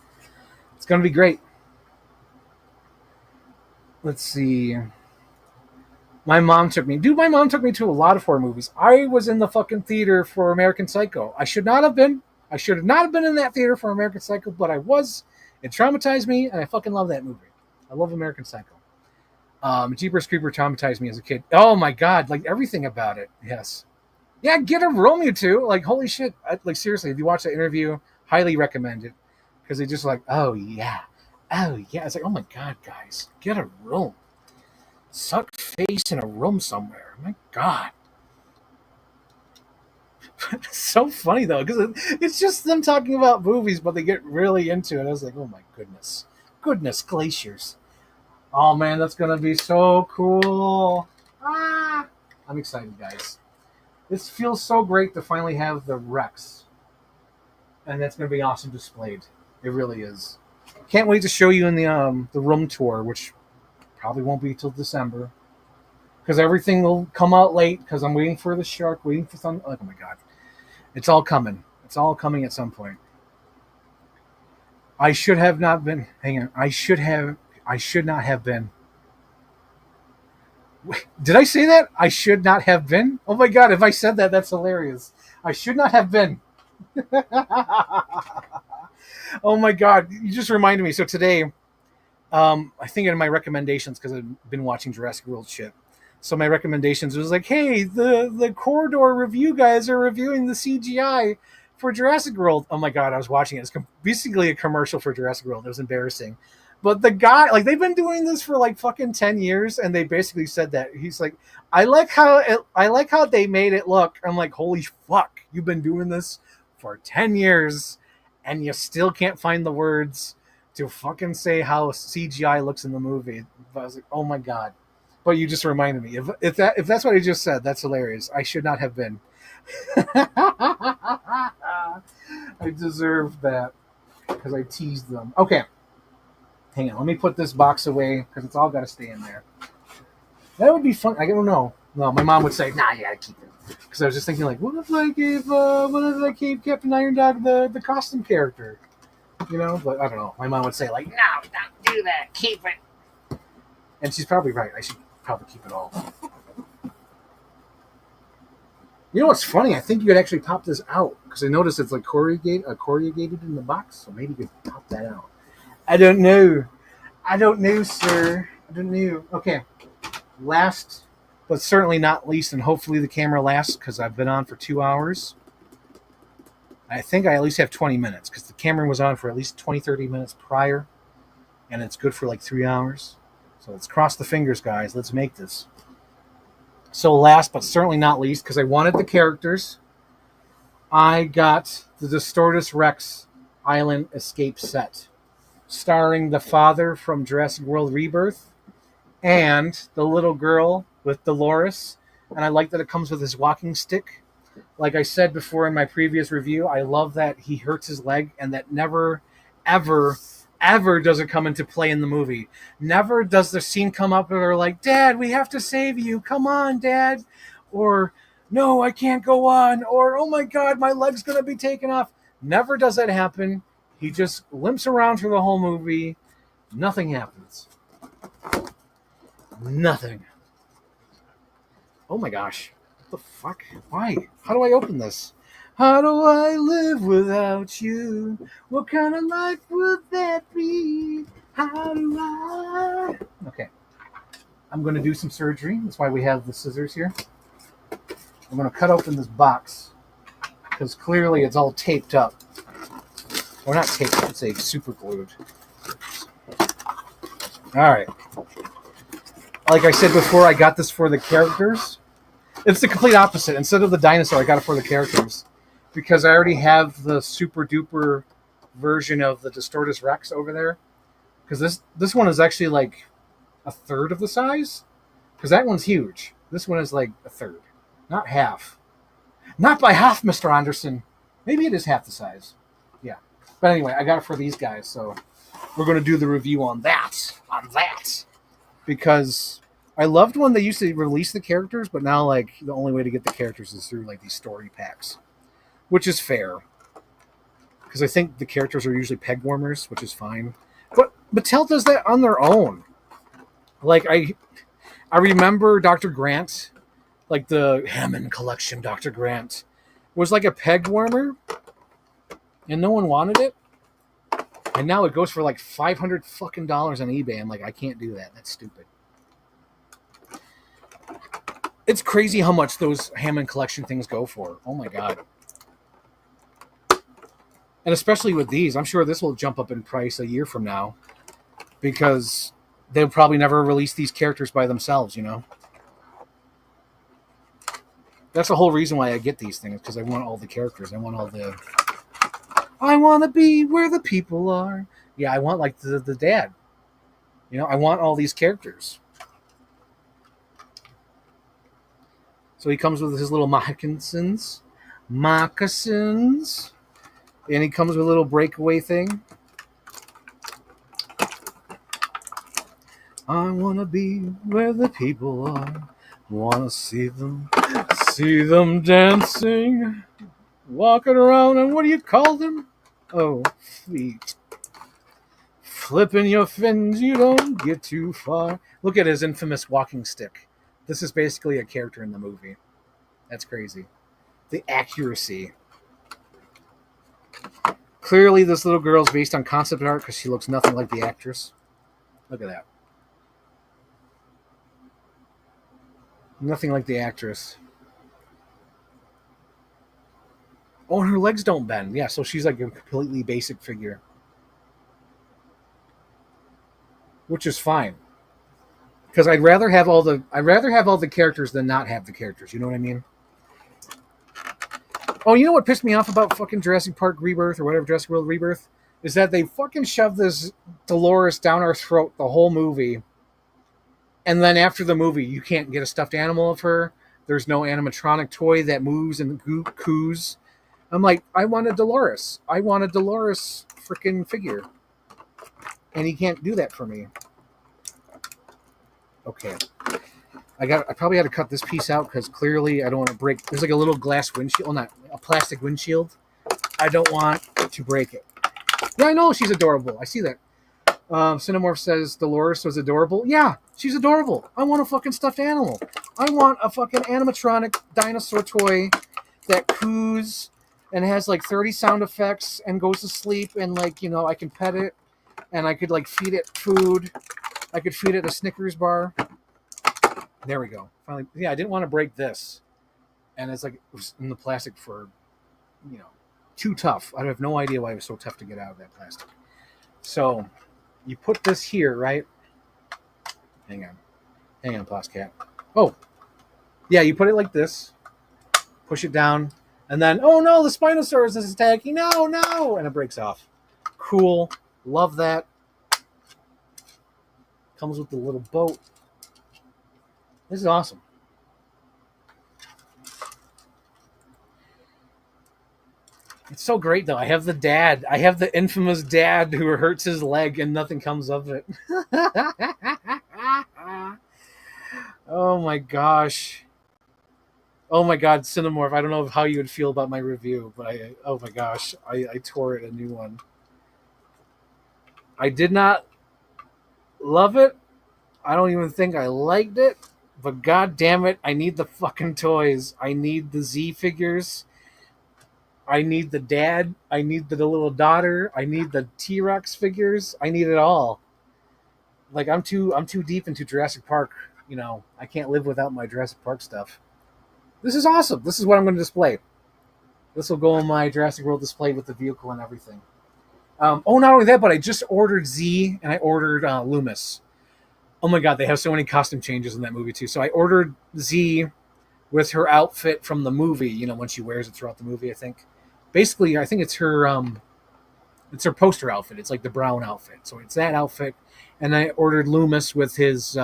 It's going to be great. Let's see. My mom took me to a lot of horror movies. I was in the fucking theater for American Psycho. I should not have been. I should have not have been in that theater for American Psycho, but I was. It traumatized me, and I fucking love that movie. I love American Psycho. Jeepers Creeper traumatized me as a kid. Oh my god, like everything about it. Yes. Yeah, get a room, you two. Like, holy shit. Like, seriously, if you watch that interview, highly recommend it. Because they just like, oh yeah. Oh yeah. It's like, oh my god, guys, get a room. Suck face in a room somewhere. My god. It's so funny though, because it's just them talking about movies, but they get really into it. I was like, oh my goodness. Goodness glaciers. Oh man, that's gonna be so cool. I'm excited, guys. This feels so great to finally have the Rex. And that's gonna be awesome displayed. It really is. Can't wait to show you in the room tour, which probably won't be till December. Because everything will come out late, because I'm waiting for the shark, waiting for some. Oh my god. It's all coming. It's all coming at some point. I should have not been. Hang on. I should not have been. Wait, did I say that? I should not have been? Oh my god, if I said that, that's hilarious. I should not have been. Oh my god, you just reminded me. So today, I think in my recommendations, because I've been watching Jurassic World shit. So my recommendations was like, hey, the Corridor review guys are reviewing the CGI for Jurassic World. Oh my god, I was watching it. It's basically a commercial for Jurassic World. It was embarrassing. But the guy, like, they've been doing this for like fucking 10 years, and they basically said that. He's like, I like how they made it look. I'm like, holy fuck, you've been doing this for 10 years, and you still can't find the words to fucking say how CGI looks in the movie. But I was like, oh my god. But you just reminded me. If that's what I just said, that's hilarious. I should not have been. I deserve that because I teased them. Okay. Hang on. Let me put this box away because it's all got to stay in there. That would be fun. I don't know. No, my mom would say, nah, you got to keep it. Because I was just thinking, like, what if I gave Captain Iron Dog the costume character? You know? But I don't know. My mom would say, like, no, don't do that. Keep it. And she's probably right. I should probably keep it all. You know what's funny? I think you could actually pop this out because I noticed it's like corrugated in the box, so maybe you could pop that out. I don't know, sir. I don't know. Okay, last but certainly not least, and hopefully the camera lasts because I've been on for 2 hours. I think I at least have 20 minutes because the camera was on for at least 20-30 minutes prior, and it's good for like 3 hours. So let's cross the fingers, guys. Let's make this. So last but certainly not least, because I wanted the characters, I got the Distortus Rex Island Escape set, starring the father from Jurassic World Rebirth and the little girl with Dolores. And I like that it comes with his walking stick. Like I said before in my previous review, I love that he hurts his leg and that never, ever does it come into play in the movie. Never does the scene come up where they're like, Dad, we have to save you. Come on, Dad. Or, no, I can't go on. Or, oh my God, my leg's going to be taken off. Never does that happen. He just limps around through the whole movie. Nothing happens. Nothing. Oh my gosh. What the fuck? Why? How do I open this? How do I live without you? What kind of life would that be? How do I... Okay. I'm going to do some surgery. That's why we have the scissors here. I'm going to cut open this box because clearly it's all taped up. Or not taped up, it's a super glued. Alright. Like I said before, I got this for the characters. It's the complete opposite. Instead of the dinosaur, I got it for the characters. Because I already have the super duper version of the Distortus Rex over there. Because this one is actually like a third of the size. Because that one's huge. This one is like a third. Not half. Not by half, Mr. Anderson. Maybe it is half the size. Yeah. But anyway, I got it for these guys, so we're going to do the review on that. Because I loved when they used to release the characters, but now, like, the only way to get the characters is through, like, these story packs. Which is fair. Because I think the characters are usually peg warmers, which is fine. But Mattel does that on their own. Like, I remember Dr. Grant, like the Hammond Collection Dr. Grant, was like a peg warmer, and no one wanted it. And now it goes for like $500 fucking on eBay. I'm like, I can't do that. That's stupid. It's crazy how much those Hammond Collection things go for. Oh my god. And especially with these, I'm sure this will jump up in price a year from now, because they'll probably never release these characters by themselves, you know? That's the whole reason why I get these things, because I want all the characters. I want to be where the people are. Yeah, I want, like, the dad. You know, I want all these characters. So he comes with his little moccasins. And he comes with a little breakaway thing. I want to be where the people are. Want to see them dancing. Walking around, and what do you call them? Oh, feet. Flipping your fins, you don't get too far. Look at his infamous walking stick. This is basically a character in the movie. That's crazy. The accuracy. Clearly, this little girl is based on concept art because she looks nothing like the actress. Look at that. Nothing like the actress. Oh, and her legs don't bend. Yeah, so she's like a completely basic figure. Which is fine. Because I'd rather have all the characters than not have the characters. You know what I mean? Oh, you know what pissed me off about fucking Jurassic Park Rebirth or whatever, Jurassic World Rebirth? Is that they fucking shoved this Dolores down our throat the whole movie. And then after the movie, you can't get a stuffed animal of her. There's no animatronic toy that moves and coos. I'm like, I want a Dolores. I want a Dolores freaking figure. And he can't do that for me. Okay. I probably had to cut this piece out because clearly I don't want to break. There's like a little glass windshield. Well, not a plastic windshield. I don't want to break it. Yeah, I know she's adorable. I see that. Cinemorph says Dolores was adorable. Yeah, she's adorable. I want a fucking stuffed animal. I want a fucking animatronic dinosaur toy that coos and has like 30 sound effects and goes to sleep, and like, you know, I can pet it and I could like feed it food. I could feed it a Snickers bar. There we go. Finally, yeah, I didn't want to break this. And it's like, it was in the plastic for, you know, too tough. I have no idea why it was so tough to get out of that plastic. So you put this here, right? Hang on, Plascat. Oh, yeah, you put it like this. Push it down. And then, oh no, the Spinosaurus is attacking. No. And it breaks off. Cool. Love that. Comes with the little boat. This is awesome. It's so great, though. I have the dad. I have the infamous dad who hurts his leg and nothing comes of it. Oh, my gosh. Oh, my God, Cinemorph. I don't know how you would feel about my review, but oh, my gosh. I tore it a new one. I did not love it. I don't even think I liked it. But god damn it, I need the fucking toys. I need the Z figures. I need the dad. I need the little daughter. I need the T-Rex figures. I need it all. Like, I'm too deep into Jurassic Park. You know, I can't live without my Jurassic Park stuff. This is awesome. This is what I'm going to display. This will go on my Jurassic World display with the vehicle and everything. Not only that, but I just ordered Z and I ordered Loomis. Oh my god, they have so many costume changes in that movie too. So I ordered Z with her outfit from the movie, you know, when she wears it throughout the movie, I think. Basically, I think it's her poster outfit. It's like the brown outfit. So it's that outfit. And I ordered Loomis with his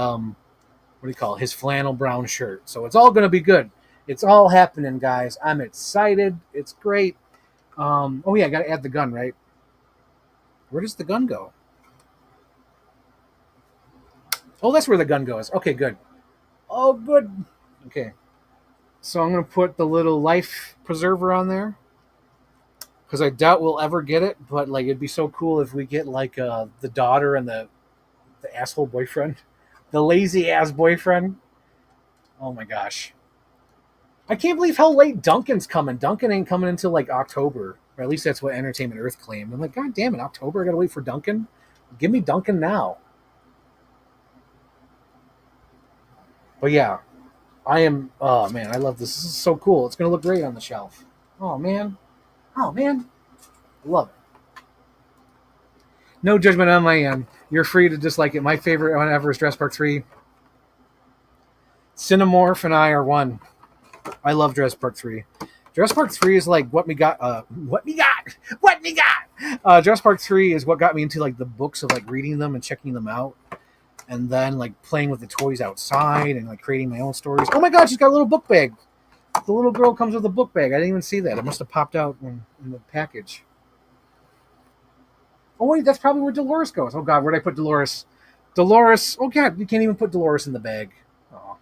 his flannel brown shirt. So it's all gonna be good. It's all happening, guys. I'm excited. It's great. Oh yeah, I gotta add the gun, right? Where does the gun go? Oh, that's where the gun goes. Okay, good. Oh, good. Okay. So I'm going to put the little life preserver on there because I doubt we'll ever get it. But like, it'd be so cool if we get like the daughter and the asshole boyfriend, the lazy ass boyfriend. Oh my gosh, I can't believe how late Duncan's coming. Duncan ain't coming until like October, or at least that's what Entertainment Earth claimed. I'm like, God damn it, October! I gotta wait for Duncan. Give me Duncan now. But yeah, I am. Oh man, I love this. This is so cool. It's gonna look great on the shelf. Oh man. Oh man. I love it. No judgment on my end. You're free to dislike it. My favorite one ever is Jurassic Park 3. Cinemorph and I are one. I love Jurassic Park 3. Jurassic Park 3 is like what me got. Jurassic Park 3 is what got me into like the books of like reading them and checking them out. And then like playing with the toys outside and like creating my own stories. Oh my god, she's got a little book bag. The little girl comes with a book bag. I didn't even see that. It must have popped out in the package. Oh wait, that's probably where Dolores goes. Oh god, where'd I put Dolores? Dolores. Oh god, you can't even put Dolores in the bag. Oh.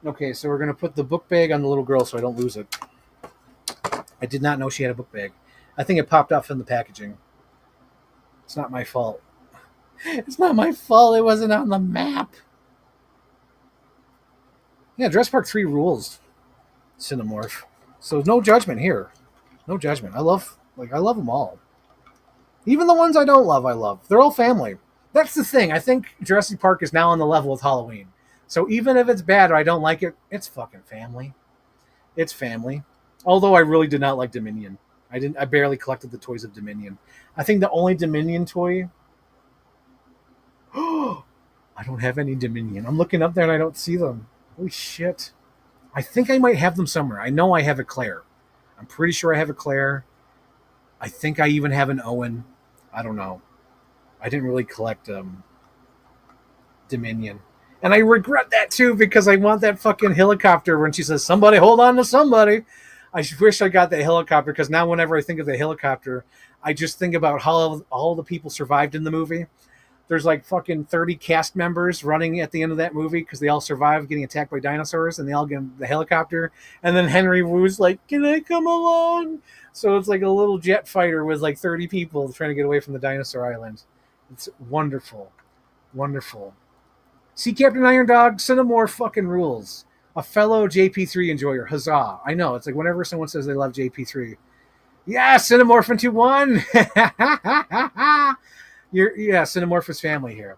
Okay, so we're gonna put the book bag on the little girl so I don't lose it. I did not know she had a book bag. I think it popped off in the packaging. It's not my fault. It's not my fault. It wasn't on the map. Yeah, Jurassic Park 3 rules. Cinemorph. So no judgment here. No judgment. I love them all. Even the ones I don't love, I love. They're all family. That's the thing. I think Jurassic Park is now on the level with Halloween. So even if it's bad or I don't like it, it's fucking family. It's family. Although I really did not like Dominion. I barely collected the toys of Dominion. I think the only Dominion toy. I don't have any Dominion. I'm looking up there and I don't see them. Holy shit. I think I might have them somewhere. I know I have a Claire. I'm pretty sure I have a Claire. I think I even have an Owen. I don't know. I didn't really collect Dominion. And I regret that too because I want that fucking helicopter when she says, somebody hold on to somebody. I wish I got that helicopter because now whenever I think of the helicopter, I just think about how all the people survived in the movie. There's like fucking 30 cast members running at the end of that movie because they all survived getting attacked by dinosaurs and they all get in the helicopter. And then Henry Wu's like, can I come along? So it's like a little jet fighter with like 30 people trying to get away from the dinosaur island. It's wonderful. Wonderful. See Captain Iron Dog, Cinemore fucking rules. A fellow JP3 enjoyer. Huzzah. I know. It's like whenever someone says they love JP3. Yeah, Cinemorph into one. Cinemorphous family here.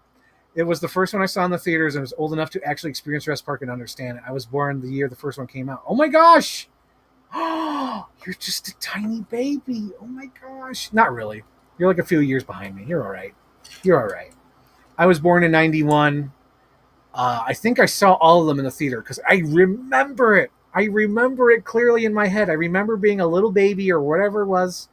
It was the first one I saw in the theaters and was old enough to actually experience Jurassic Park and understand it. I was born the year the first one came out. Oh my gosh! You're just a tiny baby. Oh my gosh. Not really. You're like a few years behind me. You're all right. You're all right. I was born in 91. I think I saw all of them in the theater because I remember it. I remember it clearly in my head. I remember being a little baby or whatever it was.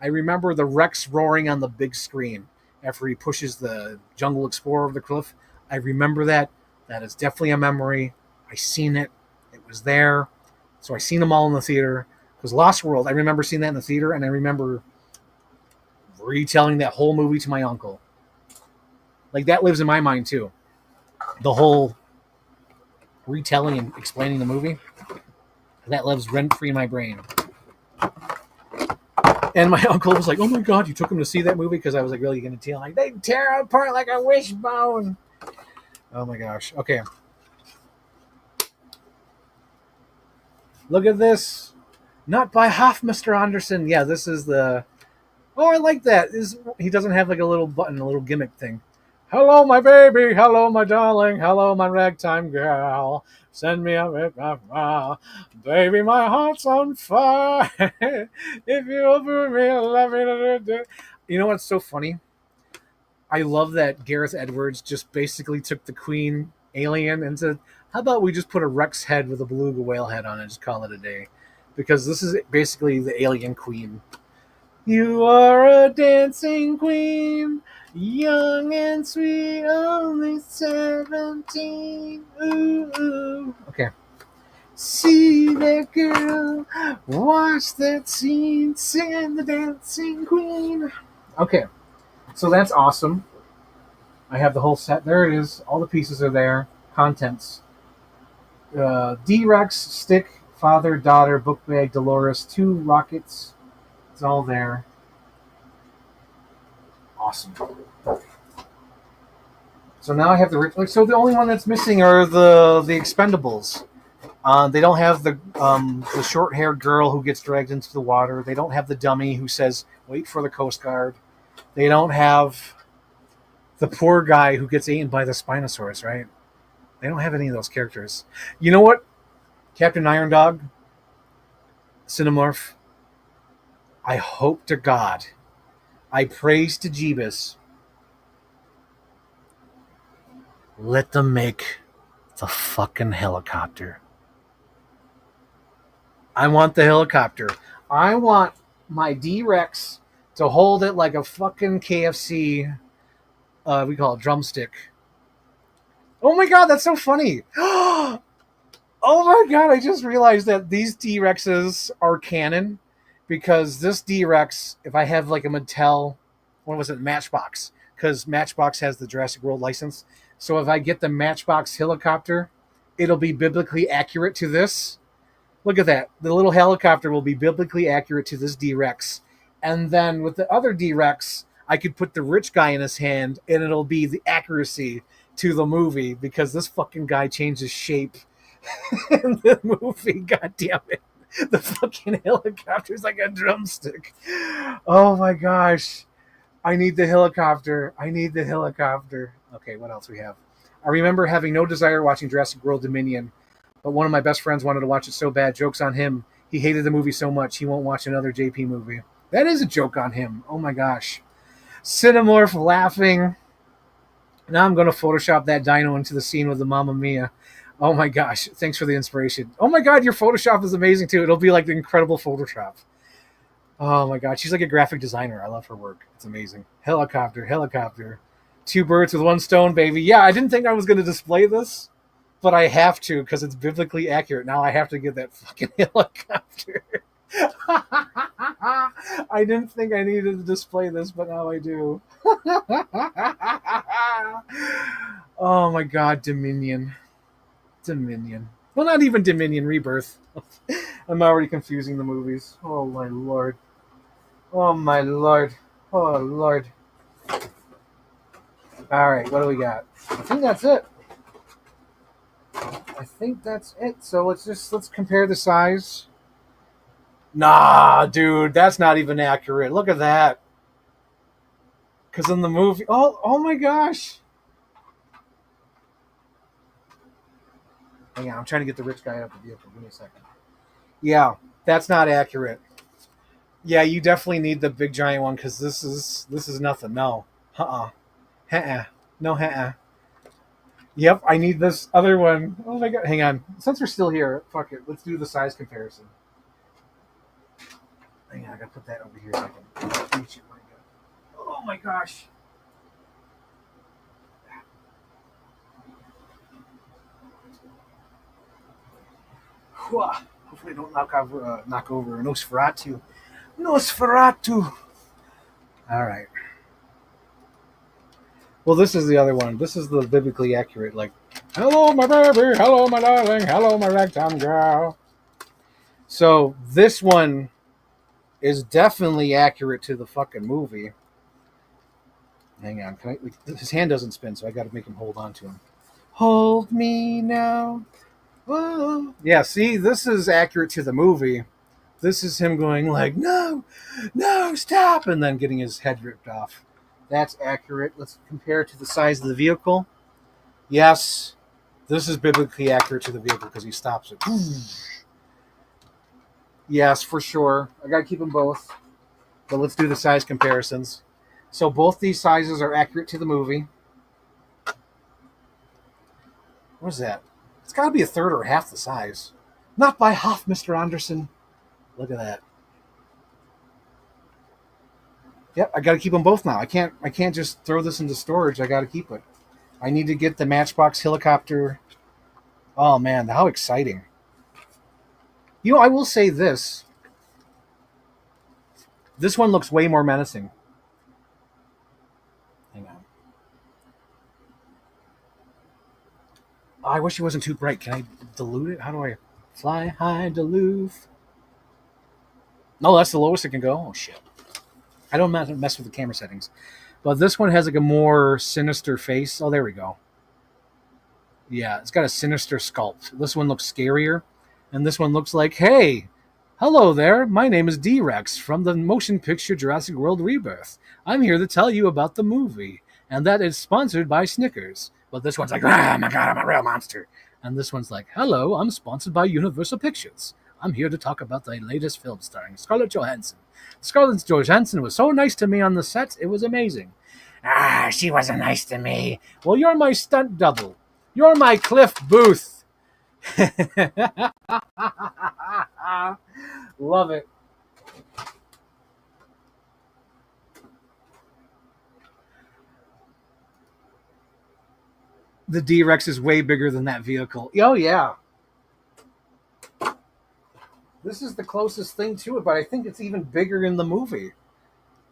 I remember the Rex roaring on the big screen after he pushes the Jungle Explorer over the cliff. I remember that. That is definitely a memory. I seen it. It was there. So I seen them all in the theater. Because Lost World, I remember seeing that in the theater, and I remember retelling that whole movie to my uncle. Like, that lives in my mind, too. The whole retelling and explaining the movie. That lives rent-free in my brain. And my uncle was like, oh my god, you took him to see that movie? Because I was like really going to tell. Like, they tear it apart like a wishbone. Oh my gosh. Okay. Look at this. Not by half, Mr. Anderson. Yeah, this is the... Oh, I like that. He doesn't have like a little button, a little gimmick thing. Hello, my baby. Hello, my darling. Hello, my ragtime girl. Send me a baby, my heart's on fire. If you offer me, love me. You know what's so funny? I love that Gareth Edwards just basically took the Queen alien and said, how about we just put a Rex head with a beluga whale head on it and just call it a day? Because this is basically the alien queen. You are a dancing queen, young and sweet, only 17. Ooh, ooh. Okay. See that girl, watch that scene, sing the dancing queen. Okay, so that's awesome. I have the whole set. There it is. All the pieces are there. Contents. D-Rex, stick, father, daughter, book bag, Dolores, 2 rockets. It's all there. Awesome. So now I have the... So the only one that's missing are the Expendables. They don't have the short-haired girl who gets dragged into the water. They don't have the dummy who says, wait for the Coast Guard. They don't have the poor guy who gets eaten by the Spinosaurus, right? They don't have any of those characters. You know what? Captain Iron Dog, Cinemorph, I hope to God, I praise to Jeebus, let them make the fucking helicopter. I want the helicopter. I want my D-Rex to hold it like a fucking KFC, we call it drumstick. Oh my God, that's so funny. Oh my God, I just realized that these D-Rexes are canon because this D-Rex, if I have like a Mattel, what was it, Matchbox, because Matchbox has the Jurassic World license. So if I get the Matchbox helicopter, it'll be biblically accurate to this. Look at that. The little helicopter will be biblically accurate to this D-Rex. And then with the other D-Rex, I could put the rich guy in his hand and it'll be the accuracy to the movie because this fucking guy changed his shape in the movie. God damn it. The fucking helicopter's like a drumstick. Oh my gosh. I need the helicopter. I need the helicopter. Okay, what else we have? I remember having no desire watching Jurassic World Dominion, but one of my best friends wanted to watch it so bad. Joke's on him. He hated the movie so much he won't watch another JP movie. That is a joke on him. Oh my gosh. Cinemorph laughing. Now I'm going to Photoshop that dino into the scene with the Mamma Mia. Oh my gosh. Thanks for the inspiration. Oh my God, your Photoshop is amazing too. It'll be like the incredible Photoshop. Oh my God. She's like a graphic designer. I love her work. It's amazing. Helicopter, helicopter. 2 birds with 1 stone, baby. Yeah, I didn't think I was going to display this, but I have to because it's biblically accurate. Now I have to get that fucking helicopter. I didn't think I needed to display this, but now I do. Oh my God, Dominion. Dominion. Well, not even Dominion, Rebirth. I'm already confusing the movies. Oh my Lord. Oh my Lord. Oh Lord. Alright, what do we got? I think that's it. So let's compare the size. Nah, dude, that's not even accurate. Look at that. Because in the movie... Oh my gosh. Hang on, I'm trying to get the rich guy out of the vehicle. Give me a second. Yeah, that's not accurate. Yeah, you definitely need the big giant one because this is nothing. No. No, Yep, I need this other one. Oh my God. Hang on. Since we're still here, fuck it. Let's do the size comparison. Hang on, I gotta put that over here so I can reach it. Oh my gosh. Hopefully I don't knock over a Nosferatu. Nosferatu. All right. Well, this is the other one. This is the biblically accurate, like, hello, my baby, hello, my darling, hello, my ragtime girl. So this one is definitely accurate to the fucking movie. Hang on. His hand doesn't spin, so I got to make him hold on to him. Hold me now. Whoa. Yeah, see, this is accurate to the movie. This is him going like, no, stop, and then getting his head ripped off. That's accurate. Let's compare it to the size of the vehicle. Yes, this is biblically accurate to the vehicle because he stops it. Yes, for sure. I got to keep them both. But let's do the size comparisons. So both these sizes are accurate to the movie. What is that? It's got to be a third or half the size. Not by half, Mr. Anderson. Look at that. Yep, I got to keep them both now. I can't just throw this into storage. I got to keep it. I need to get the Matchbox helicopter. Oh man, how exciting! I will say this. This one looks way more menacing. Hang on. Oh, I wish it wasn't too bright. Can I dilute it? How do I fly high, Duluth? No, that's the lowest it can go. Oh shit! I don't mess with the camera settings, but this one has like a more sinister face. Oh, there we go. Yeah, it's got a sinister sculpt. This one looks scarier, and this one looks like, hey, hello there. My name is D-Rex from the motion picture Jurassic World Rebirth. I'm here to tell you about the movie, and that is sponsored by Snickers. But this one's like, oh my god, I'm a real monster. And this one's like, hello, I'm sponsored by Universal Pictures. I'm here to talk about the latest film starring Scarlett Johansson. Scarlett Johansson was so nice to me on the set, it was amazing. Ah, she wasn't nice to me. Well, you're my stunt double. You're my Cliff Booth. Love it. The D-Rex is way bigger than that vehicle. Oh, yeah. This is the closest thing to it, but I think it's even bigger in the movie.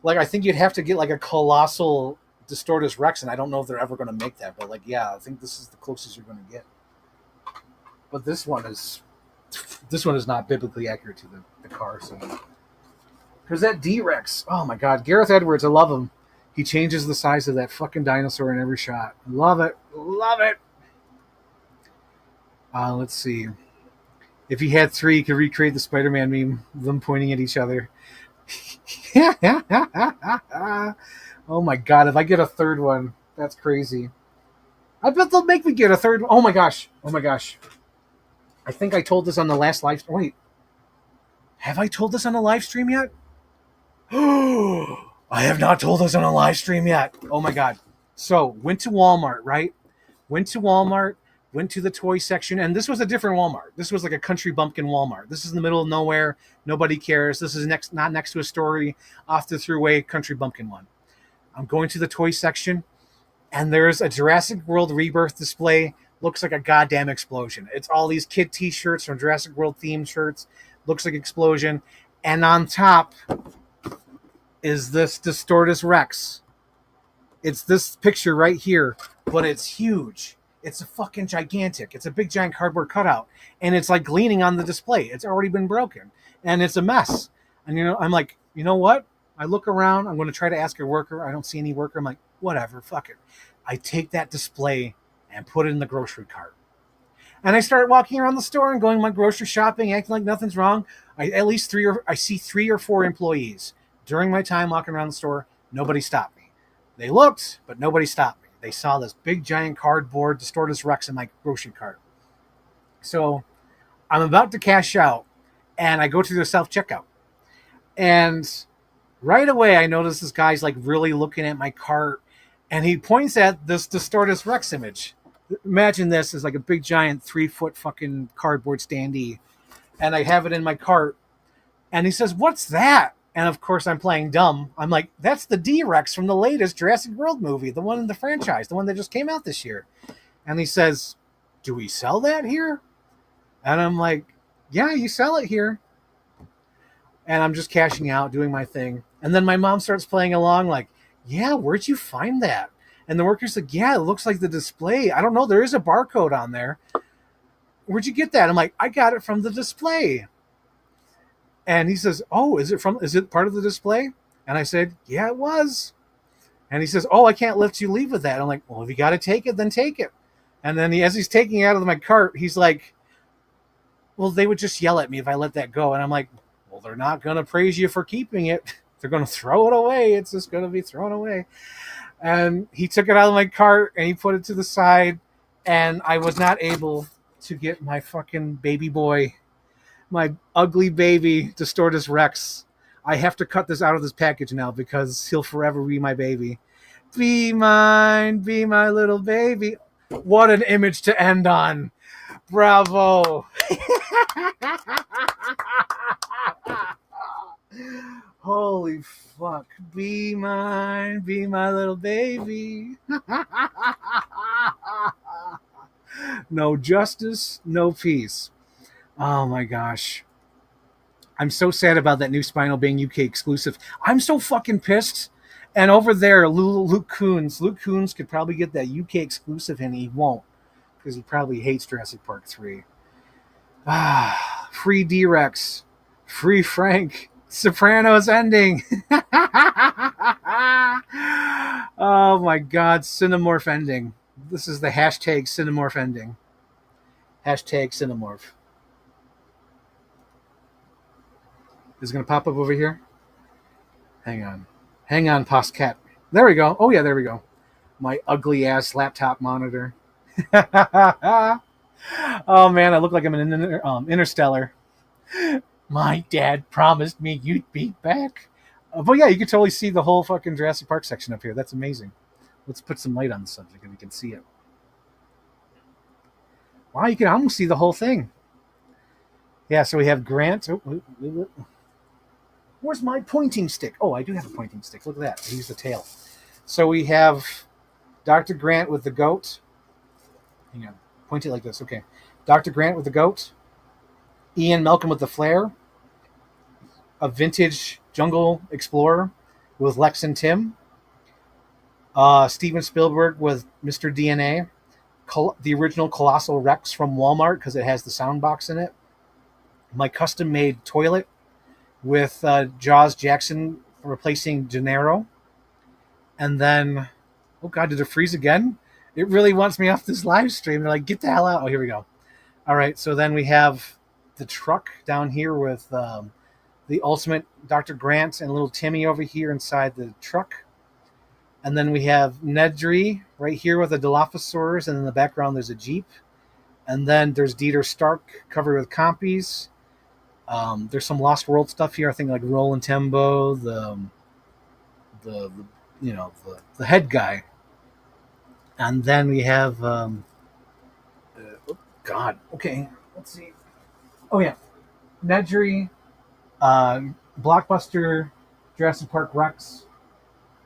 Like, I think you'd have to get like a colossal Distortus Rex, and I don't know if they're ever going to make that, but like, yeah, I think this is the closest you're going to get. But this one is not biblically accurate to the car. So, because that D-Rex, oh my god, Gareth Edwards, I love him. He changes the size of that fucking dinosaur in every shot. Love it, love it. Let's see. If he had three, he could recreate the Spider-Man meme, them pointing at each other. Oh my god, if I get a third one, that's crazy. I bet they'll make me get a third one. Oh my gosh. Oh my gosh. I think I told this on the last live stream. Wait. Have I told this on a live stream yet? I have not told this on a live stream yet. Oh my god. So, went to Walmart, right? Went to the toy section, and this was a different Walmart. This was like a country bumpkin Walmart. This is in the middle of nowhere. Nobody cares. This is not next to a story, off the throughway, country bumpkin one. I'm going to the toy section, and there's a Jurassic World Rebirth display. Looks like a goddamn explosion. It's all these kid t-shirts from Jurassic World themed shirts. Looks like explosion. And on top is this Distortus Rex. It's this picture right here, but it's huge. It's a fucking gigantic. It's a big giant cardboard cutout. And it's like leaning on the display. It's already been broken. And it's a mess. And I'm like, you know what? I look around. I'm going to try to ask a worker. I don't see any worker. I'm like, whatever, fuck it. I take that display and put it in the grocery cart. And I start walking around the store and going my grocery shopping, acting like nothing's wrong. I see 3 or 4 employees. During my time walking around the store, nobody stopped me. They looked, but nobody stopped me. They saw this big giant cardboard Distortus Rex in my grocery cart. So I'm about to cash out, and I go to the self-checkout. And right away, I notice this guy's like really looking at my cart, and he points at this Distortus Rex image. Imagine this as like a big giant 3-foot fucking cardboard standee, and I have it in my cart. And he says, "What's that?" And of course, I'm playing dumb. I'm like, "That's the D-Rex from the latest Jurassic World movie, the one in the franchise, the one that just came out this year." And he says, "Do we sell that here?" And I'm like, "Yeah, you sell it here." And I'm just cashing out, doing my thing. And then my mom starts playing along like, "Yeah, where'd you find that?" And the worker's like, "Yeah, it looks like the display. I don't know. There is a barcode on there. Where'd you get that?" I'm like, "I got it from the display." And he says, "Oh, is it part of the display?" And I said, "Yeah, it was." And he says, "Oh, I can't let you leave with that." I'm like, "Well, if you got to take it, then take it." And then as he's taking it out of my cart, he's like, "Well, they would just yell at me if I let that go." And I'm like, "Well, they're not going to praise you for keeping it. They're going to throw it away. It's just going to be thrown away." And he took it out of my cart and he put it to the side. And I was not able to get my fucking baby boy, my ugly baby Distortus Rex. I have to cut this out of this package now because he'll forever be my baby. Be mine, be my little baby. What an image to end on. Bravo. Holy fuck. Be mine, be my little baby. No justice, no peace. Oh my gosh. I'm so sad about that new Spinal being UK exclusive. I'm so fucking pissed. And over there, Luke Coons. Luke Coons could probably get that UK exclusive, and he won't because he probably hates Jurassic Park 3. Ah, free D-Rex. Free Frank. Sopranos ending. Oh my god, Cinemorph ending. This is the hashtag Cinemorph ending. Hashtag Cinemorph. Is it going to pop up over here? Hang on. Hang on, Postcat. There we go. Oh, yeah, there we go. My ugly-ass laptop monitor. Oh, man, I look like I'm in Interstellar. My dad promised me you'd be back. But, yeah, you can totally see the whole fucking Jurassic Park section up here. That's amazing. Let's put some light on the subject and we can see it. Wow, you can almost see the whole thing. Yeah, so we have Grant. Where's my pointing stick? Oh, I do have a pointing stick. Look at that. I used the tail. So we have Dr. Grant with the goat. Hang on. Point it like this. Okay. Dr. Grant with the goat. Ian Malcolm with the flare. A vintage jungle explorer with Lex and Tim. Steven Spielberg with Mr. DNA. The original Colossal Rex from Walmart because it has the sound box in it. My custom-made toilet with Jaws Jackson replacing Gennaro. And then, oh god, did it freeze again? It really wants me off this live stream. They're like, get the hell out. Oh, here we go. All right, so then we have the truck down here with the ultimate Dr. Grant and little Timmy over here inside the truck. And then we have Nedry right here with a Dilophosaurus, and in the background there's a Jeep. And then there's Dieter Stark covered with compies. There's some Lost World stuff here. I think like Roland Tembo, the head guy, and then we have God. Okay, let's see. Oh yeah, Nedry, Blockbuster, Jurassic Park Rex,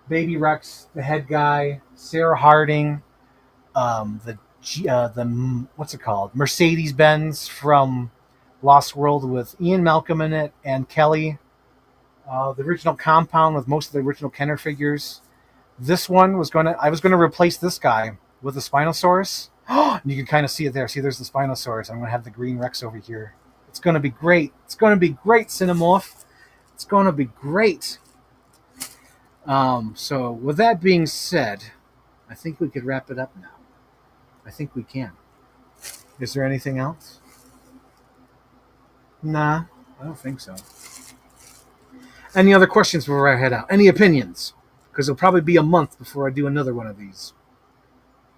Baby Rex, the head guy, Sarah Harding, the what's it called? Mercedes Benz from Lost World with Ian Malcolm in it and Kelly. The original compound with most of the original Kenner figures. This one I was gonna replace this guy with the Spinosaurus. You can kind of see it there. See, there's the Spinosaurus. I'm gonna have the green Rex over here. It's gonna be great. It's gonna be great, Cinemorph. It's gonna be great. So with that being said, I think we could wrap it up now. I think we can. Is there anything else? Nah, I don't think so. Any other questions before I head out? Any opinions? Because it'll probably be a month before I do another one of these.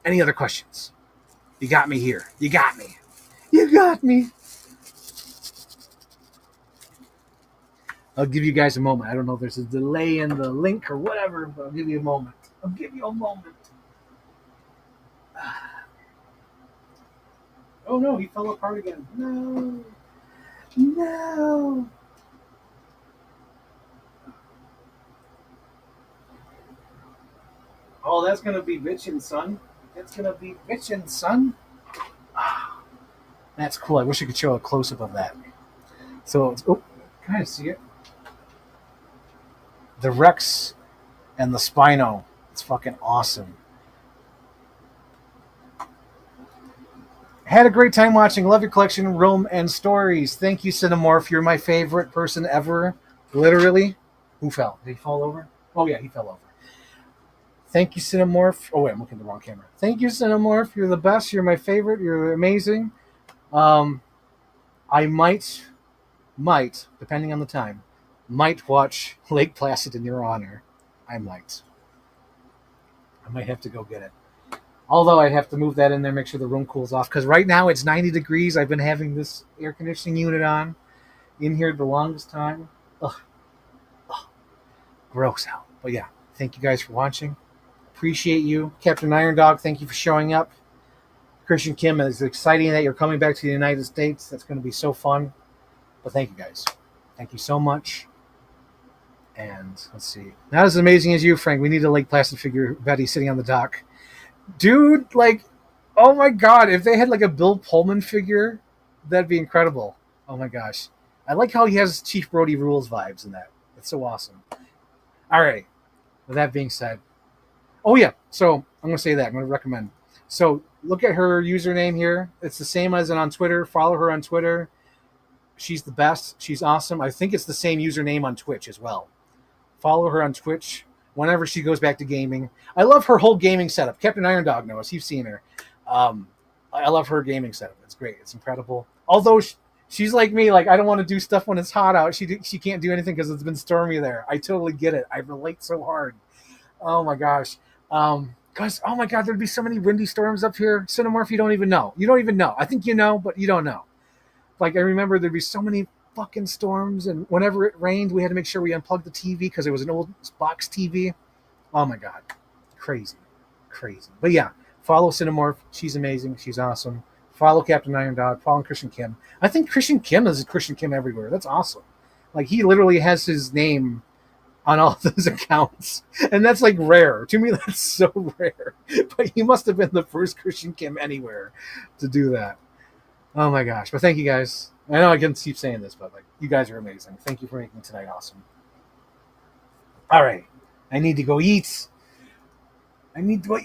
Any other questions? You got me here. You got me. You got me. I'll give you guys a moment. I don't know if there's a delay in the link or whatever, but I'll give you a moment. I'll give you a moment. Oh no, he fell apart again. No. No. Oh, that's going to be bitchin', son. That's going to be bitchin', son. That's cool. I wish I could show a close-up of that. So, can I see it? The Rex and the Spino. It's fucking awesome. Had a great time watching. Love your collection, Rome and stories. Thank you, Cinemorph. You're my favorite person ever. Literally. Who fell? Did he fall over? Oh, yeah, he fell over. Thank you, Cinemorph. Oh, wait, I'm looking at the wrong camera. Thank you, Cinemorph. You're the best. You're my favorite. You're amazing. I might, depending on the time, might watch Lake Placid in your honor. I might have to go get it. Although I'd have to move that in there, make sure the room cools off. Because right now it's 90 degrees. I've been having this air conditioning unit on in here the longest time. Ugh. Gross out. But yeah, thank you guys for watching. Appreciate you. Captain Iron Dog, thank you for showing up. Christian Kim, it's exciting that you're coming back to the United States. That's going to be so fun. But thank you guys. Thank you so much. And let's see. Not as amazing as you, Frank. We need a Lake Placid figure, Betty, sitting on the dock. Dude, like, oh my god, if they had like a Bill Pullman figure, that'd be incredible. Oh my gosh. I like how he has Chief Brody Rules vibes in that. It's so awesome. All right. With that being said, oh yeah. So I'm gonna say that I'm gonna recommend. So look at her username here. It's the same as on Twitter. Follow her on Twitter. She's the best. She's awesome. I think it's the same username on Twitch as well. Follow her on Twitch whenever she goes back to gaming. I love her whole gaming setup. Captain Iron Dog knows. You've seen her. I love her gaming setup. It's great. It's incredible. Although she's like me, like I don't want to do stuff when it's hot out. She can't do anything because it's been stormy there. I totally get it. I relate so hard. Oh my gosh. Guys, oh my God, there'd be so many windy storms up here. Cinemorph, you don't even know. You don't even know. I think you know, but you don't know. Like I remember there'd be so many fucking storms, and whenever it rained, we had to make sure we unplugged the TV because it was an old box TV. Oh my God, crazy, crazy. But yeah, follow Cinemorph. She's amazing. She's awesome. Follow Captain Iron Dog. Follow Christian Kim. I think Christian Kim is Christian Kim everywhere. That's awesome. Like he literally has his name on all those accounts, and that's like rare to me. That's so rare. But he must have been the first Christian Kim anywhere to do that. Oh my gosh. But thank you guys. I know I can keep saying this, but like you guys are amazing. Thank you for making tonight awesome. All right. I need to go eat. I need to go